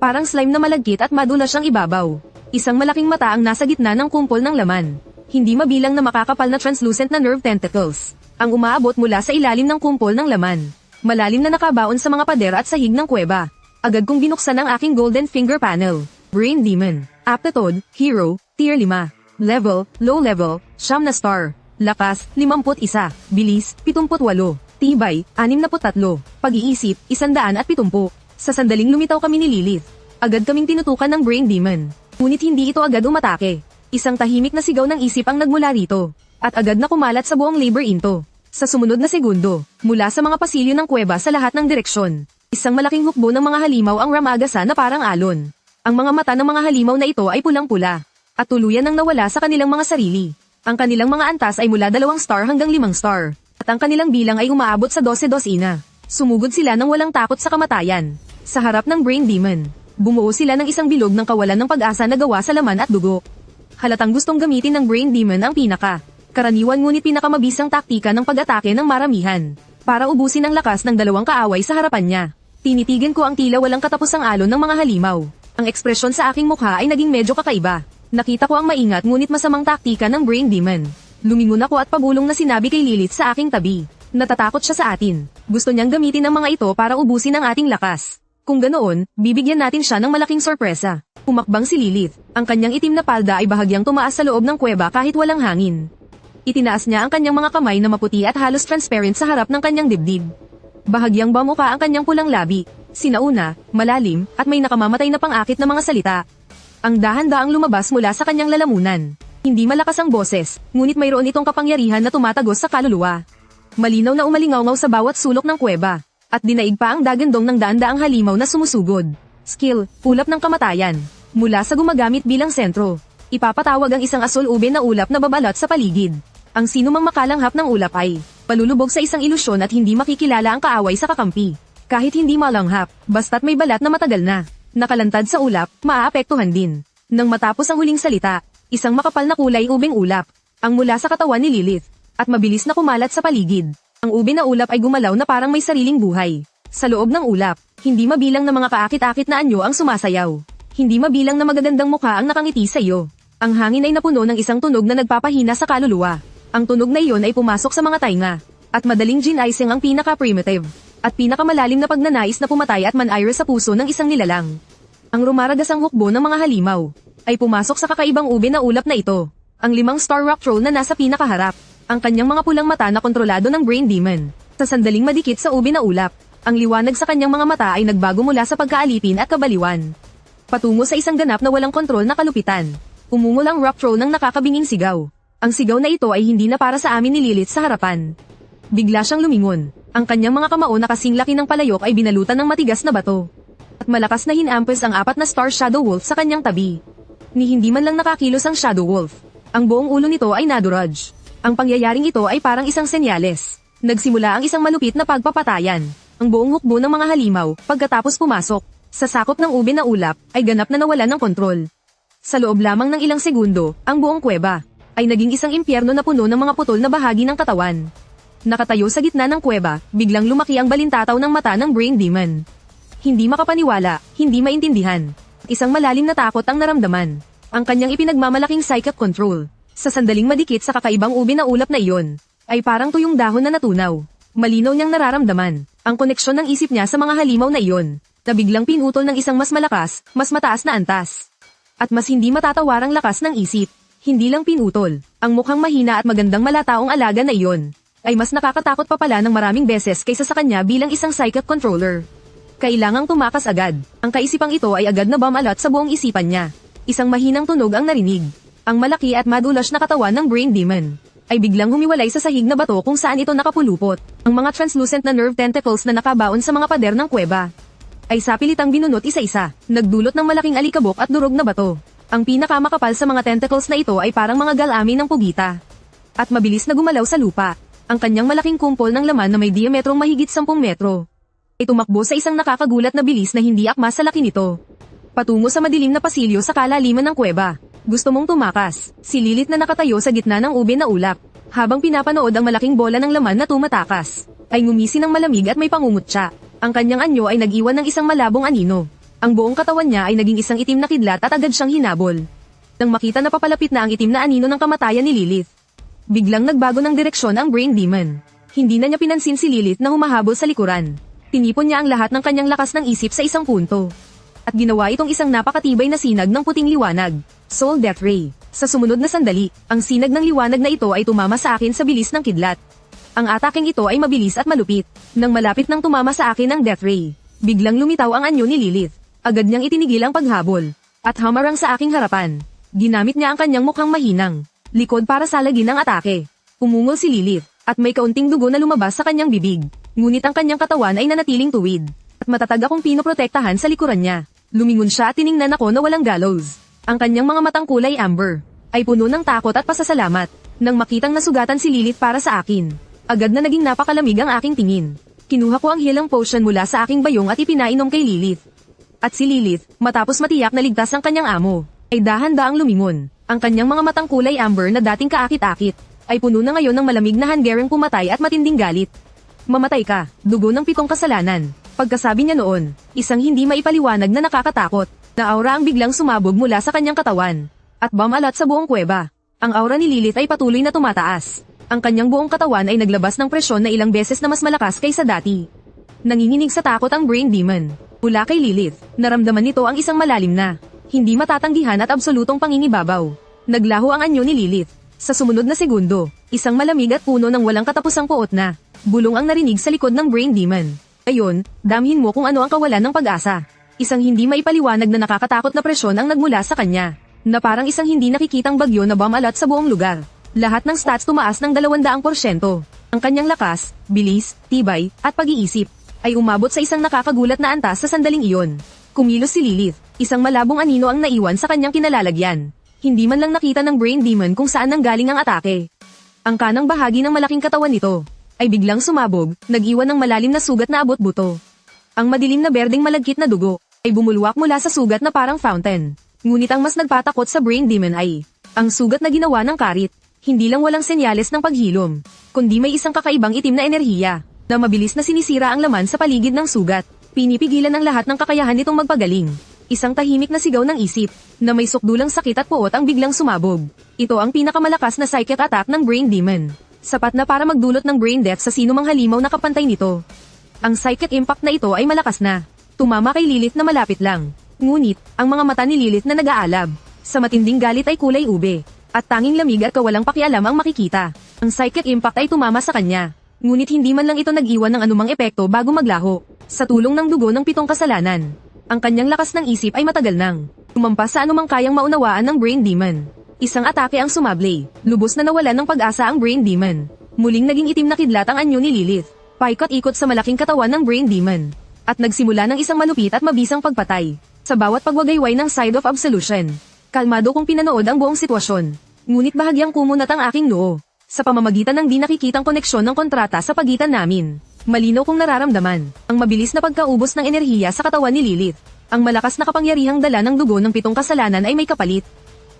S1: Parang slime na malagkit at madulas siyang ibabaw. Isang malaking mata ang nasa gitna ng kumpol ng laman. Hindi mabilang na makakapal na translucent na nerve tentacles. Ang umaabot mula sa ilalim ng kumpol ng laman. Malalim na nakabaon sa mga pader at sahig ng kuweba. Agad kong binuksan ang aking golden finger panel. Brain Demon. Aptitude, Hero, Tier 5. Level, Low Level, 9 na star. Lakas, 51. Bilis, 78. Tibay, 63. Pag-iisip, 170. Sa sandaling lumitaw kami ni Lilith. Agad kaming tinutukan ng Brain Demon. Ngunit hindi ito agad umatake. Isang tahimik na sigaw ng isip ang nagmula rito. At agad na kumalat sa buong labyrinto. Sa sumunod na segundo, mula sa mga pasilyo ng kuweba sa lahat ng direksyon. Isang malaking hukbo ng mga halimaw ang ramagasa na parang alon. Ang mga mata ng mga halimaw na ito ay pulang-pula. At tuluyan nang nawala sa kanilang mga sarili. Ang kanilang mga antas ay mula 2 star hanggang 5 star. At ang kanilang bilang ay umaabot sa 12-12. Sumugod sila nang walang takot sa kamatayan. Sa harap ng Brain Demon, bumuo sila ng isang bilog ng kawalan ng pag-asa na gawa sa laman at dugo. Halatang gustong gamitin ng Brain Demon ang karaniwan ngunit pinakamabisang taktika ng pag-atake ng maramihan. Para ubusin ang lakas ng 2 kaaway sa harapan niya. Tinitigan ko ang tila walang katapusang alon ng mga halimaw. Ang ekspresyon sa aking mukha ay naging medyo kakaiba. Nakita ko ang maingat ngunit masamang taktika ng Brain Demon. Lumingon ako at pabulong na sinabi kay Lilith sa aking tabi. Natatakot siya sa atin. Gusto niyang gamitin ang mga ito para ubusin ang ating lakas. Kung ganoon, bibigyan natin siya ng malaking sorpresa. Pumakbang si Lilith. Ang kanyang itim na palda ay bahagyang tumaas sa loob ng kuweba kahit walang hangin. Itinaas niya ang kanyang mga kamay na maputi at halos transparent sa harap ng kanyang dibdib. Bahagyang bamuka ang kanyang pulang labi. Sinauna, malalim, at may nakamamatay na pang-akit na mga salita. Ang dahan-daang lumabas mula sa kanyang lalamunan. Hindi malakas ang boses, ngunit mayroon itong kapangyarihan na tumatagos sa kaluluwa. Malinaw na umalingaw sa bawat sulok ng kuweba. At dinaig pa ang dagandong ng daan-daang halimaw na sumusugod. Skill, ulap ng kamatayan. Mula sa gumagamit bilang sentro. Ipapatawag ang isang asul ube na ulap na babalot sa paligid. Ang sino mang makalanghap ng ulap ay palulubog sa isang ilusyon at hindi makikilala ang kaaway sa kakampi. Kahit hindi malanghap, basta't may balat na matagal na. Nakalantad sa ulap, maaapektuhan din. Nang matapos ang huling salita, isang makapal na kulay ubeng ulap ang mula sa katawan ni Lilith. At mabilis na kumalat sa paligid. Ang ube na ulap ay gumalaw na parang may sariling buhay. Sa loob ng ulap, hindi mabilang na mga kaakit-akit na anyo ang sumasayaw. Hindi mabilang na magagandang mukha ang nakangiti sa iyo. Ang hangin ay napuno ng isang tunog na nagpapahina sa kaluluwa. Ang tunog na iyon ay pumasok sa mga tainga. At madaling ginising ang pinaka-primitive. At pinakamalalim na pagnanais na pumatay at manayro sa puso ng isang nilalang. Ang rumaragasang hukbo ng mga halimaw ay pumasok sa kakaibang ube na ulap na ito. Ang 5 star rock troll na nasa pinakaharap. Ang kanyang mga pulang mata na kontrolado ng Brain Demon. Sa sandaling madikit sa ube na ulap, ang liwanag sa kanyang mga mata ay nagbago mula sa pagkaalipin at kabaliwan. Patungo sa isang ganap na walang kontrol na kalupitan. Umungol ang rock troll ng nakakabinging sigaw. Ang sigaw na ito ay hindi na para sa amin ni Lilith sa harapan. Bigla siyang lumingon. Ang kanyang mga kamao na kasing laki ng palayok ay binalutan ng matigas na bato. At malakas na hinampes ang 4 na star Shadow Wolf sa kanyang tabi. Ni hindi man lang nakakilos ang Shadow Wolf. Ang buong ulo nito ay naduraj. Ang pangyayaring ito ay parang isang senyales. Nagsimula ang isang malupit na pagpapatayan. Ang buong hukbo ng mga halimaw, pagkatapos pumasok, sa sakop ng ube na ulap, ay ganap na nawalan ng kontrol. Sa loob lamang ng ilang segundo, ang buong kuweba, ay naging isang impyerno na puno ng mga putol na bahagi ng katawan. Nakatayo sa gitna ng kuweba, biglang lumaki ang balintataw ng mata ng Brain Demon. Hindi makapaniwala, hindi maintindihan. Isang malalim na takot ang naramdaman. Ang kanyang ipinagmamalaking psychic control. Sa sandaling madikit sa kakaibang ube na ulap na iyon, ay parang tuyong dahon na natunaw. Malinaw niyang nararamdaman ang koneksyon ng isip niya sa mga halimaw na iyon, na biglang pinutol ng isang mas malakas, mas mataas na antas. At mas hindi matatawarang lakas ng isip. Hindi lang pinutol, ang mukhang mahina at magandang malataong alaga na iyon, ay mas nakakatakot pa pala ng maraming beses kaysa sa kanya bilang isang psychic controller. Kailangang tumakas agad. Ang kaisipang ito ay agad na bumalot sa buong isipan niya. Isang mahinang tunog ang narinig. Ang malaki at madulas na katawan ng Brain Demon ay biglang humiwalay sa sahig na bato kung saan ito nakapulupot. Ang mga translucent na nerve tentacles na nakabaon sa mga pader ng kuweba ay sapilitang binunot isa-isa, nagdulot ng malaking alikabok at durog na bato. Ang pinakamakapal sa mga tentacles na ito ay parang mga galami ng pugita at mabilis na gumalaw sa lupa. Ang kanyang malaking kumpol ng laman na may diametrong mahigit 10 metro ay tumakbo sa isang nakakagulat na bilis na hindi akma sa laki nito, patungo sa madilim na pasilyo sa kalaliman ng kuweba. Gusto mong tumakas? Si Lilith na nakatayo sa gitna ng ube na ulap, habang pinapanood ang malaking bola ng laman na tumatakas, ay ngumisi ng malamig at may pangungutya. Ang kanyang anyo ay nag-iwan ng isang malabong anino. Ang buong katawan niya ay naging isang itim na kidlat at agad siyang hinabol. Nang makita na papalapit na ang itim na anino ng kamatayan ni Lilith, biglang nagbago ng direksyon ang Brain Demon. Hindi na niya pinansin si Lilith na humahabol sa likuran. Tinipon niya ang lahat ng kanyang lakas ng isip sa isang punto, at ginawa itong isang napakatibay na sinag ng puting liwanag, Soul Death Ray. Sa sumunod na sandali, ang sinag ng liwanag na ito ay tumama sa akin sa bilis ng kidlat. Ang ataking ito ay mabilis at malupit. Nang malapit nang tumama sa akin ang Death Ray, biglang lumitaw ang anyo ni Lilith. Agad niyang itinigil ang paghabol, at hamarang sa aking harapan. Ginamit niya ang kanyang mukhang mahinang likod para salagin ang atake. Umungol si Lilith, at may kaunting dugo na lumabas sa kanyang bibig. Ngunit ang kanyang katawan ay nanatiling tuwid, at matatag akong pinoprotektahan sa likuran niya. Lumingon siya at tiningnan ako na walang gallows. Ang kanyang mga matang kulay amber ay puno ng takot at pasasalamat. Nang makitang nasugatan si Lilith para sa akin, agad na naging napakalamig ang aking tingin. Kinuha ko ang healing potion mula sa aking bayong at ipinainom kay Lilith. At si Lilith, matapos matiyak na ligtas ang kanyang amo, ay dahan-daang lumingon. Ang kanyang mga matang kulay amber na dating kaakit-akit ay puno na ngayon ng malamig na hanggarang pumatay at matinding galit. Mamatay ka, dugo ng 7 kasalanan. Pagkasabi niya noon, isang hindi maipaliwanag na nakakatakot na aura ang biglang sumabog mula sa kanyang katawan at bumalat sa buong kuweba. Ang aura ni Lilith ay patuloy na tumataas. Ang kanyang buong katawan ay naglabas ng presyon na ilang beses na mas malakas kaysa dati. Nanginginig sa takot ang Brain Demon. Mula kay Lilith, naramdaman nito ang isang malalim na, hindi matatanggihan at absolutong pangingibabaw. Naglaho ang anyo ni Lilith. Sa sumunod na segundo, isang malamig at puno ng walang katapusang puot na bulong ang narinig sa likod ng Brain Demon. Ayon, damhin mo kung ano ang kawalan ng pag-asa. Isang hindi maipaliwanag na nakakatakot na presyon ang nagmula sa kanya, na parang isang hindi nakikitang bagyo na bumalat sa buong lugar. Lahat ng stats tumaas ng 200%. Ang kanyang lakas, bilis, tibay, at pag-iisip ay umabot sa isang nakakagulat na antas sa sandaling iyon. Kumilos si Lilith, isang malabong anino ang naiwan sa kanyang kinalalagyan. Hindi man lang nakita ng Brain Demon kung saan nanggaling ang atake. Ang kanang bahagi ng malaking katawan nito ay biglang sumabog, nag-iwan ng malalim na sugat na abot buto. Ang madilim na berdeng malagkit na dugo ay bumulwak mula sa sugat na parang fountain. Ngunit ang mas nagpatakot sa Brain Demon ay ang sugat na ginawa ng karit. Hindi lang walang senyales ng paghilom, kundi may isang kakaibang itim na enerhiya na mabilis na sinisira ang laman sa paligid ng sugat. Pinipigilan ang lahat ng kakayahan nitong magpagaling. Isang tahimik na sigaw ng isip na may sukdulang sakit at puot ang biglang sumabog. Ito ang pinakamalakas na psychic attack ng Brain Demon. Sapat na para magdulot ng brain death sa sinumang halimaw na kapantay nito. Ang psychic impact na ito ay malakas na. Tumama kay Lilith na malapit lang. Ngunit, ang mga mata ni Lilith na nag-aalab sa matinding galit ay kulay ube, at tanging lamig at kawalang pakialam ang makikita. Ang psychic impact ay tumama sa kanya. Ngunit hindi man lang ito nag-iwan ng anumang epekto bago maglaho. Sa tulong ng dugo ng 7 kasalanan, ang kanyang lakas ng isip ay matagal nang tumampas sa anumang kayang maunawaan ng Brain Demon. Isang atake ang sumablay, lubos na nawalan ng pag-asa ang Brain Demon. Muling naging itim na kidlat ang anyo ni Lilith. Paikot-ikot sa malaking katawan ng Brain Demon, at nagsimula ng isang malupit at mabisang pagpatay. Sa bawat pagwagayway ng Side of Absolution, kalmado kong pinanood ang buong sitwasyon. Ngunit bahagyang kumunat ang aking noo sa pamamagitan ng di nakikitang koneksyon ng kontrata sa pagitan namin. Malinaw kong nararamdaman ang mabilis na pagkaubos ng enerhiya sa katawan ni Lilith. Ang malakas na kapangyarihang dala ng dugo ng 7 kasalanan ay may kapalit.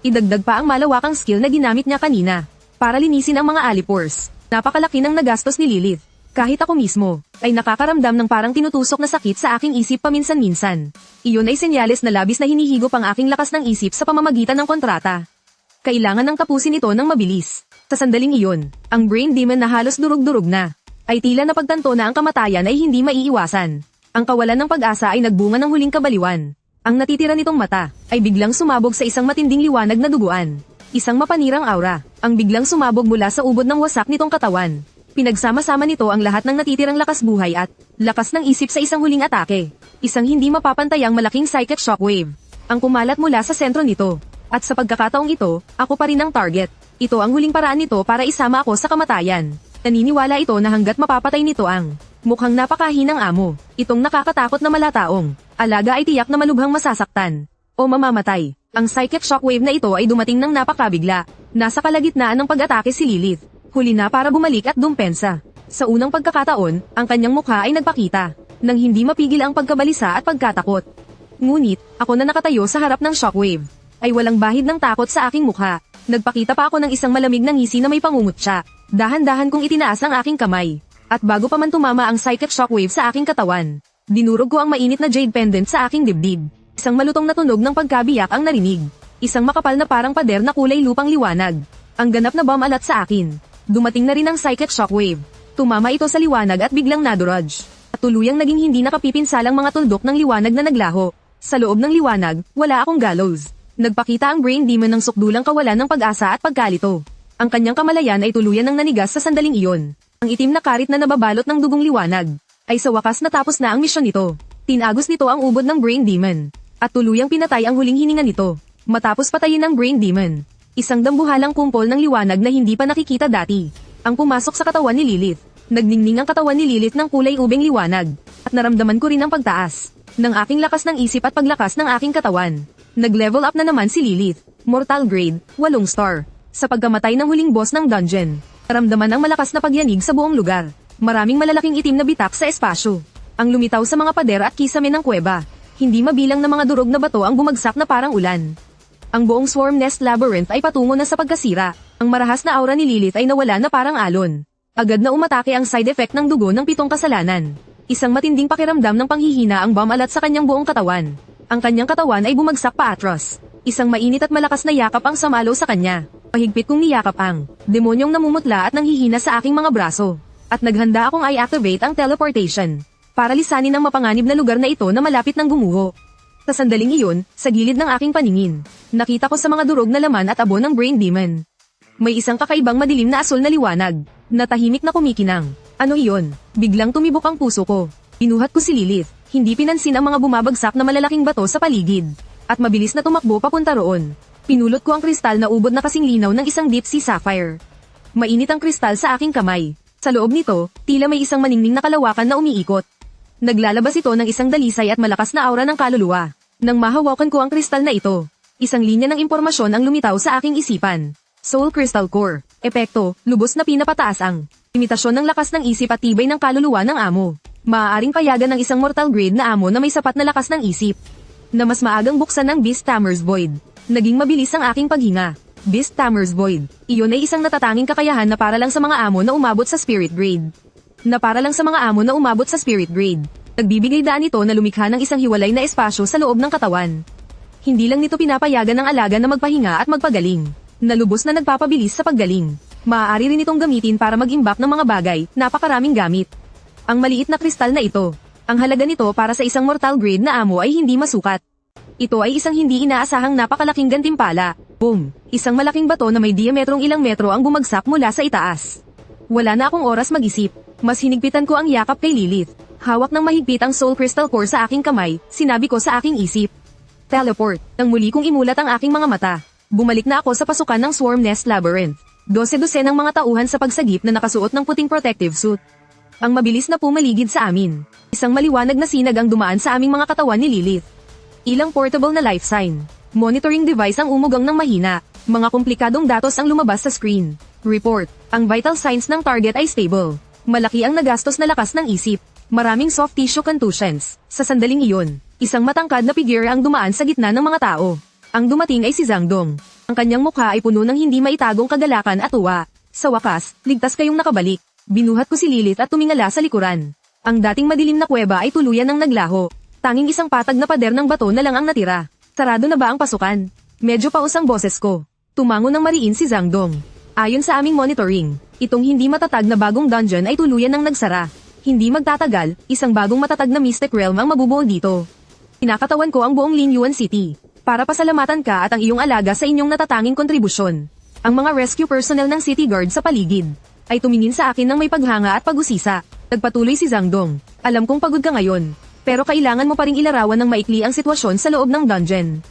S1: Idagdag pa ang malawakang skill na ginamit niya kanina para linisin ang mga alipores. Napakalaki ng nagastos ni Lilith. Kahit ako mismo ay nakakaramdam ng parang tinutusok na sakit sa aking isip paminsan-minsan. Iyon ay senyales na labis na hinihigop ang aking lakas ng isip sa pamamagitan ng kontrata. Kailangan ng tapusin ito ng mabilis. Sa sandaling iyon, ang Brain Demon na halos durug-durug na ay tila napagtanto na ang kamatayan ay hindi maiiwasan. Ang kawalan ng pag-asa ay nagbunga ng huling kabaliwan. Ang natitira nitong mata ay biglang sumabog sa isang matinding liwanag na duguan. Isang mapanirang aura ang biglang sumabog mula sa ubod ng wasak nitong katawan. Pinagsama-sama nito ang lahat ng natitirang lakas buhay at lakas ng isip sa isang huling atake. Isang hindi mapapantayang malaking psychic shockwave ang kumalat mula sa sentro nito. At sa pagkakataong ito, ako pa rin ang target. Ito ang huling paraan nito para isama ako sa kamatayan. Naniniwala ito na hanggat mapapatay nito ang mukhang napakahinang amo. Itong nakakatakot na malataong alaga ay tiyak na malubhang masasaktan o mamamatay. Ang psychic shockwave na ito ay dumating ng napakabigla. Nasa kalagitnaan ng pag-atake si Lilith. Huli na para bumalik at dumpensa. Sa unang pagkakataon, ang kanyang mukha ay nagpakita nang hindi mapigil ang pagkabalisa at pagkatakot. Ngunit, ako na nakatayo sa harap ng shockwave ay walang bahid ng takot sa aking mukha. Nagpakita pa ako ng isang malamig na ngisi na may pangungutya. Dahan-dahan kong itinaas ang aking kamay. At bago pa man tumama ang psychic shockwave sa aking katawan, dinurog ko ang mainit na jade pendant sa aking dibdib. Isang malutong na tunog ng pagkabiyak ang narinig. Isang makapal na parang pader na kulay lupang liwanag. Ang ganap na bomb alat sa akin. Dumating na rin ang psychic shockwave. Tumama ito sa liwanag at biglang naduraj. At tuluyang naging hindi nakapipinsalang mga tuldok ng liwanag na naglaho. Sa loob ng liwanag, wala akong gallows. Nagpakita ang brain demon ng sukdulang kawalan ng pag-asa at pagkalito. Ang kanyang kamalayan ay tuluyan ng nanigas sa sandaling iyon. Ang itim na karit na nababalot ng dugong liwanag ay sa wakas natapos na ang misyon nito. Tinagos nito ang ubod ng brain demon at tuluyang pinatay ang huling hininga nito. Matapos patayin ng brain demon, isang dambuhalang kumpol ng liwanag na hindi pa nakikita dati ang pumasok sa katawan ni Lilith. Nagningning ang katawan ni Lilith ng kulay ubeng liwanag at naramdaman ko rin ang pagtaas ng aking lakas ng isip at paglakas ng aking katawan. Nag-level up na naman si Lilith. Mortal grade, 8 star. Sa pagkamatay ng huling boss ng dungeon, naramdaman ang malakas na pagyanig sa buong lugar. Maraming malalaking itim na bitak sa espasyo. Ang lumitaw sa mga pader at kisame ng kuweba. Hindi mabilang na mga durog na bato ang bumagsak na parang ulan. Ang buong Swarm Nest Labyrinth ay patungo na sa pagkasira. Ang marahas na aura ni Lilith ay nawala na parang alon. Agad na umatake ang side effect ng dugo ng 7 kasalanan. Isang matinding pakiramdam ng panghihina ang bomb alat sa kanyang buong katawan. Ang kanyang katawan ay bumagsak paatros. Isang mainit at malakas na yakap ang samalo sa kanya. Pahigpit kong niyakap ang demonyong namumutla at nanghihina sa aking mga braso. At naghanda akong i-activate ang teleportation para lisanin ang mapanganib na lugar na ito na malapit ng gumuho. Sa sandaling iyon, sa gilid ng aking paningin, nakita ko sa mga durog na laman at abo ng brain demon. May isang kakaibang madilim na asul na liwanag, na tahimik na kumikinang. Ano iyon? Biglang tumibok ang puso ko. Inuhat ko si Lilith. Hindi pinansin ang mga bumabagsak na malalaking bato sa paligid. At mabilis na tumakbo papunta roon. Pinulot ko ang kristal na ubod na kasing linaw ng isang deep sea sapphire. Mainit ang kristal sa aking kamay. Sa loob nito, tila may isang maningning na kalawakan na umiikot. Naglalabas ito ng isang dalisay at malakas na aura ng kaluluwa. Nang mahawakan ko ang kristal na ito, isang linya ng impormasyon ang lumitaw sa aking isipan. Soul Crystal Core. Epekto, lubos na pinapataas ang imitasyon ng lakas ng isip at tibay ng kaluluwa ng amo. Maaaring payagan ng isang mortal grade na amo na may sapat na lakas ng isip. Na mas maagang buksan ng Beast Tamer's Void. Naging mabilis ang aking paghinga. Beast Tamer's Void. Iyon ay isang natatanging kakayahan na para lang sa mga amo na umabot sa spirit grade. Nagbibigay daan ito na lumikha ng isang hiwalay na espasyo sa loob ng katawan. Hindi lang nito pinapayagan ng alaga na magpahinga at magpagaling. Nalubos na nagpapabilis sa paggaling. Maaari rin itong gamitin para mag-imbak ng mga bagay, napakaraming gamit. Ang maliit na kristal na ito, ang halaga nito para sa isang mortal grade na amo ay hindi masukat. Ito ay isang hindi inaasahang napakalaking gantimpala. Boom! Isang malaking bato na may diametrong ilang metro ang bumagsak mula sa itaas. Wala na akong oras mag-isip. Mas hinigpitan ko ang yakap kay Lilith. Hawak ng mahigpit ang Soul Crystal Core sa aking kamay, sinabi ko sa aking isip. Teleport. Nang muli kong imulat ang aking mga mata. Bumalik na ako sa pasukan ng Swarm Nest Labyrinth. 12 ng mga tauhan sa pagsagip na nakasuot ng puting protective suit. Ang mabilis na pumaligid sa amin. Isang maliwanag na sinag ang dumaan sa aming mga katawan ni Lilith. Ilang portable na life sign. Monitoring device ang umugang ng mahina. Mga komplikadong datos ang lumabas sa screen. Report. Ang vital signs ng target ay stable. Malaki ang nagastos na lakas ng isip. Maraming soft tissue contusions. Sa sandaling iyon, isang matangkad na figure ang dumaan sa gitna ng mga tao. Ang dumating ay si Zhangdong. Ang kanyang mukha ay puno ng hindi maitagong kagalakan at tuwa. Sa wakas, ligtas kayong nakabalik. Binuhat ko si Lilith at tumingala sa likuran. Ang dating madilim na kuweba ay tuluyan ng naglaho. Tanging isang patag na pader ng bato na lang ang natira. Sarado na ba ang pasukan? Medyo paus ang boses ko. Tumango ng mariin si Zhangdong. Ayon sa aming monitoring, itong hindi matatag na bagong dungeon ay tuluyan ng nagsara. Hindi magtatagal, isang bagong matatag na Mystic Realm ang mabubuo dito. Kinakatawan ko ang buong Linyuan City. Para pasalamatan ka at ang iyong alaga sa inyong natatanging kontribusyon. Ang mga rescue personnel ng City Guard sa paligid ay tumingin sa akin ng may paghanga at pag-usisa. Nagpatuloy si Zhangdong. Alam kong pagod ka ngayon, pero kailangan mo pa ring ilarawan ng maikli ang sitwasyon sa loob ng dungeon.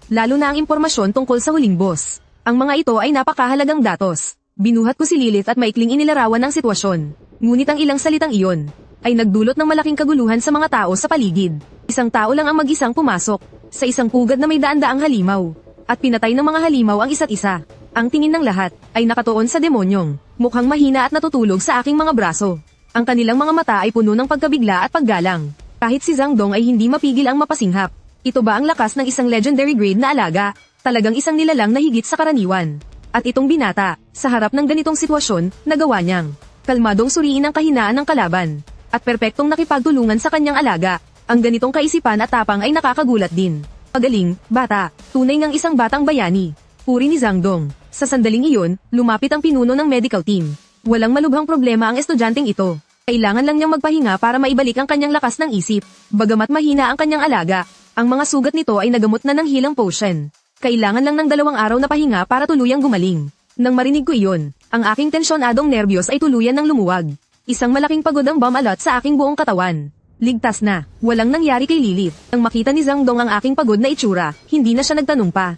S1: lalo na ang impormasyon tungkol sa huling boss. Ang mga ito ay napakahalagang datos. Binuhat ko si Lilith at maikling inilarawan ang sitwasyon. Ngunit ang ilang salitang iyon ay nagdulot ng malaking kaguluhan sa mga tao sa paligid. Isang tao lang ang mag-isang pumasok sa isang pugad na may daan-daang halimaw at pinatay ng mga halimaw ang isa't isa. Ang tingin ng lahat ay nakatuon sa demonyong mukhang mahina at natutulog sa aking mga braso. Ang kanilang mga mata ay puno ng pagkabigla at paggalang. Kahit si Zhang Dong ay hindi mapigil ang mapasinghap. Ito ba ang lakas ng isang legendary grade na alaga? Talagang isang nilalang na higit sa karaniwan. At itong binata, sa harap ng ganitong sitwasyon, nagawa niyang kalmadong suriin ang kahinaan ng kalaban at perpektong nakipagtulungan sa kanyang alaga. Ang ganitong kaisipan at tapang ay nakakagulat din. Magaling, bata, tunay ngang isang batang bayani. Puri ni Zhang Dong. Sa sandaling iyon, lumapit ang pinuno ng medical team. Walang malubhang problema ang estudyanteng ito. Kailangan lang niyang magpahinga para maibalik ang kanyang lakas ng isip. Bagamat mahina ang kanyang alaga, ang mga sugat nito ay nagamot na ng healing potion. Kailangan lang ng 2 araw na pahinga para tuluyang gumaling. Nang marinig ko iyon, ang aking tensyonadong nerbiyos ay tuluyan ng lumuwag. Isang malaking pagod ang bumalot sa aking buong katawan. Ligtas na, walang nangyari kay Lilith. Nang makita ni Zhang Dong ang aking pagod na itsura, hindi na siya nagtanong pa.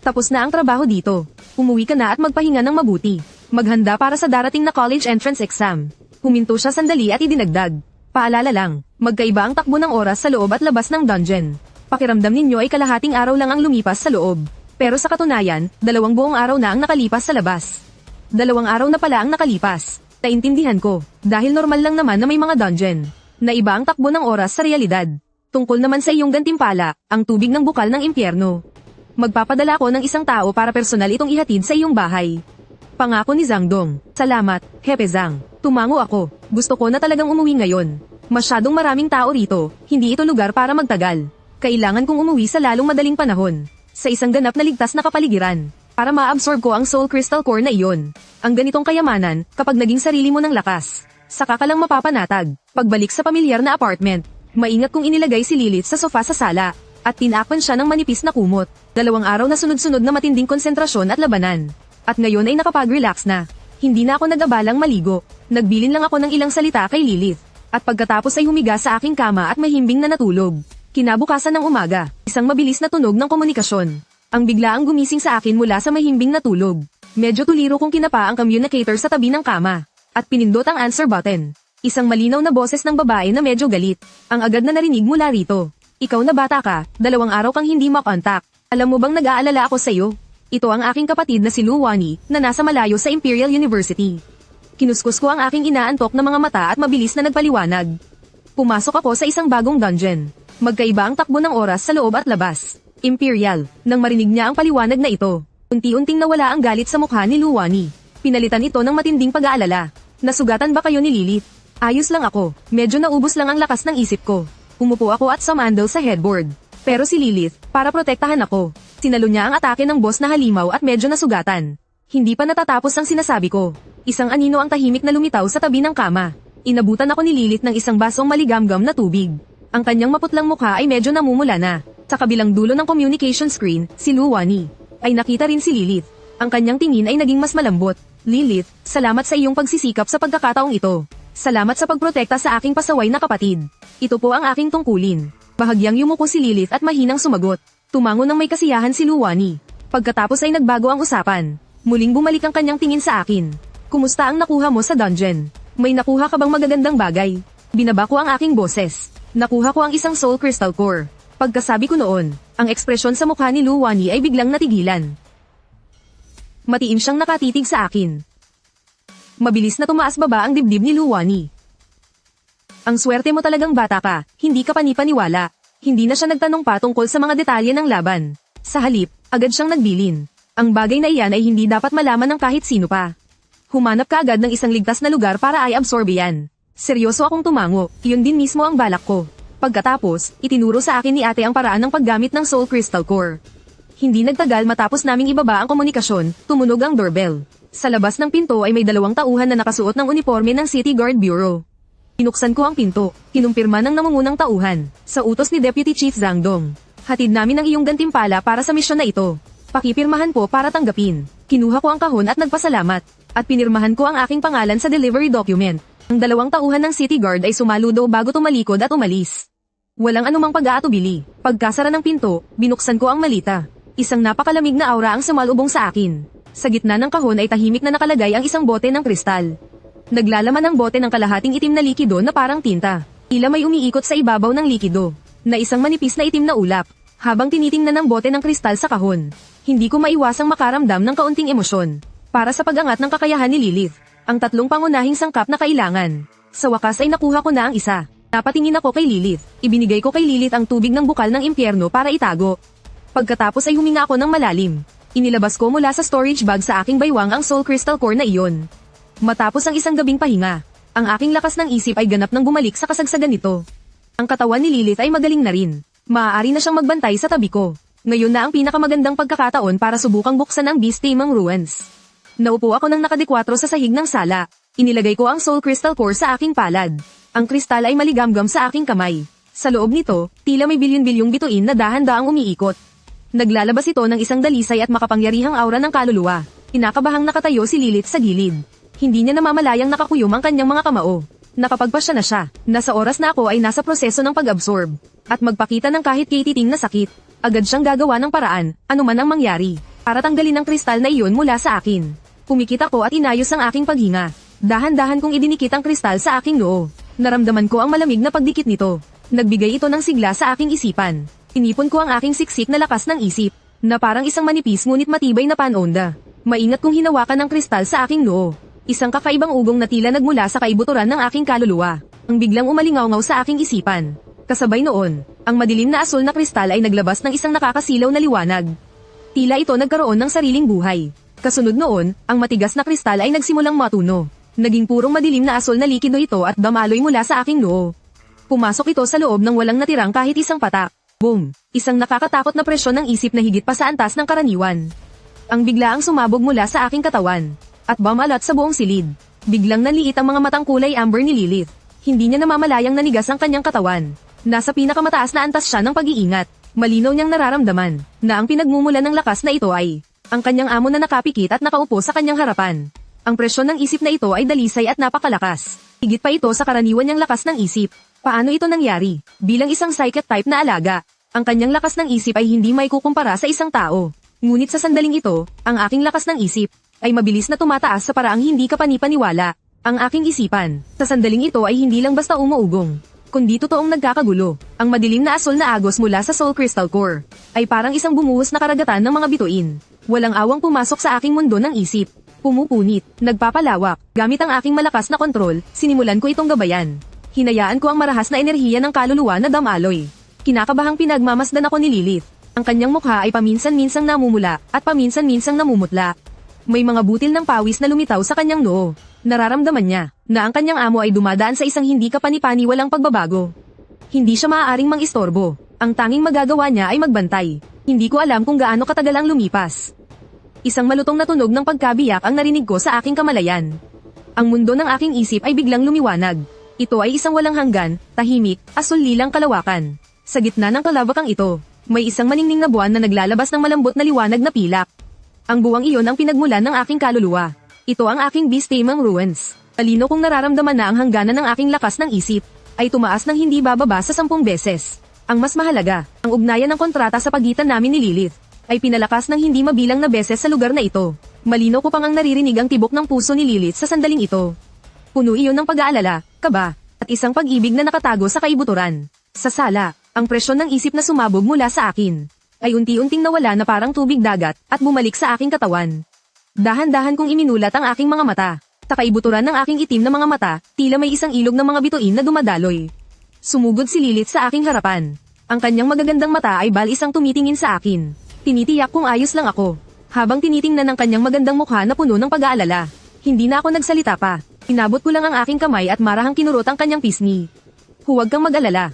S1: Tapos na ang trabaho dito. Umuwi ka na at magpahinga ng mabuti. Maghanda para sa darating na college entrance exam. Huminto siya sandali at idinagdag. Paalala lang, magkaiba ang takbo ng oras sa loob at labas ng dungeon. Pakiramdam ninyo ay kalahating araw lang ang lumipas sa loob. Pero sa katunayan, 2 buong araw na ang nakalipas sa labas. 2 araw na pala ang nakalipas. Naintindihan ko, dahil normal lang naman na may mga dungeon na iba ang takbo ng oras sa realidad. Tungkol naman sa iyong gantimpala, ang tubig ng bukal ng impyerno. Magpapadala ko ng isang tao para personal itong ihatid sa iyong bahay. Pangako ni Zhang Dong. Salamat, Hepe Zhang. Tumango ako. Gusto ko na talagang umuwi ngayon. Masyadong maraming tao rito, hindi ito lugar para magtagal. Kailangan kong umuwi sa lalong madaling panahon. Sa isang ganap na ligtas na kapaligiran. Para ma-absorb ko ang Soul Crystal Core na iyon. Ang ganitong kayamanan, kapag naging sarili mo ng lakas. Saka ka lang mapapanatag. Pagbalik sa pamilyar na apartment, maingat kong inilagay si Lilith sa sofa sa sala. At tinakpan siya ng manipis na kumot. 2 araw na sunod-sunod na matinding konsentrasyon at labanan. At ngayon ay nakapag-relax na. Hindi na ako nag-abalang maligo. Nagbilin lang ako ng ilang salita kay Lilith. At pagkatapos ay humiga sa aking kama at mahimbing na natulog. Kinabukasan ng umaga, isang mabilis na tunog ng komunikasyon. Ang biglaang gumising sa akin mula sa mahimbing na tulog. Medyo tuliro kong kinapa ang communicator sa tabi ng kama. At pinindot ang answer button. Isang malinaw na boses ng babae na medyo galit. Ang agad na narinig mula rito. Ikaw na bata ka, 2 araw kang hindi makontak. Alam mo bang nag-aalala ako sa iyo? Ito ang aking kapatid na si Lu Wani, na nasa malayo sa Imperial University. Kinuskus ko ang aking inaantok na mga mata at mabilis na nagpaliwanag. Pumasok ako sa isang bagong dungeon. Magkaiba ang takbo ng oras sa loob at labas. Imperial, nang marinig niya ang paliwanag na ito. Unti-unting nawala ang galit sa mukha ni Lu Wani. Pinalitan ito ng matinding pag-aalala. Nasugatan ba kayo ni Lilith? Ayos lang ako, medyo naubos lang ang lakas ng isip ko. Umupo ako at sumandal sa headboard. Pero si Lilith, para protektahan ako, sinalo niya ang atake ng boss na halimaw at medyo nasugatan. Hindi pa natatapos ang sinasabi ko. Isang anino ang tahimik na lumitaw sa tabi ng kama. Inabutan ako ni Lilith ng isang basong maligamgam na tubig. Ang kanyang maputlang mukha ay medyo namumula na. Sa kabilang dulo ng communication screen, si Lu Wani ay nakita rin si Lilith. Ang kanyang tingin ay naging mas malambot. Lilith, salamat sa iyong pagsisikap sa pagkakataong ito. Salamat sa pagprotekta sa aking pasaway na kapatid. Ito po ang aking tungkulin. Bahagyang yumuko si Lilith at mahinang sumagot. Tumango ng may kasiyahan si Lu Wani. Pagkatapos ay nagbago ang usapan. Muling bumalik ang kanyang tingin sa akin. Kumusta ang nakuha mo sa dungeon? May nakuha ka bang magagandang bagay? Binaba ko ang aking boses. Nakuha ko ang isang Soul Crystal Core. Pagkasabi ko noon, ang ekspresyon sa mukha ni Lu Wani ay biglang natigilan. Matiin siyang nakatitig sa akin. Mabilis na tumaas baba ang dibdib ni Lu Wani. Ang swerte mo talagang bata ka, hindi ka panipaniwala. Hindi na siya nagtanong pa tungkol sa mga detalye ng laban. Sa halip, agad siyang nagbilin. Ang bagay na iyan ay hindi dapat malaman ng kahit sino pa. Humanap ka agad ng isang ligtas na lugar para ay absorb yan. Seryoso akong tumango, iyon din mismo ang balak ko. Pagkatapos, itinuro sa akin ni ate ang paraan ng paggamit ng Soul Crystal Core. Hindi nagtagal matapos naming ibaba ang komunikasyon, tumunog ang doorbell. Sa labas ng pinto ay may 2 tauhan na nakasuot ng uniforme ng City Guard Bureau. Pinuksan ko ang pinto, kinumpirma ng namungunang tauhan, sa utos ni Deputy Chief Zhang Dong. Hatid namin ang iyong gantimpala para sa misyon na ito. Pakipirmahan po para tanggapin. Kinuha ko ang kahon at nagpasalamat. At pinirmahan ko ang aking pangalan sa delivery document. Ang 2 tauhan ng City Guard ay sumaludo bago tumalikod at umalis. Walang anumang pag-aatubili. Pagkasara ng pinto, binuksan ko ang malita. Isang napakalamig na aura ang sumalubong sa akin. Sa gitna ng kahon ay tahimik na nakalagay ang isang bote ng kristal. Naglalaman ang bote ng kalahating itim na likido na parang tinta. Tila may umiikot sa ibabaw ng likido, na isang manipis na itim na ulap. Habang tinitingnan ng bote ng kristal sa kahon, hindi ko maiwasang makaramdam ng kaunting emosyon. Para sa pag-angat ng kakayahan ni Lilith, ang tatlong pangunahing sangkap na kailangan. Sa wakas ay nakuha ko na ang isa. Napatingin ako kay Lilith. Ibinigay ko kay Lilith ang tubig ng bukal ng impyerno para itago. Pagkatapos ay huminga ako ng malalim. Inilabas ko mula sa storage bag sa aking baywang ang Soul Crystal Core na iyon. Matapos ang isang gabing pahinga, ang aking lakas ng isip ay ganap nang bumalik sa kasagsagan nito. Ang katawan ni Lilith ay magaling na rin. Maaari na siyang magbantay sa tabi ko. Ngayon na ang pinakamagandang pagkakataon para subukang buksan ang Beast Taming Ruins. Naupo ako ng nakadekwatro sa sahig ng sala. Inilagay ko ang Soul Crystal Core sa aking palad. Ang kristal ay maligamgam sa aking kamay. Sa loob nito, tila may bilyon-bilyong bituin na dahan-daang umiikot. Naglalabas ito ng isang dalisay at makapangyarihang aura ng kaluluwa. Kinakabahang nakatayo si Lilith sa gilid. Hindi niya namamalayang nakakuyom ang kanyang mga kamao. Nakapagpasya na siya, nasa oras na ako ay nasa proseso ng pag-absorb. At magpakita ng kahit kititing na sakit. Agad siyang gagawa ng paraan, anuman ang mangyari, para tanggalin ang kristal na iyon mula sa akin. Pumikit ako at inayos ang aking paghinga. Dahan-dahan kong idinikit ang kristal sa aking noo. Naramdaman ko ang malamig na pagdikit nito. Nagbigay ito ng sigla sa aking isipan. Tinipon ko ang aking siksik na lakas ng isip, na parang isang manipis ngunit matibay na panonda. Maingat kong hinawakan ang kristal sa aking noo. Isang kakaibang ugong na tila nagmula sa kaibuturan ng aking kaluluwa. Ang biglang umalingaw-ngaw sa aking isipan. Kasabay noon, ang madilim na asul na kristal ay naglabas ng isang nakakasilaw na liwanag. Tila ito nagkaroon ng sariling buhay. Kasunod noon, ang matigas na kristal ay nagsimulang matuno. Naging purong madilim na asul na likido ito at damaloy mula sa aking noo. Pumasok ito sa loob ng walang natirang kahit isang patak. Boom! Isang nakakatakot na presyon ng isip na higit pa sa antas ng karaniwan. Ang biglaang sumabog mula sa aking katawan. At bumalat sa buong silid. Biglang nanliit ang mga matang kulay amber ni Lilith. Hindi niya namamalayang nanigas ang kanyang katawan. Nasa pinakamataas na antas siya ng pag-iingat. Malinaw niyang nararamdaman na ang pinagmumulan ng lakas na ito ay ang kanyang amo na nakapikit at nakaupo sa kanyang harapan. Ang presyon ng isip na ito ay dalisay at napakalakas. Higit pa ito sa karaniwan niyang lakas ng isip. Paano ito nangyari? Bilang isang psychic type na alaga, ang kanyang lakas ng isip ay hindi maikukumpara sa isang tao. Ngunit sa sandaling ito, ang aking lakas ng isip ay mabilis na tumataas sa paraang hindi kapanipaniwala. Ang aking isipan, sa sandaling ito ay hindi lang basta umuugong, kundi totoong nagkakagulo. Ang madilim na asul na agos mula sa Soul Crystal Core, ay parang isang bumuhos na karagatan ng mga bituin. Walang awang pumasok sa aking mundo ng isip. Pumupunit, nagpapalawak, gamit ang aking malakas na kontrol, sinimulan ko itong gabayan. Hinayaan ko ang marahas na enerhiya ng kaluluwa na damaloy. Kinakabahang pinagmamasdan ako ni Lilith. Ang kanyang mukha ay paminsan-minsang namumula, at paminsan-minsang namumutla. May mga butil ng pawis na lumitaw sa kanyang noo. Nararamdaman niya na ang kanyang amo ay dumadaan sa isang hindi kapanipaniwalang pagbabago. Hindi siya maaaring mang-istorbo. Ang tanging magagawa niya ay magbantay. Hindi ko alam kung gaano katagal ang lumipas. Isang malutong na tunog ng pagkabiyak ang narinig ko sa aking kamalayan. Ang mundo ng aking isip ay biglang lumiwanag. Ito ay isang walang hanggan, tahimik, asul-lilang kalawakan. Sa gitna ng kalawakang ito, may isang maningning na buwan na naglalabas ng malambot na liwanag na pilak. Ang buwang iyon ang pinagmulan ng aking kaluluwa. Ito ang aking Beast Taming Ruins. Talino kong nararamdaman na ang hangganan ng aking lakas ng isip ay tumaas ng hindi bababa sa 10 beses. Ang mas mahalaga, ang ugnayan ng kontrata sa pagitan namin ni Lilith ay pinalakas ng hindi mabilang na beses sa lugar na ito. Malino ko pang ang naririnig ang tibok ng puso ni Lilith sa sandaling ito. Puno iyon ng pag-aalala, kaba, at isang pag-ibig na nakatago sa kaibuturan. Sa sala, ang presyon ng isip na sumabog mula sa akin ay unti-unting nawala na parang tubig dagat at bumalik sa aking katawan. Dahan-dahan kong iminulat ang aking mga mata. Sa kaibuturan ng aking itim na mga mata, tila may isang ilog ng mga bituin na dumadaloy. Sumugod si Lilith sa aking harapan. Ang kanyang magagandang mata ay balisang tumitingin sa akin. Tinitiyak kung ayos lang ako. Habang tinitingnan ng kanyang magandang mukha na puno ng pag-aalala. Hindi na ako nagsalita pa. Inabot ko lang ang aking kamay at marahang kinurot ang kanyang pisngi. Huwag kang mag-alala.